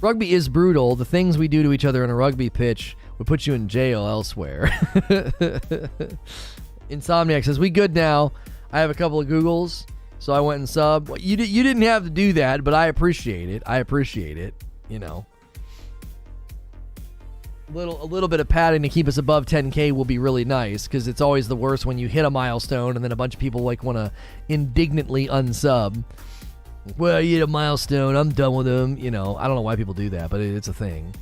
Rugby is brutal. The things we do to each other in a rugby pitch would put you in jail elsewhere. Insomniac says, we good now. I have a couple of Googles, so I went and subbed. Well, you didn't have to do that, but I appreciate it. A little bit of padding to keep us above 10K will be really nice, because it's always the worst when you hit a milestone and then a bunch of people like want to indignantly unsub. Well, you hit a milestone, I'm done with them. I don't know why people do that, but it's a thing.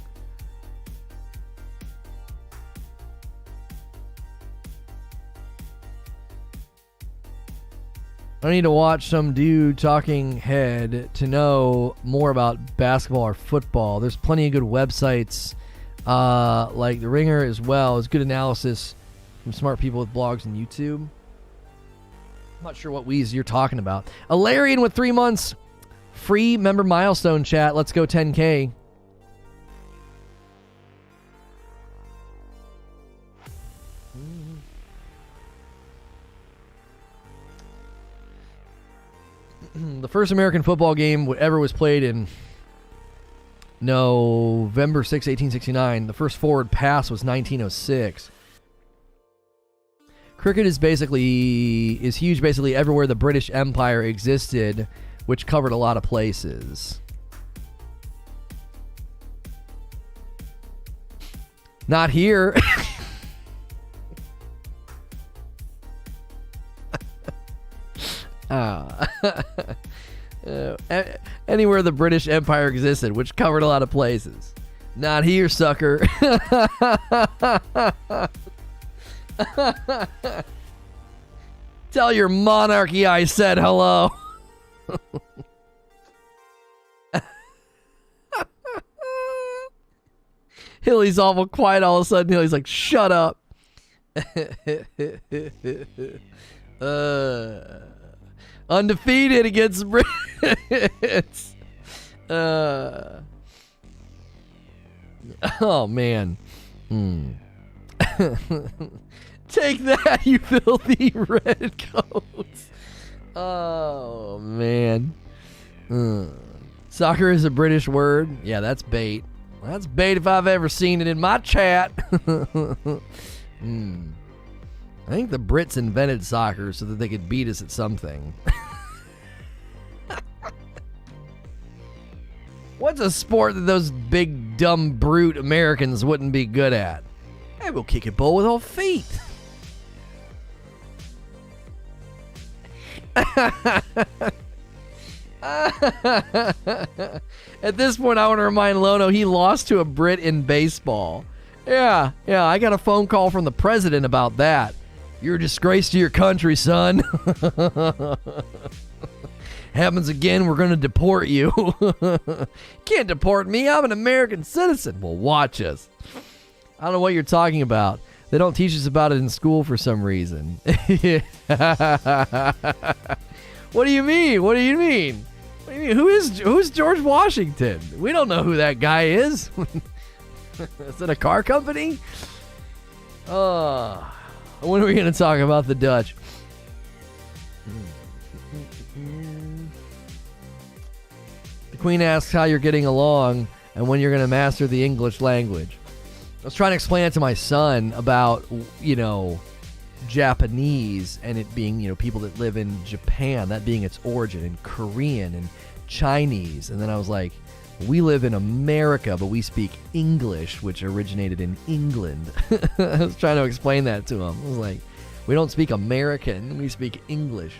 I need to watch some dude talking head to know more about basketball or football. There's plenty of good websites like The Ringer as well. It's good analysis from smart people with blogs and YouTube. I'm not sure what Weez you're talking about. Alarian with 3 months. Free member milestone chat. Let's go 10K. The first American football game ever was played in November 6, 1869. The first forward pass was 1906. Cricket is huge basically everywhere the British Empire existed, which covered a lot of places. Not here. Anywhere the British Empire existed, which covered a lot of places. Not here, sucker. Tell your monarchy I said hello. Hilly's awful quiet all of a sudden. Hilly's like, shut up. Undefeated against the Brits. Oh, man. Take that, you filthy redcoats. Oh, man. Soccer is a British word. Yeah, that's bait. That's bait if I've ever seen it in my chat. I think the Brits invented soccer so that they could beat us at something. What's a sport that those big, dumb, brute Americans wouldn't be good at? Hey, we'll kick a ball with our feet. At this point, I want to remind Lono he lost to a Brit in baseball. Yeah, I got a phone call from the president about that. You're a disgrace to your country, son. Happens again, we're going to deport you. Can't deport me, I'm an American citizen. Well, watch us. I don't know what you're talking about. They don't teach us about it in school for some reason. What do you mean? Who's George Washington? We don't know who that guy is. Is it a car company? When are we going to talk about the Dutch? Queen asks how you're getting along and when you're going to master the English language. I was trying to explain it to my son about, Japanese and it being, people that live in Japan, that being its origin, and Korean and Chinese. And then I was like, we live in America, but we speak English, which originated in England. I was trying to explain that to him. I was like, we don't speak American, we speak English.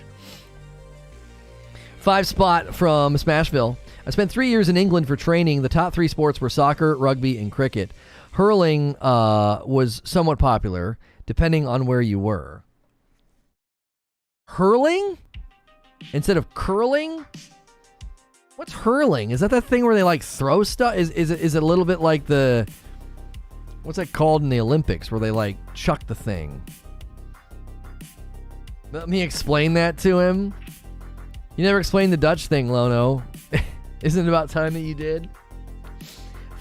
5 spot from Smashville. I spent 3 years in England for training. The top 3 sports were soccer, rugby, and cricket. Hurling was somewhat popular, depending on where you were. Hurling? Instead of curling? What's hurling? Is that thing where they throw stuff? Is it a little bit like the... What's that called in the Olympics where they chuck the thing? Let me explain that to him. You never explained the Dutch thing, Lono. Isn't it about time that you did?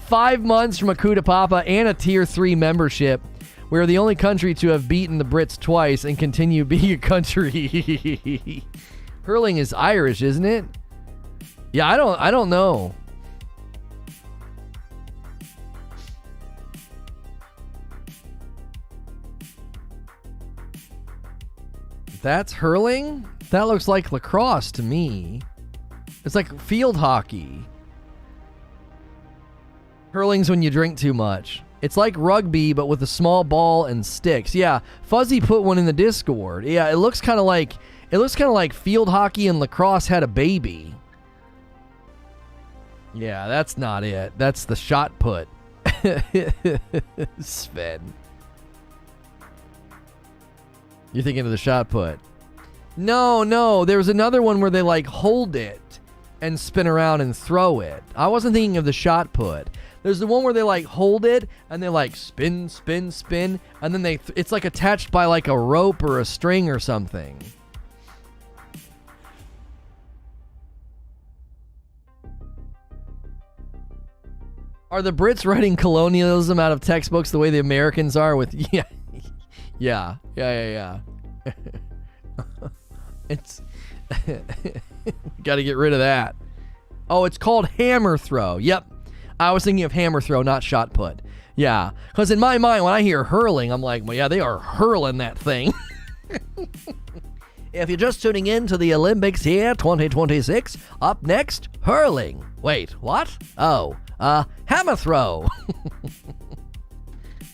5 months from a coup de papa and a tier 3 membership. We're the only country to have beaten the Brits twice and continue being a country. Hurling is Irish, isn't it? Yeah, I don't know. That's hurling? That looks like lacrosse to me. It's like field hockey. Hurling's when you drink too much. It's like rugby, but with a small ball and sticks. Yeah, Fuzzy put one in the Discord. Yeah, it looks kind of like field hockey and lacrosse had a baby. Yeah, that's not it. That's the shot put. Sven. You're thinking of the shot put. No. There was another one where they hold it and spin around and throw it. I wasn't thinking of the shot put. There's the one where they hold it and they spin, and then it's attached by a rope or a string or something. Are the Brits writing colonialism out of textbooks the way the Americans are with Yeah. It's got to get rid of that. Oh, it's called hammer throw. Yep. I was thinking of hammer throw, not shot put. Yeah, because in my mind, when I hear hurling, I'm like, well, yeah, they are hurling that thing. If you're just tuning in to the Olympics here, 2026, up next, hurling. Wait, what? Oh, hammer throw.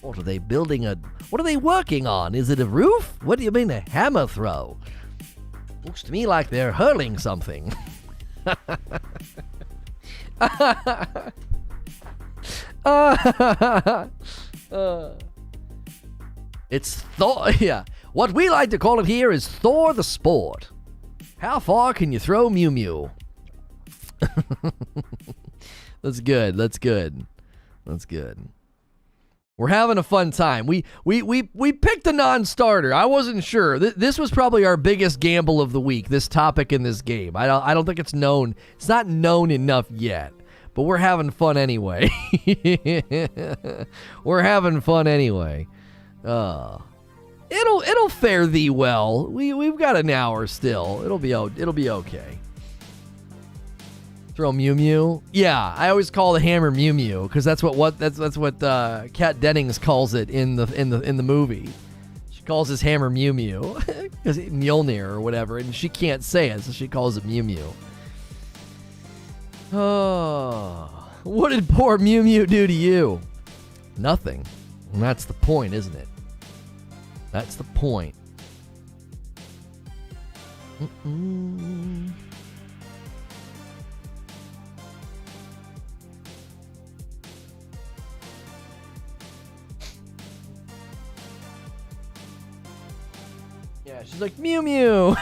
What are they building what are they working on? Is it a roof? What do you mean a hammer throw? Looks to me like they're hurling something. It's Thor. Yeah. What we like to call it here is Thor the Sport. How far can you throw Mew Mew? That's good. We're having a fun time. We picked a non-starter. I wasn't sure. This was probably our biggest gamble of the week, this topic in this game. I don't think it's known. It's not known enough yet. But we're having fun anyway. It'll fare thee well. We've got an hour still. It'll be okay. Throw Mew Mew. Yeah, I always call the hammer Mew Mew because that's what Kat Dennings calls it in the movie. She calls his hammer Mew Mew because Mjolnir or whatever, and she can't say it, so she calls it Mew Mew. Oh, what did poor Mew Mew do to you? Nothing. And that's the point, isn't it? That's the point. Yeah, she's like, Mew Mew.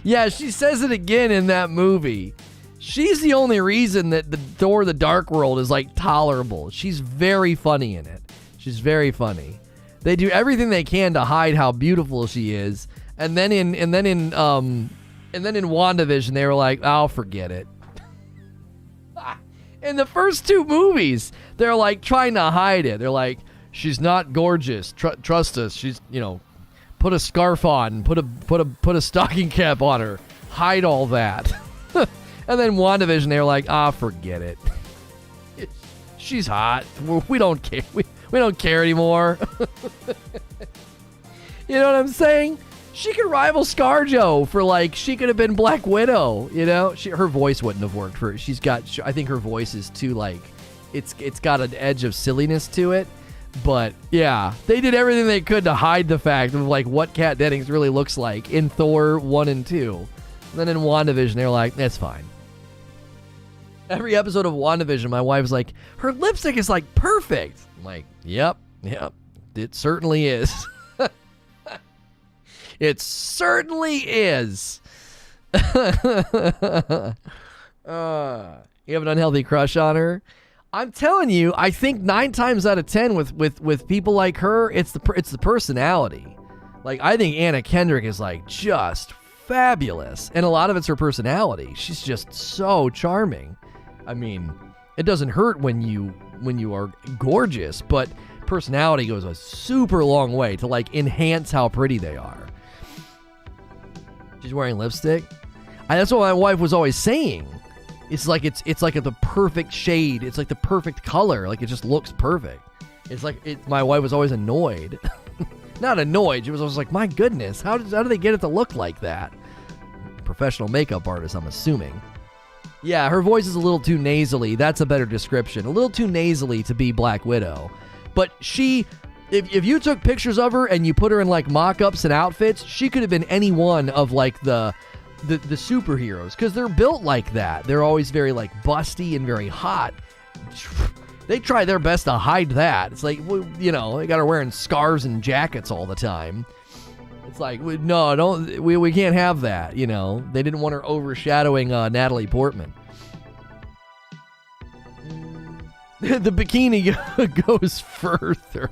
Yeah, she says it again in that movie. She's the only reason that the Thor the Dark World is tolerable. She's very funny in it. She's very funny. They do everything they can to hide how beautiful she is. And then in WandaVision they were like, "I'll forget it." In the first 2 movies, they're trying to hide it. They're like, "She's not gorgeous. Trust us. She's, put a scarf on, put a stocking cap on her. hide all that. And then WandaVision, they're like, forget it. She's hot. We don't care. We don't care anymore. You know what I'm saying? She could rival ScarJo for, like, she could have been Black Widow, you know? Her voice wouldn't have worked for her. I think her voice is too, like, it's got an edge of silliness to it. But, yeah, they did everything they could to hide the fact of, like, what Kat Dennings really looks like in Thor 1 and 2. And then in WandaVision, they're like, that's fine. Every episode of WandaVision, my wife's like, her lipstick is, like, perfect. I'm like, yep, it certainly is. It certainly is. You have an unhealthy crush on her? I'm telling you, I think 9 times out of 10 with people like her, it's the personality. Like, I think Anna Kendrick is, like, just fabulous, and a lot of it's her personality. She's just so charming. I mean, it doesn't hurt when you are gorgeous, but personality goes a super long way to, like, enhance how pretty they are. She's wearing lipstick. That's what my wife was always saying. It's like the perfect shade. It's like the perfect color. Like, it just looks perfect. It's like my wife was always annoyed. Not annoyed. She was always like, my goodness, how do they get it to look like that? Professional makeup artist, I'm assuming. Yeah, her voice is a little too nasally. That's a better description. A little too nasally to be Black Widow. But if you took pictures of her and you put her in, like, mock-ups and outfits, she could have been any one of, like, the superheroes, because they're built like that. They're always very, like, busty and very hot. They try their best to hide that. It's like, you know, they got her wearing scarves and jackets all the time. It's like, no, we can't have that, you know. They didn't want her overshadowing Natalie Portman. The bikini goes further.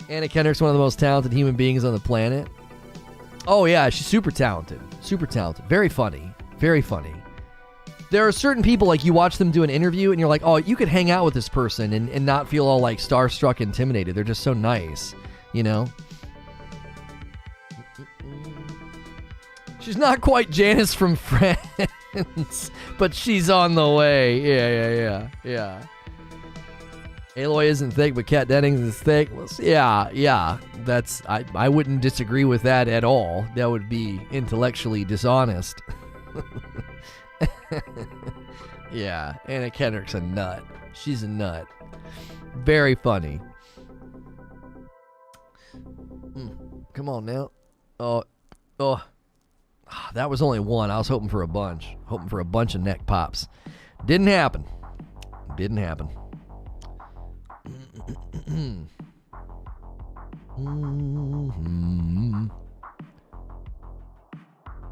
Anna Kendrick's one of the most talented human beings on the planet. Oh, yeah, she's super talented. Super talented. Very funny. Very funny. There are certain people, like, you watch them do an interview, and you're like, oh, you could hang out with this person and not feel all, like, starstruck, intimidated. They're just so nice, you know? She's not quite Janice from Friends, but she's on the way. Yeah. Aloy isn't thick, but Kat Dennings is thick. Well, yeah. That's I wouldn't disagree with that at all. That would be intellectually dishonest. Yeah, Anna Kendrick's a nut. She's a nut. Very funny. Come on now. Oh. That was only one. I was hoping for a bunch. Hoping for a bunch of neck pops. Didn't happen.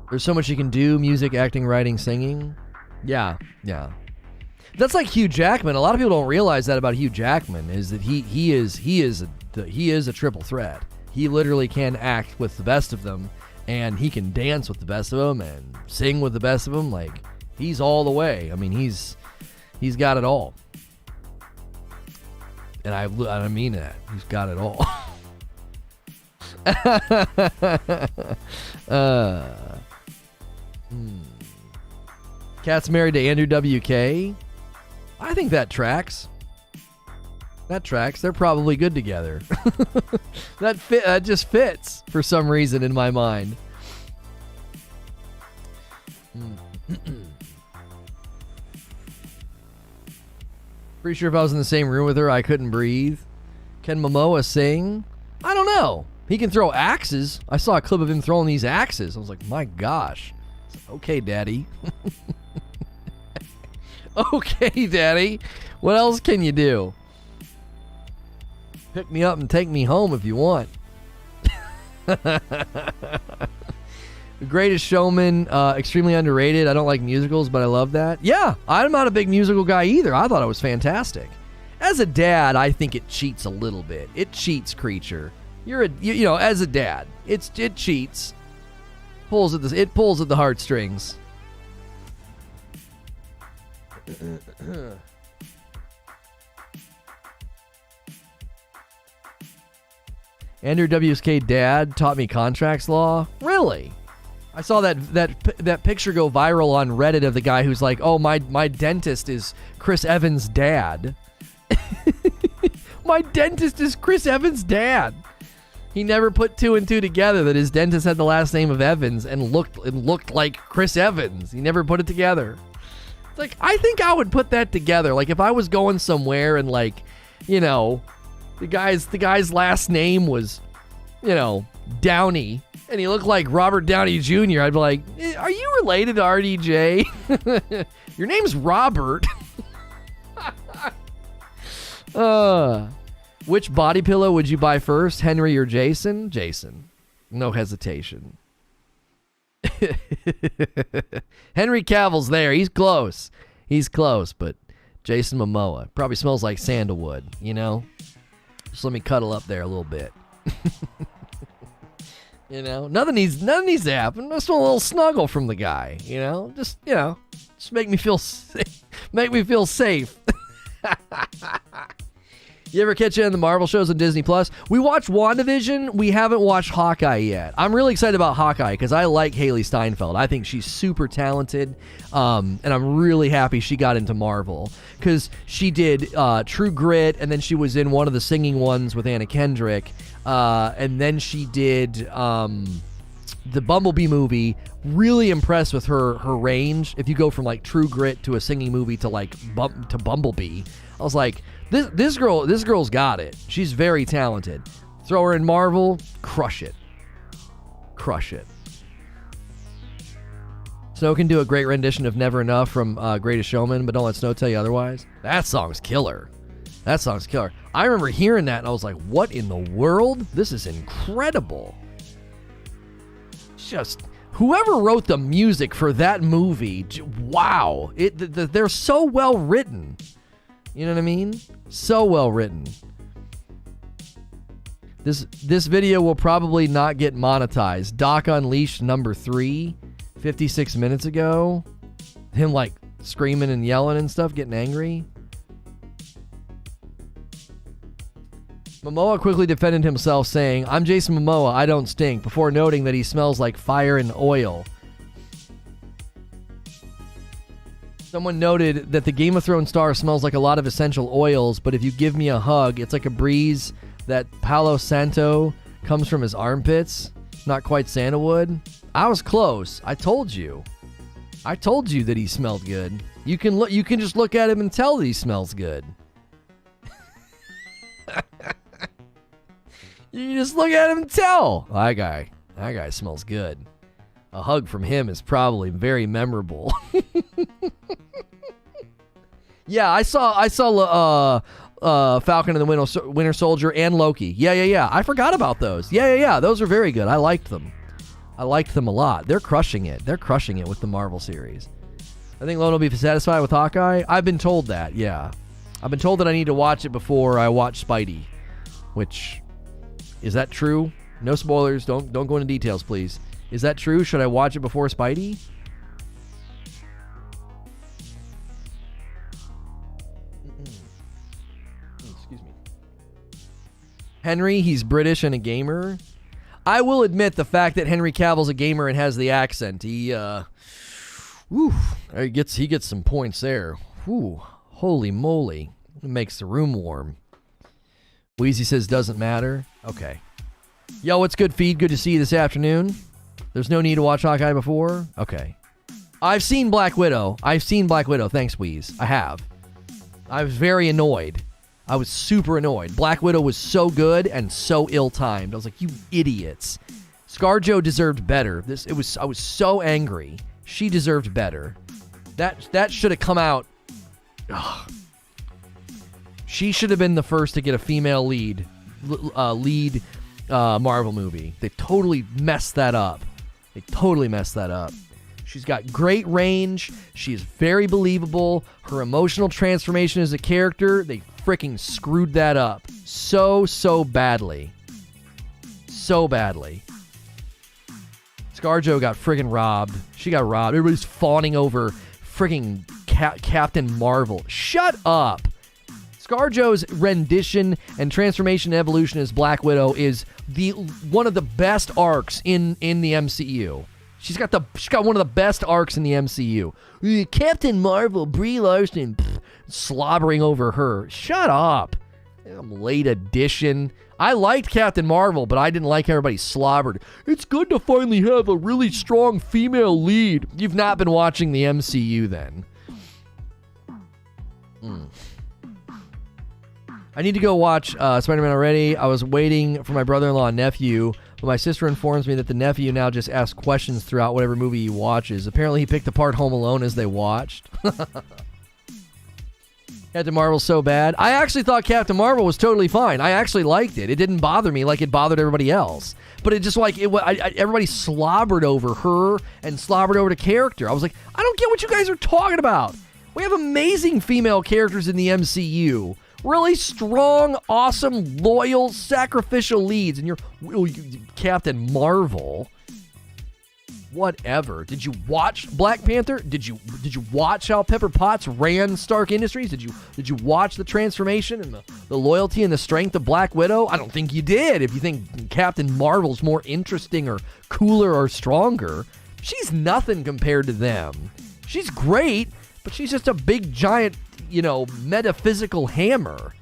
There's so much you can do: music, acting, writing, singing. Yeah. That's like Hugh Jackman. A lot of people don't realize that about Hugh Jackman, is that he is a triple threat. He literally can act with the best of them, and he can dance with the best of them and sing with the best of them. Like, he's all the way. I mean, he's got it all. And I mean that. He's got it all. Kat's married to Andrew WK. I think that tracks. They're probably good together. That just fits for some reason in my mind. Pretty sure if I was in the same room with her, I couldn't breathe. Can Momoa sing? I don't know. He can throw axes. I saw a clip of him throwing these axes. I was like, my gosh. Okay, Daddy. Okay, Daddy. What else can you do? Pick me up and take me home if you want. The Greatest Showman, extremely underrated. I don't like musicals, but I love that. Yeah, I'm not a big musical guy either. I thought it was fantastic. As a dad, I think it cheats a little bit. It cheats, Creature. You know, as a dad, it cheats. It pulls at the heartstrings. Andrew WSK dad taught me contracts law. Really? I saw that picture go viral on Reddit of the guy who's like, oh, my dentist is Chris Evans' dad. My dentist is Chris Evans' dad. He never put two and two together that his dentist had the last name of Evans and looked like Chris Evans. He never put it together. It's like, I think I would put that together. Like if I was going somewhere and like, you know, the guy's last name was, you know, Downey, and he looked like Robert Downey Jr., I'd be like, are you related to RDJ? Your name's Robert. Which body pillow would you buy first, Henry or Jason? Jason. No hesitation. Henry Cavill's there. He's close. But Jason Momoa probably smells like sandalwood, you know? Just let me cuddle up there a little bit. You know, nothing needs to happen. Just a little snuggle from the guy, you know? Just make me feel safe. Make me feel safe. You ever catch in the Marvel shows on Disney Plus? We watched WandaVision. We haven't watched Hawkeye yet. I'm really excited about Hawkeye because I like Haley Steinfeld. I think she's super talented, and I'm really happy she got into Marvel because she did True Grit, and then she was in one of the singing ones with Anna Kendrick, and then she did the Bumblebee movie. Really impressed with her range. If you go from like True Grit to a singing movie to like to Bumblebee, I was like, this girl's got it. She's very talented. Throw her in Marvel, crush it. Snow can do a great rendition of Never Enough from Greatest Showman, but don't let Snow tell you otherwise. That song's killer. I remember hearing that and I was like, what in the world? This is incredible. Just whoever wrote the music for that movie, wow. They're so well written. You know what I mean? So well written. This video will probably not get monetized. Doc Unleashed number 3, 56 minutes ago. Him like screaming and yelling and stuff, getting angry. Momoa quickly defended himself, saying, I'm Jason Momoa, I don't stink, before noting that he smells like fire and oil. Someone noted that the Game of Thrones star smells like a lot of essential oils, but if you give me a hug, it's like a breeze that Palo Santo comes from his armpits. Not quite sandalwood. I was close. I told you that he smelled good. You can just look at him and tell that he smells good. You can just look at him and tell. That guy smells good. A hug from him is probably very memorable. Yeah, I saw Falcon and the Winter Soldier and Loki. Yeah. I forgot about those. Yeah. Those are very good. I liked them a lot. They're crushing it with the Marvel series. I think Lono will be satisfied with Hawkeye. I've been told that, yeah. I've been told that I need to watch it before I watch Spidey. Which, is that true? No spoilers. Don't go into details, please. Is that true? Should I watch it before Spidey? Excuse me. Henry, he's British and a gamer. I will admit the fact that Henry Cavill's a gamer and has the accent. He gets some points there. Whew, holy moly. It makes the room warm. Wheezy says doesn't matter. Okay. Yo, what's good, feed? Good to see you this afternoon. There's no need to watch Hawkeye before? Okay. I've seen Black Widow. Thanks, Wheeze. I have. I was very annoyed. I was super annoyed. Black Widow was so good and so ill-timed. I was like, you idiots. ScarJo deserved better. I was so angry. She deserved better. That should have come out. Ugh. She should have been the first to get a female lead Marvel movie. They totally messed that up. She's got great range. She is very believable. Her emotional transformation as a character, they freaking screwed that up so badly. ScarJo got friggin' robbed. She got robbed. Everybody's fawning over friggin' Captain Marvel. Shut up. ScarJo's rendition and transformation and evolution as Black Widow is one of the best arcs in the MCU. She's got one of the best arcs in the MCU. Captain Marvel, Brie Larson, slobbering over her. Shut up. Late edition. I liked Captain Marvel, but I didn't like how everybody slobbered. It's good to finally have a really strong female lead. You've not been watching the MCU then. I need to go watch Spider-Man already. I was waiting for my brother-in-law and nephew, but my sister informs me that the nephew now just asks questions throughout whatever movie he watches. Apparently he picked apart Home Alone as they watched. Captain Marvel's so bad. I actually thought Captain Marvel was totally fine. I actually liked it. It didn't bother me like it bothered everybody else. But it just like, everybody slobbered over her and slobbered over the character. I was like, I don't get what you guys are talking about. We have amazing female characters in the MCU. Really strong, awesome, loyal, sacrificial leads. And you're Captain Marvel. Whatever. Did you watch Black Panther? Did you watch how Pepper Potts ran Stark Industries? Did you watch the transformation and the loyalty and the strength of Black Widow? I don't think you did. If you think Captain Marvel's more interesting or cooler or stronger, she's nothing compared to them. She's great, but she's just a big giant, metaphysical hammer.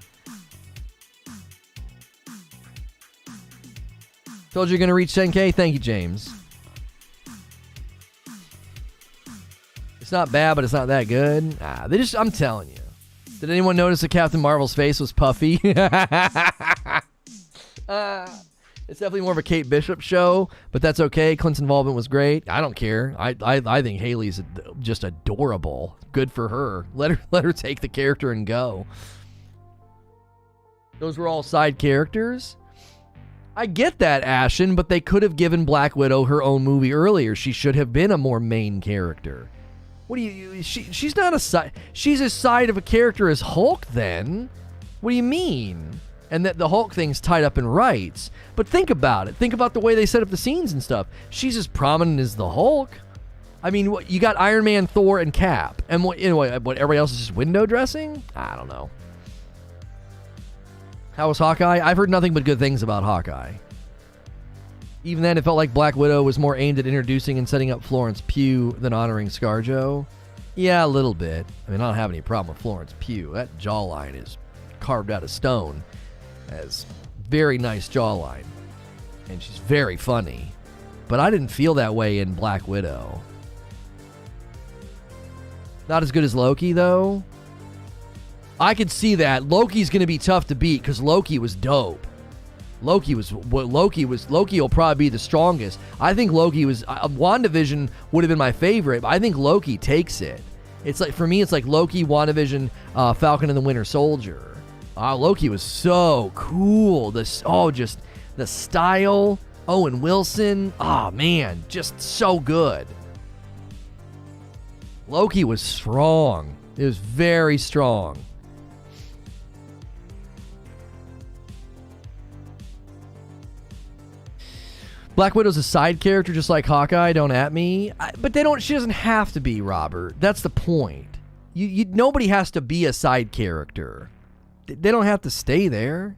Told you you're gonna reach 10K. Thank you, James. It's not bad, but it's not that good. I'm telling you. Did anyone notice that Captain Marvel's face was puffy? It's definitely more of a Kate Bishop show, but that's okay. Clint's involvement was great. I don't care. I think Haley's just adorable. Good for her. Let her take the character and go. Those were all side characters. I get that, Ashen, but they could have given Black Widow her own movie earlier. She should have been a more main character. What do you... She's not a side... She's a side of a character as Hulk, then. What do you mean? And that the Hulk thing's tied up in rights. But think about it. Think about the way they set up the scenes and stuff. She's as prominent as the Hulk. I mean, you got Iron Man, Thor, and Cap. And what everybody else is just window dressing? I don't know. How was Hawkeye? I've heard nothing but good things about Hawkeye. Even then, it felt like Black Widow was more aimed at introducing and setting up Florence Pugh than honoring ScarJo. Yeah, a little bit. I mean, I don't have any problem with Florence Pugh. That jawline is carved out of stone. Has very nice jawline. And she's very funny. But I didn't feel that way in Black Widow. Not as good as Loki, though. I could see that. Loki's going to be tough to beat because Loki was dope. Loki will probably be the strongest. I think Loki was... WandaVision would have been my favorite, but I think Loki takes it. It's like, for me, it's like Loki, WandaVision, Falcon and the Winter Soldier. Loki was so cool. Just the style. Owen Wilson. Oh, man. Just so good. Loki was strong. It was very strong. Black Widow's a side character just like Hawkeye, don't at me. But she doesn't have to be, Robert. That's the point. Nobody has to be a side character. They don't have to stay there.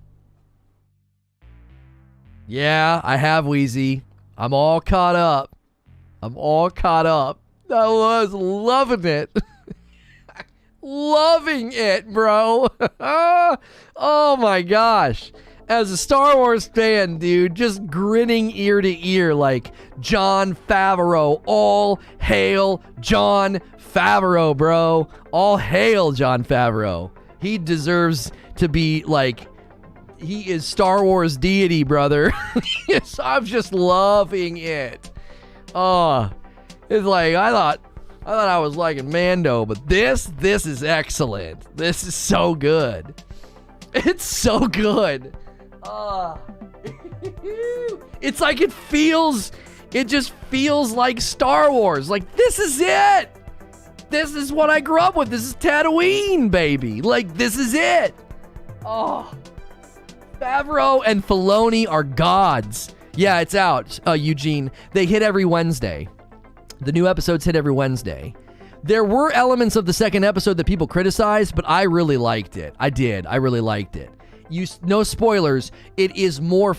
Yeah, I have, Wheezy. I'm all caught up. I was loving it. Loving it, bro. Oh my gosh. As a Star Wars fan, dude, just grinning ear to ear like Jon Favreau. All hail Jon Favreau, bro. All hail Jon Favreau. He deserves to be like, he is Star Wars deity, brother. Yes, I'm just loving it. Oh, it's like, I thought I was liking Mando, but this is excellent. This is so good. It's so good. It's like it just feels like Star Wars. Like, this is it. This is what I grew up with. This is Tatooine, baby. Like, this is it. Oh, Favreau and Filoni are gods. Yeah, it's out, Eugene. They hit every Wednesday. The new episodes hit every Wednesday. There were elements of the second episode that people criticized, but I really liked it. I did. I really liked it. No spoilers. It is more...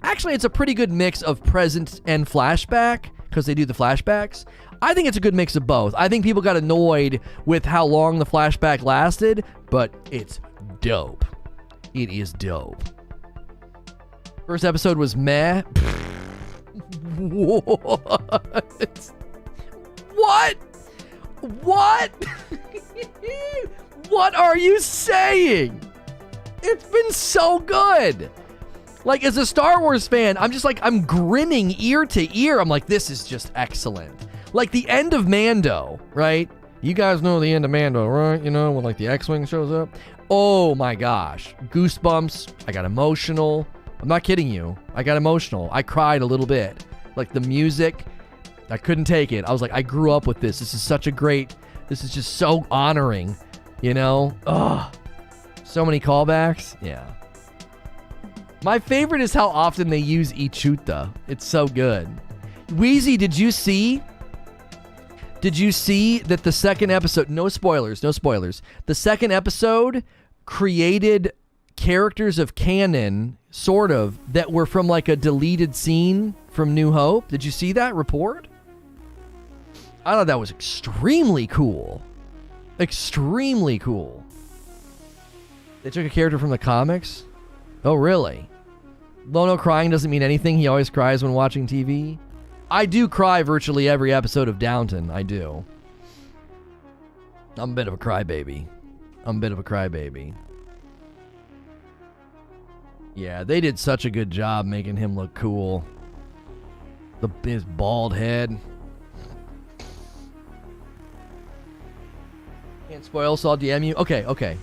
Actually, it's a pretty good mix of present and flashback, because they do the flashbacks. I think it's a good mix of both. I think people got annoyed with how long the flashback lasted, but it's dope. It is dope. First episode was meh. What? What? What? What are you saying? It's been so good. Like, as a Star Wars fan, I'm just like, I'm grinning ear to ear. I'm like, this is just excellent. Like the end of Mando, right? You guys know the end of Mando, right? You know, when like the X-Wing shows up. Oh my gosh. Goosebumps. I got emotional. I'm not kidding you. I got emotional. I cried a little bit. Like the music, I couldn't take it. I was like, I grew up with this. This is such a great, this is just so honoring, you know? Ugh. So many callbacks. Yeah. My favorite is how often they use Ichuta. It's so good. Wheezy, did you see that the second episode, no spoilers, the second episode created characters of canon, sort of, that were from like a deleted scene from New Hope? Did you see that report? I thought that was extremely cool. Extremely cool. They took a character from the comics? Oh, really? Lono crying doesn't mean anything. He always cries when watching TV. I do cry virtually every episode of Downton. I do. I'm a bit of a crybaby. Yeah, they did such a good job making him look cool. His bald head. Can't spoil, so I'll DM you. Okay.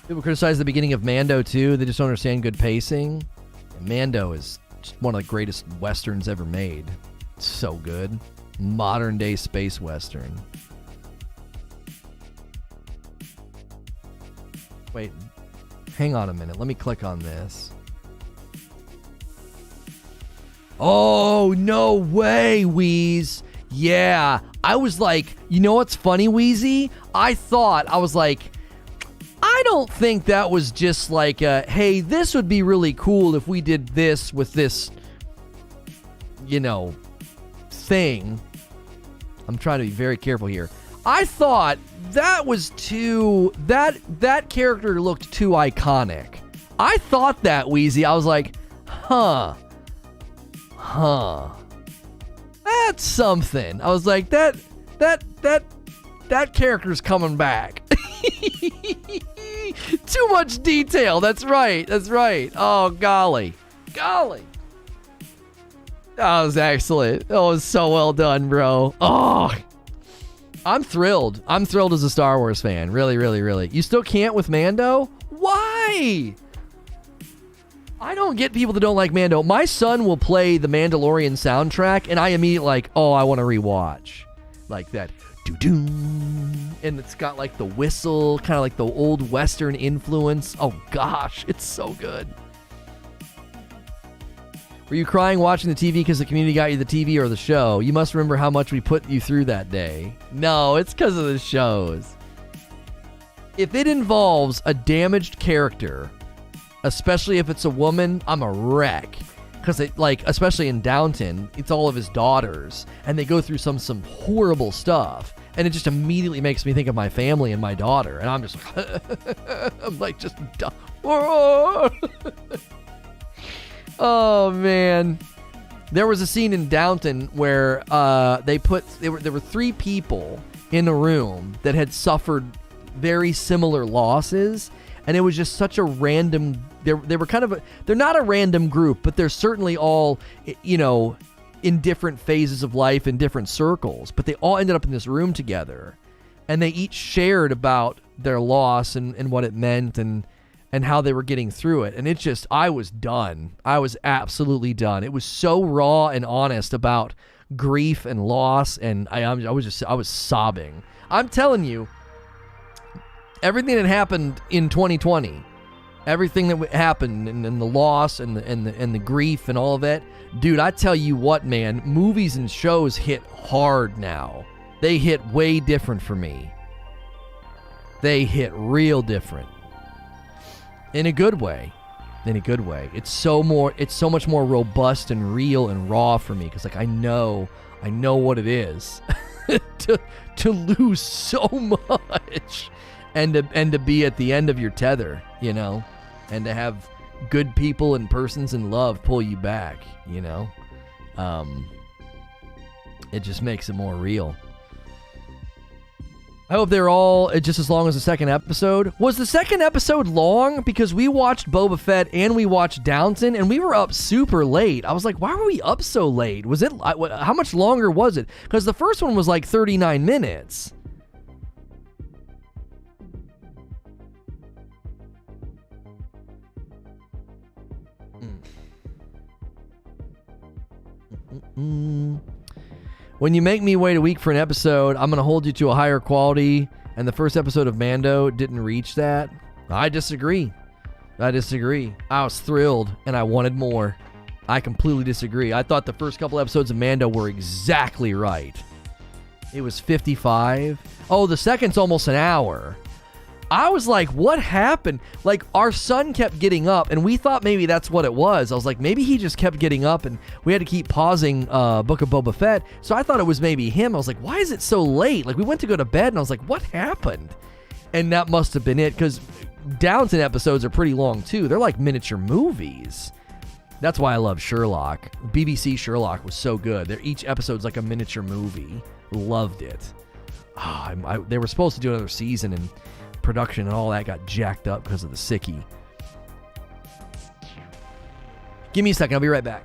People criticize the beginning of Mando too. They just don't understand good pacing. Mando is just one of the greatest westerns ever made. It's so good. Modern day space western. Wait, hang on a minute. Let me click on this. Oh, no way, Wheeze. Yeah, I was like, you know what's funny, Wheezy? I was like, I don't think that was just like hey, this would be really cool if we did this with this, you know, thing. I'm trying to be very careful here. I thought that was too, that character looked too iconic. I thought that, Wheezy. I was like, huh. That's something. I was like, that character's coming back. Too much detail. That's right. Oh, golly. That was excellent. That was so well done, bro. Oh, I'm thrilled. I'm thrilled as a Star Wars fan. Really. You still can't with Mando? Why? I don't get people that don't like Mando. My son will play the Mandalorian soundtrack, and I immediately like, oh, I want to rewatch. Like that. Doo-doo. And it's got like the whistle, kind of like the old Western influence. Oh gosh, it's so good. Were you crying watching the TV because the community got you the TV or the show? You must remember how much we put you through that day. No, it's because of the shows. If it involves a damaged character, especially if it's a woman, I'm a wreck. Because it, like, especially in Downton, it's all of his daughters, and they go through some horrible stuff, and it just immediately makes me think of my family and my daughter, and I'm just I'm like, just oh man. There was a scene in Downton where there were three people in a room that had suffered very similar losses, and it was just such a random. They were kind of they're not a random group, but they're certainly all, you know, in different phases of life in different circles. But they all ended up in this room together, and they each shared about their loss and what it meant and how they were getting through it. And it's just, I was done. I was absolutely done. It was so raw and honest about grief and loss, and I was sobbing. I'm telling you, everything that happened in 2020, everything that happened and the loss and the grief and all of that, dude, I tell you what, man, movies and shows hit hard now. They hit way different for me. They hit real different. In a good way. in a good way. It's so much more robust and real and raw for me because like I know what it is to lose so much and to be at the end of your tether, you know, and to have good people and persons in love pull you back, you know. It just makes it more real. I hope they're all just as long as the second episode. Was the second episode long? Because we watched Boba Fett and we watched Downton, and we were up super late. I was like, why were we up so late? Was it? How much longer was it? Because the first one was like 39 minutes. When you make me wait a week for an episode, I'm going to hold you to a higher quality, and the first episode of Mando didn't reach that. I disagree. I was thrilled, and I wanted more. I completely disagree. I thought the first couple episodes of Mando were exactly right. It was 55. Oh, the second's almost an hour. I was like, what happened? Like, our son kept getting up, and we thought maybe that's what it was. I was like, maybe he just kept getting up, and we had to keep pausing Book of Boba Fett. So I thought it was maybe him. I was like, why is it so late? Like, we went to go to bed, and I was like, what happened? And that must have been it, because Downton episodes are pretty long, too. They're like miniature movies. That's why I love Sherlock. BBC Sherlock was so good. Each episode's like a miniature movie. Loved it. They were supposed to do another season, and production and all that got jacked up because of the sickie. Give me a second. I'll be right back.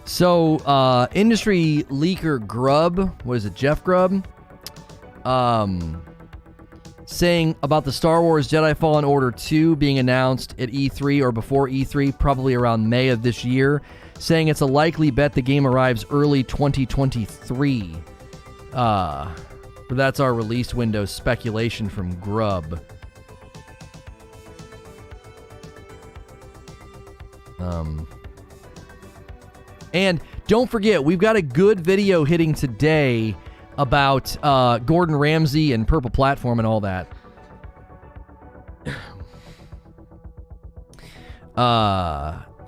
So, industry leaker Grubb, what is it, Jeff Grubb? Saying about the Star Wars Jedi Fallen Order 2 being announced at E3 or before E3, probably around May of this year, saying it's a likely bet the game arrives early 2023. But that's our release window speculation from Grubb. And don't forget, we've got a good video hitting today about Gordon Ramsay and Purple Platform and all that.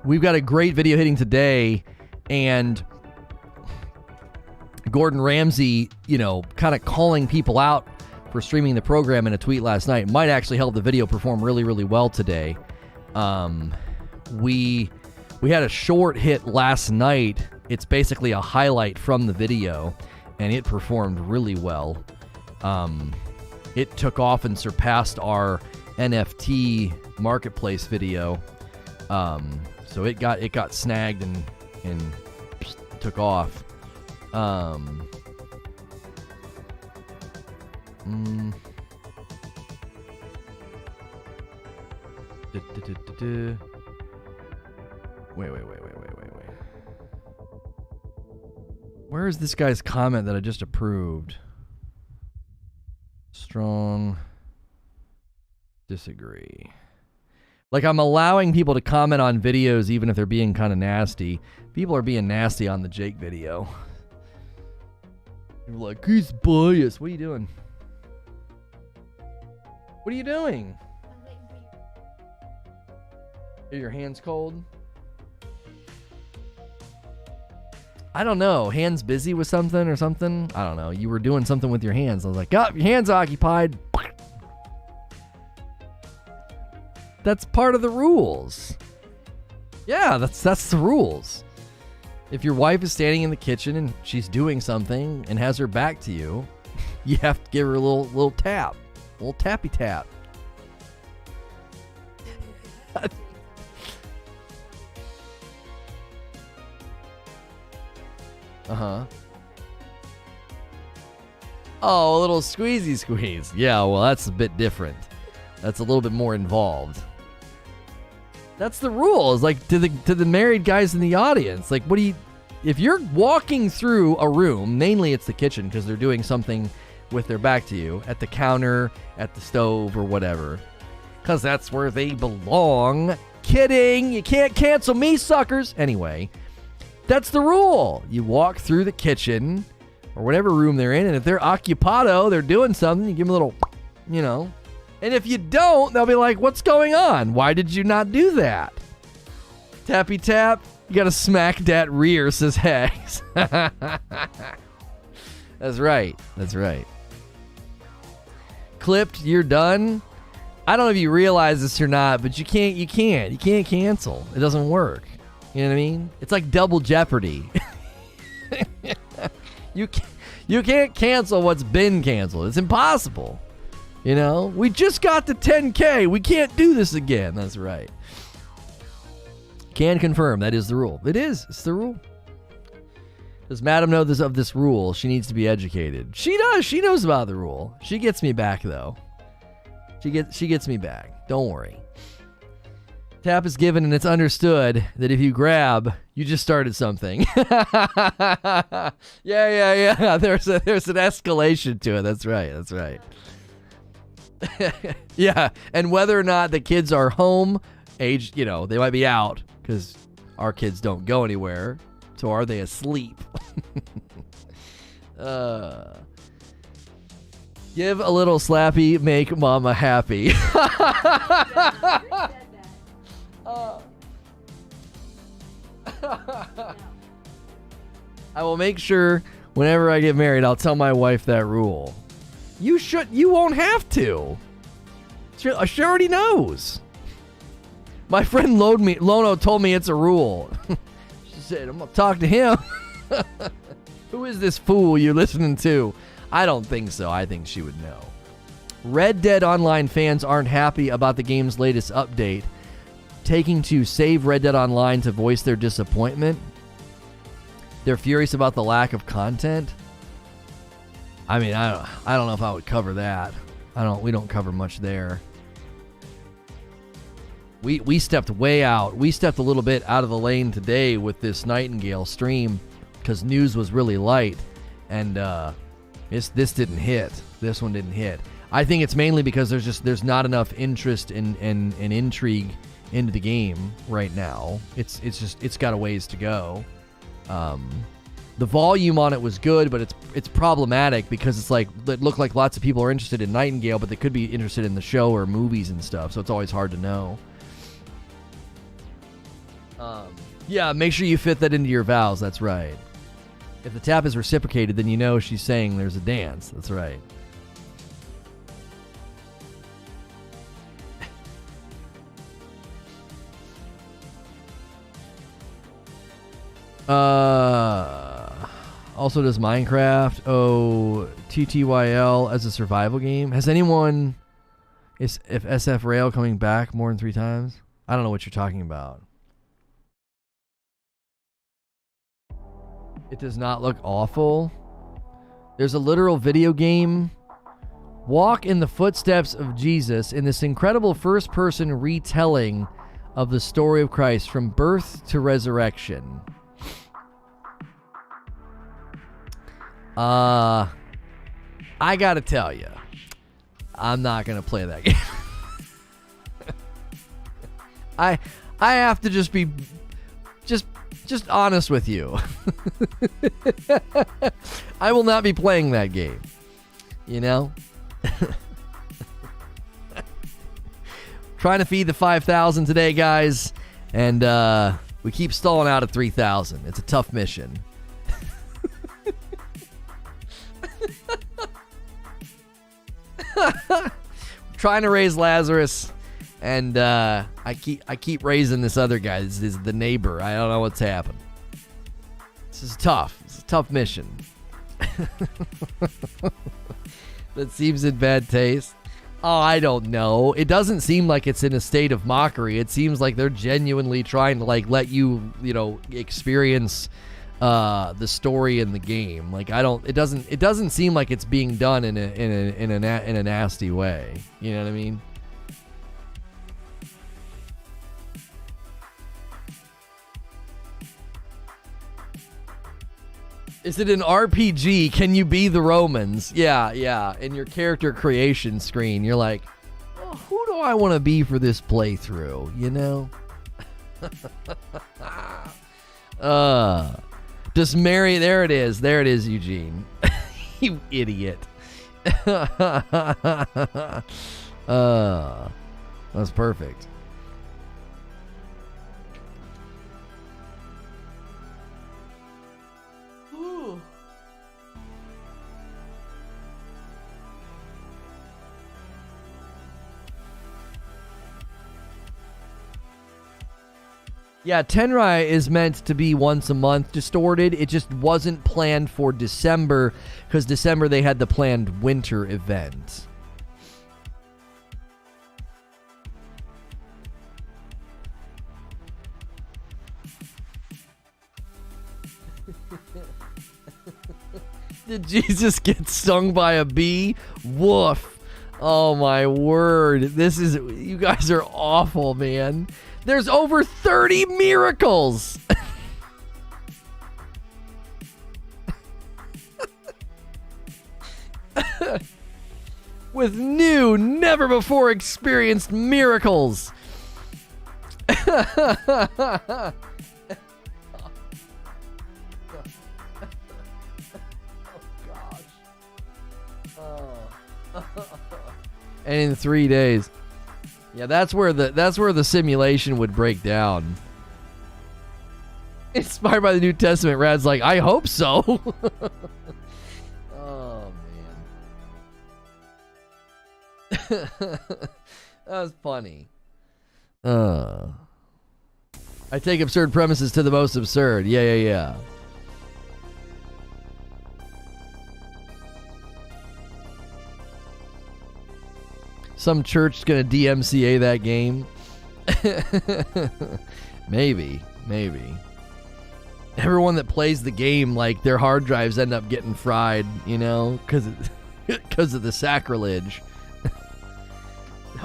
We've got a great video hitting today, and Gordon Ramsay, kind of calling people out for streaming the program in a tweet last night might actually help the video perform really, really well today. We had a short hit last night. It's basically a highlight from the video, and it performed really well. It took off and surpassed our NFT marketplace video. So it got snagged and took off. Wait. Where is this guy's comment that I just approved? Strong disagree. Like, I'm allowing people to comment on videos even if they're being kind of nasty. People are being nasty on the Jake video. You're like, he's biased. What are you doing? What are you doing? Are your hands cold? I don't know. Hands busy with something or something? I don't know. You were doing something with your hands. I was like, your hands occupied. That's part of the rules. Yeah, that's the rules. If your wife is standing in the kitchen and she's doing something and has her back to you, you have to give her a little tap. A little tappy tap. Uh-huh. Oh, a little squeezy squeeze. Yeah, well, that's a bit different. That's a little bit more involved. That's the rules. Like, to the married guys in the audience, like, if you're walking through a room, mainly it's the kitchen because they're doing something with their back to you, at the counter, at the stove, or whatever, because that's where they belong. Kidding. You can't cancel me, suckers. Anyway, that's the rule. You walk through the kitchen or whatever room they're in, and if they're occupado, they're doing something, you give them a little, And if you don't, they'll be like, what's going on? Why did you not do that? Tappy tap. You got to smack that rear, says Hags. That's right. That's right. Clipped, you're done. I don't know if you realize this or not, but you can't cancel. It doesn't work. You know what I mean? It's like double jeopardy. You can't cancel what's been canceled. It's impossible. We just got to 10K. We can't do this again. That's right. Can confirm that is the rule. It is. It's the rule. Does Madam know of this rule? She needs to be educated. She does. She knows about the rule. She gets me back, though. She gets me back. Don't worry. Tap is given, and it's understood that if you grab, you just started something. Yeah. There's an escalation to it. That's right. Yeah, and whether or not the kids are home, age, they might be out because our kids don't go anywhere. So are they asleep? Give a little slappy, make mama happy. I will make sure whenever I get married, I'll tell my wife that rule. You won't have to. She already knows. My friend Lono told me it's a rule. She said, I'm going to talk to him. Who is this fool you're listening to? I don't think so. I think she would know. Red Dead Online fans aren't happy about the game's latest update, taking to Save Red Dead Online to voice their disappointment. They're furious about the lack of content. I mean, I don't know if I would cover that. We don't cover much there. We stepped way out. We stepped a little bit out of the lane today with this Nightingale stream because news was really light, and this didn't hit. This one didn't hit. I think it's mainly because there's not enough interest and intrigue into the game right now. It's got a ways to go. The volume on it was good, but it's problematic because it looked like lots of people are interested in Nightingale, but they could be interested in the show or movies and stuff, so it's always hard to know. Yeah, make sure you fit that into your vows, that's right. If the tap is reciprocated, then you know she's saying there's a dance. That's right. Also does Minecraft. Oh, TTYL as a survival game. Has anyone... if SF Rail coming back more than 3 times? I don't know what you're talking about. It does not look awful. There's a literal video game. Walk in the footsteps of Jesus in this incredible first-person retelling of the story of Christ from birth to resurrection. I gotta tell you, I'm not gonna play that game. I have to just be just honest with you. I will not be playing that game. You know? Trying to feed the 5,000 today, guys, and we keep stalling out at 3,000. It's a tough mission. Trying to raise Lazarus, and I keep raising this other guy. This is the neighbor. I don't know what's happened. This is tough. It's a tough mission. That seems in bad taste. Oh, I don't know. It doesn't seem like it's in a state of mockery. It seems like they're genuinely trying to let you experience the story in the game. It doesn't seem like it's being done in a nasty way. You know what I mean? Is it an RPG? Can you be the Romans? Yeah. In your character creation screen, you're like, oh, who do I want to be for this playthrough? You know? Just marry. There it is, Eugene. You idiot. That's perfect. Yeah, Tenrai is meant to be once a month distorted. It just wasn't planned for December, because December they had the planned winter event. Did Jesus get stung by a bee? Woof. Oh my word. You guys are awful, man. There's over 30 miracles. With new, never before experienced miracles. Oh, gosh. And in 3 days. Yeah, that's where the simulation would break down. Inspired by the New Testament, Rad's like, I hope so. Oh man. That was funny. I take absurd premises to the most absurd. Yeah. Some church's gonna DMCA that game. Maybe. Everyone that plays the game, their hard drives end up getting fried, because of the sacrilege.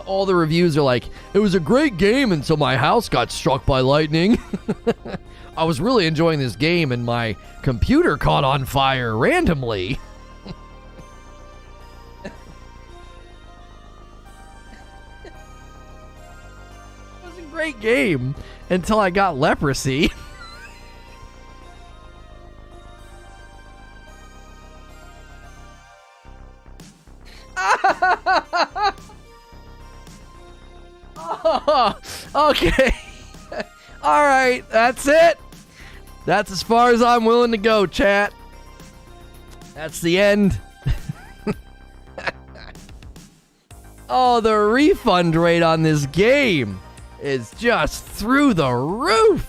All the reviews are like, it was a great game until my house got struck by lightning. I was really enjoying this game and my computer caught on fire randomly. Great game until I got leprosy. Oh, okay. All right, that's it. That's as far as I'm willing to go, chat. That's the end. Oh, the refund rate on this game is just through the roof.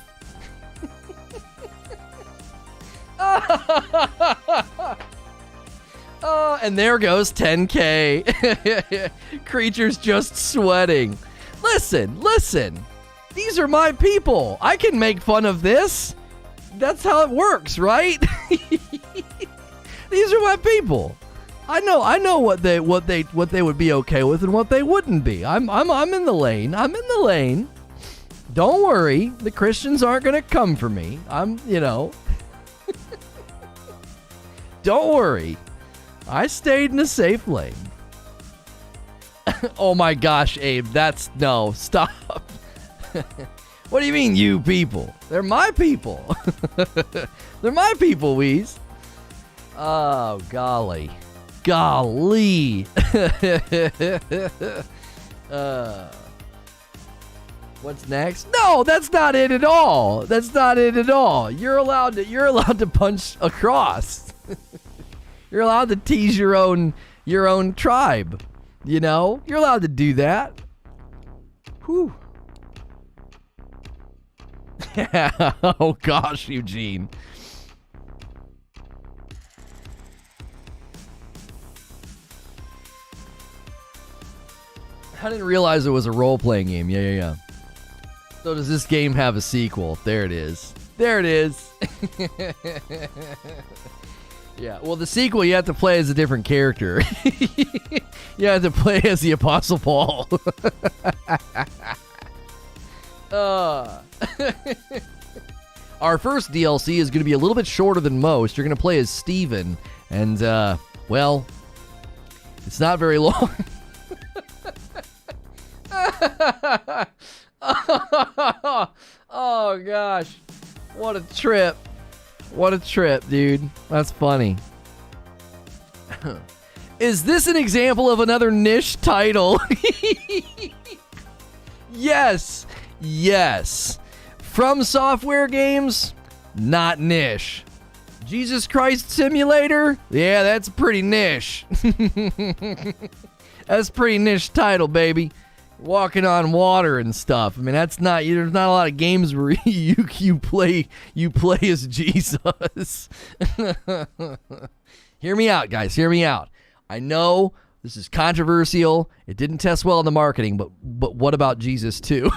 Oh, and there goes 10K. Creatures just sweating. Listen. These are my people. I can make fun of this. That's how it works, right? These are my people. I know what they would be okay with and what they wouldn't be. I'm in the lane. I'm in the lane. Don't worry. The Christians aren't going to come for me. Don't worry. I stayed in a safe lane. Oh my gosh, Abe. No, stop. What do you mean, you people? They're my people. They're my people, Weez. Oh, golly. What's next? No, that's not it at all. You're allowed to punch across. You're allowed to tease your own tribe. You're allowed to do that. Whew. Oh gosh, Eugene. I didn't realize it was a role-playing game. Yeah. So does this game have a sequel? There it is. Yeah, well, the sequel, you have to play as a different character. You have to play as the Apostle Paul. Our first DLC is going to be a little bit shorter than most. You're going to play as Steven, and, well, it's not very long. Oh, gosh. What a trip. Dude. That's funny. Is this an example of another niche title? Yes. FromSoftware games, not niche. Jesus Christ Simulator? Yeah, that's pretty niche. That's pretty niche title, baby. Walking on water and stuff. I mean, there's not a lot of games where you play as Jesus. Hear me out, guys. I know this is controversial. It didn't test well in the marketing, but what about Jesus too?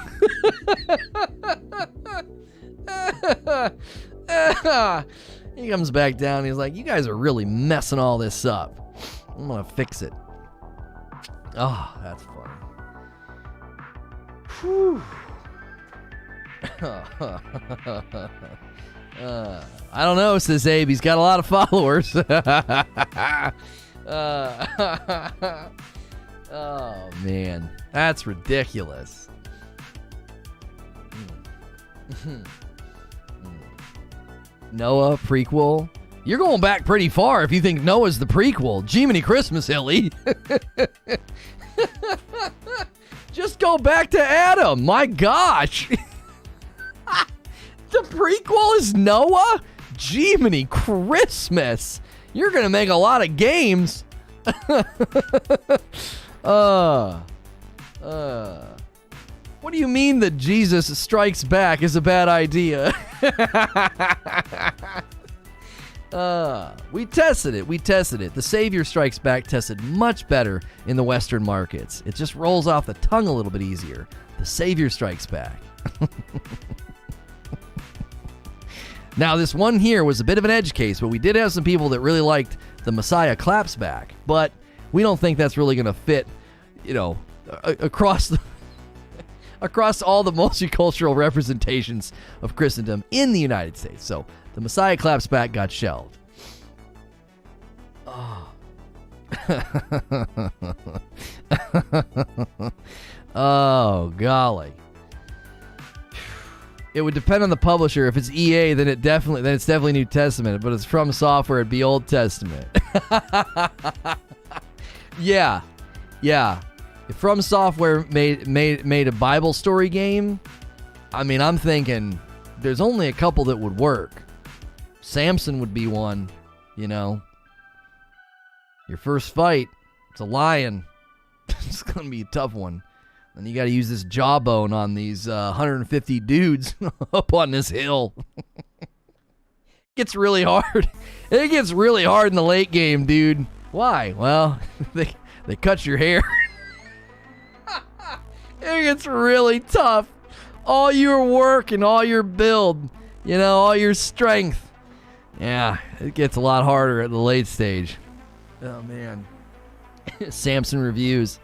He comes back down and he's like, you guys are really messing all this up. I'm gonna fix it. Oh, that's funny. Whew. I don't know, says Abe. He's got a lot of followers. Oh, man. That's ridiculous. Noah prequel? You're going back pretty far if you think Noah's the prequel. Jiminy Christmas, Hilly. Just go back to Adam. My gosh. The prequel is Noah? Jiminy Christmas. You're going to make a lot of games. What do you mean that Jesus Strikes Back is a bad idea? We tested it. The Savior Strikes Back tested much better in the Western markets. It just rolls off the tongue a little bit easier. The Savior Strikes Back. Now, this one here was a bit of an edge case, but we did have some people that really liked the Messiah Claps Back. But we don't think that's really going to fit, across all the multicultural representations of Christendom in the United States. So the Messiah Claps Back got shelved. Oh. Oh, golly. It would depend on the publisher. If it's EA, then it's definitely New Testament. But it's FromSoftware, it'd be Old Testament. Yeah. If FromSoftware made a Bible story game, I mean, I'm thinking there's only a couple that would work. Samson would be one, Your first fight, it's a lion. It's going to be a tough one. Then you got to use this jawbone on these 150 dudes up on this hill. Gets really hard. It gets really hard in the late game, dude. Why? Well, they cut your hair. It gets really tough. All your work and all your build, all your strength. Yeah, it gets a lot harder at the late stage. Oh, man. Samson reviews.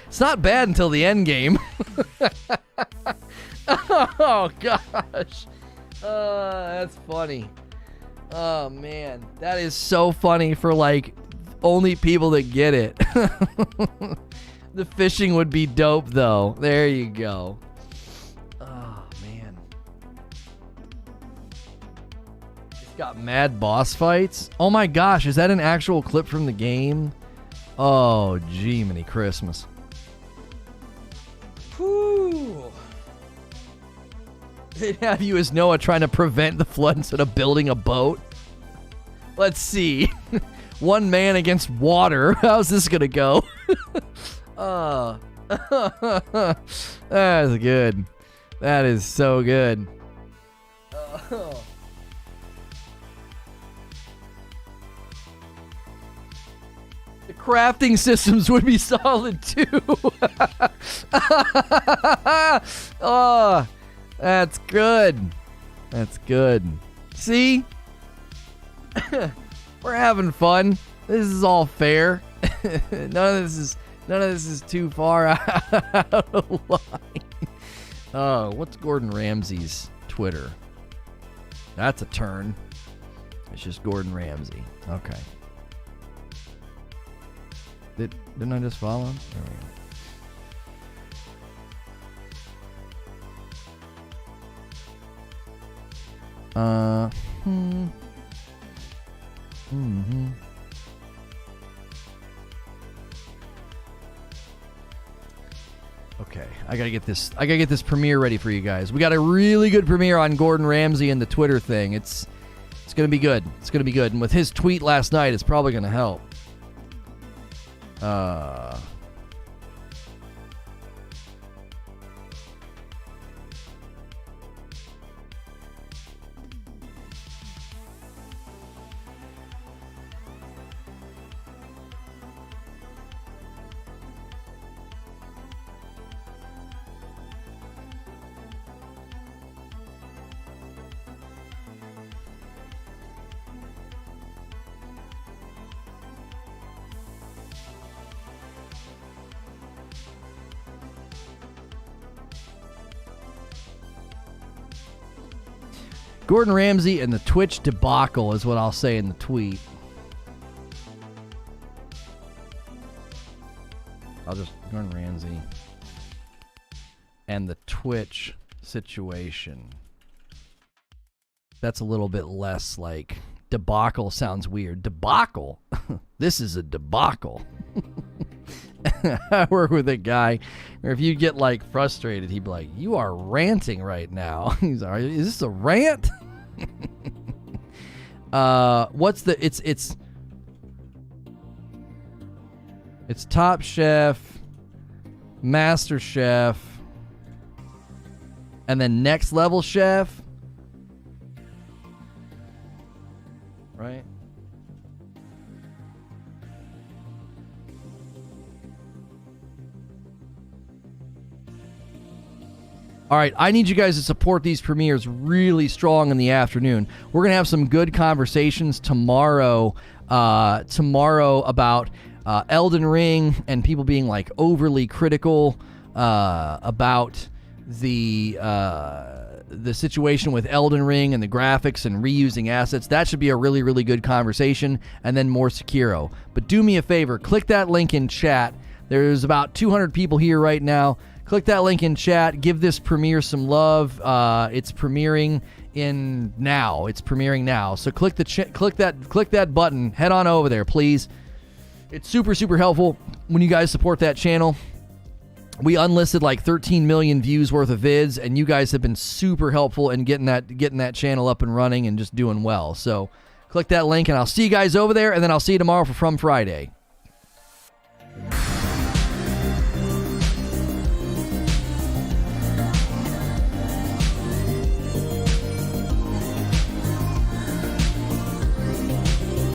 It's not bad until the end game. Oh, gosh. That's funny. Oh, man. That is so funny for, only people that get it. The fishing would be dope, though. There you go. Oh, man. It's got mad boss fights. Oh, my gosh. Is that an actual clip from the game? Oh, Jiminy Christmas. Whew. They'd have you as Noah trying to prevent the flood instead of building a boat. Let's see. One man against water. How's this gonna go? That is good. That is so good. The crafting systems would be solid too. Oh, that's good. That's good. See? We're having fun. This is all fair. None of this is too far out of line. Oh, what's Gordon Ramsay's Twitter? That's a turn. It's just Gordon Ramsay. Okay. Didn't I just follow him? There we go. Okay, I gotta get this premiere ready for you guys. We got a really good premiere on Gordon Ramsay and the Twitter thing. It's gonna be good. It's gonna be good. And with his tweet last night, it's probably gonna help. Gordon Ramsay and the Twitch debacle is what I'll say in the tweet. I'll just Gordon Ramsay and the Twitch situation. That's a little bit less like debacle sounds weird. Debacle? This is a debacle. I work with a guy where if you get frustrated, he'd be like, "You are ranting right now." He's like, "Is this a rant?" It's Top Chef, Master Chef, and then Next Level Chef, right? All right, I need you guys to support these premieres really strong in the afternoon. We're going to have some good conversations tomorrow about Elden Ring and people being overly critical about the situation with Elden Ring and the graphics and reusing assets. That should be a really, really good conversation, and then more Sekiro. But do me a favor, click that link in chat. There's about 200 people here right now. Click that link in chat. Give this premiere some love. It's premiering now. It's premiering now. So click that button. Head on over there, please. It's super, super helpful when you guys support that channel. We unlisted 13 million views worth of vids, and you guys have been super helpful in getting that channel up and running and just doing well. So Click that link, and I'll see you guys over there, and then I'll see you tomorrow for From Friday.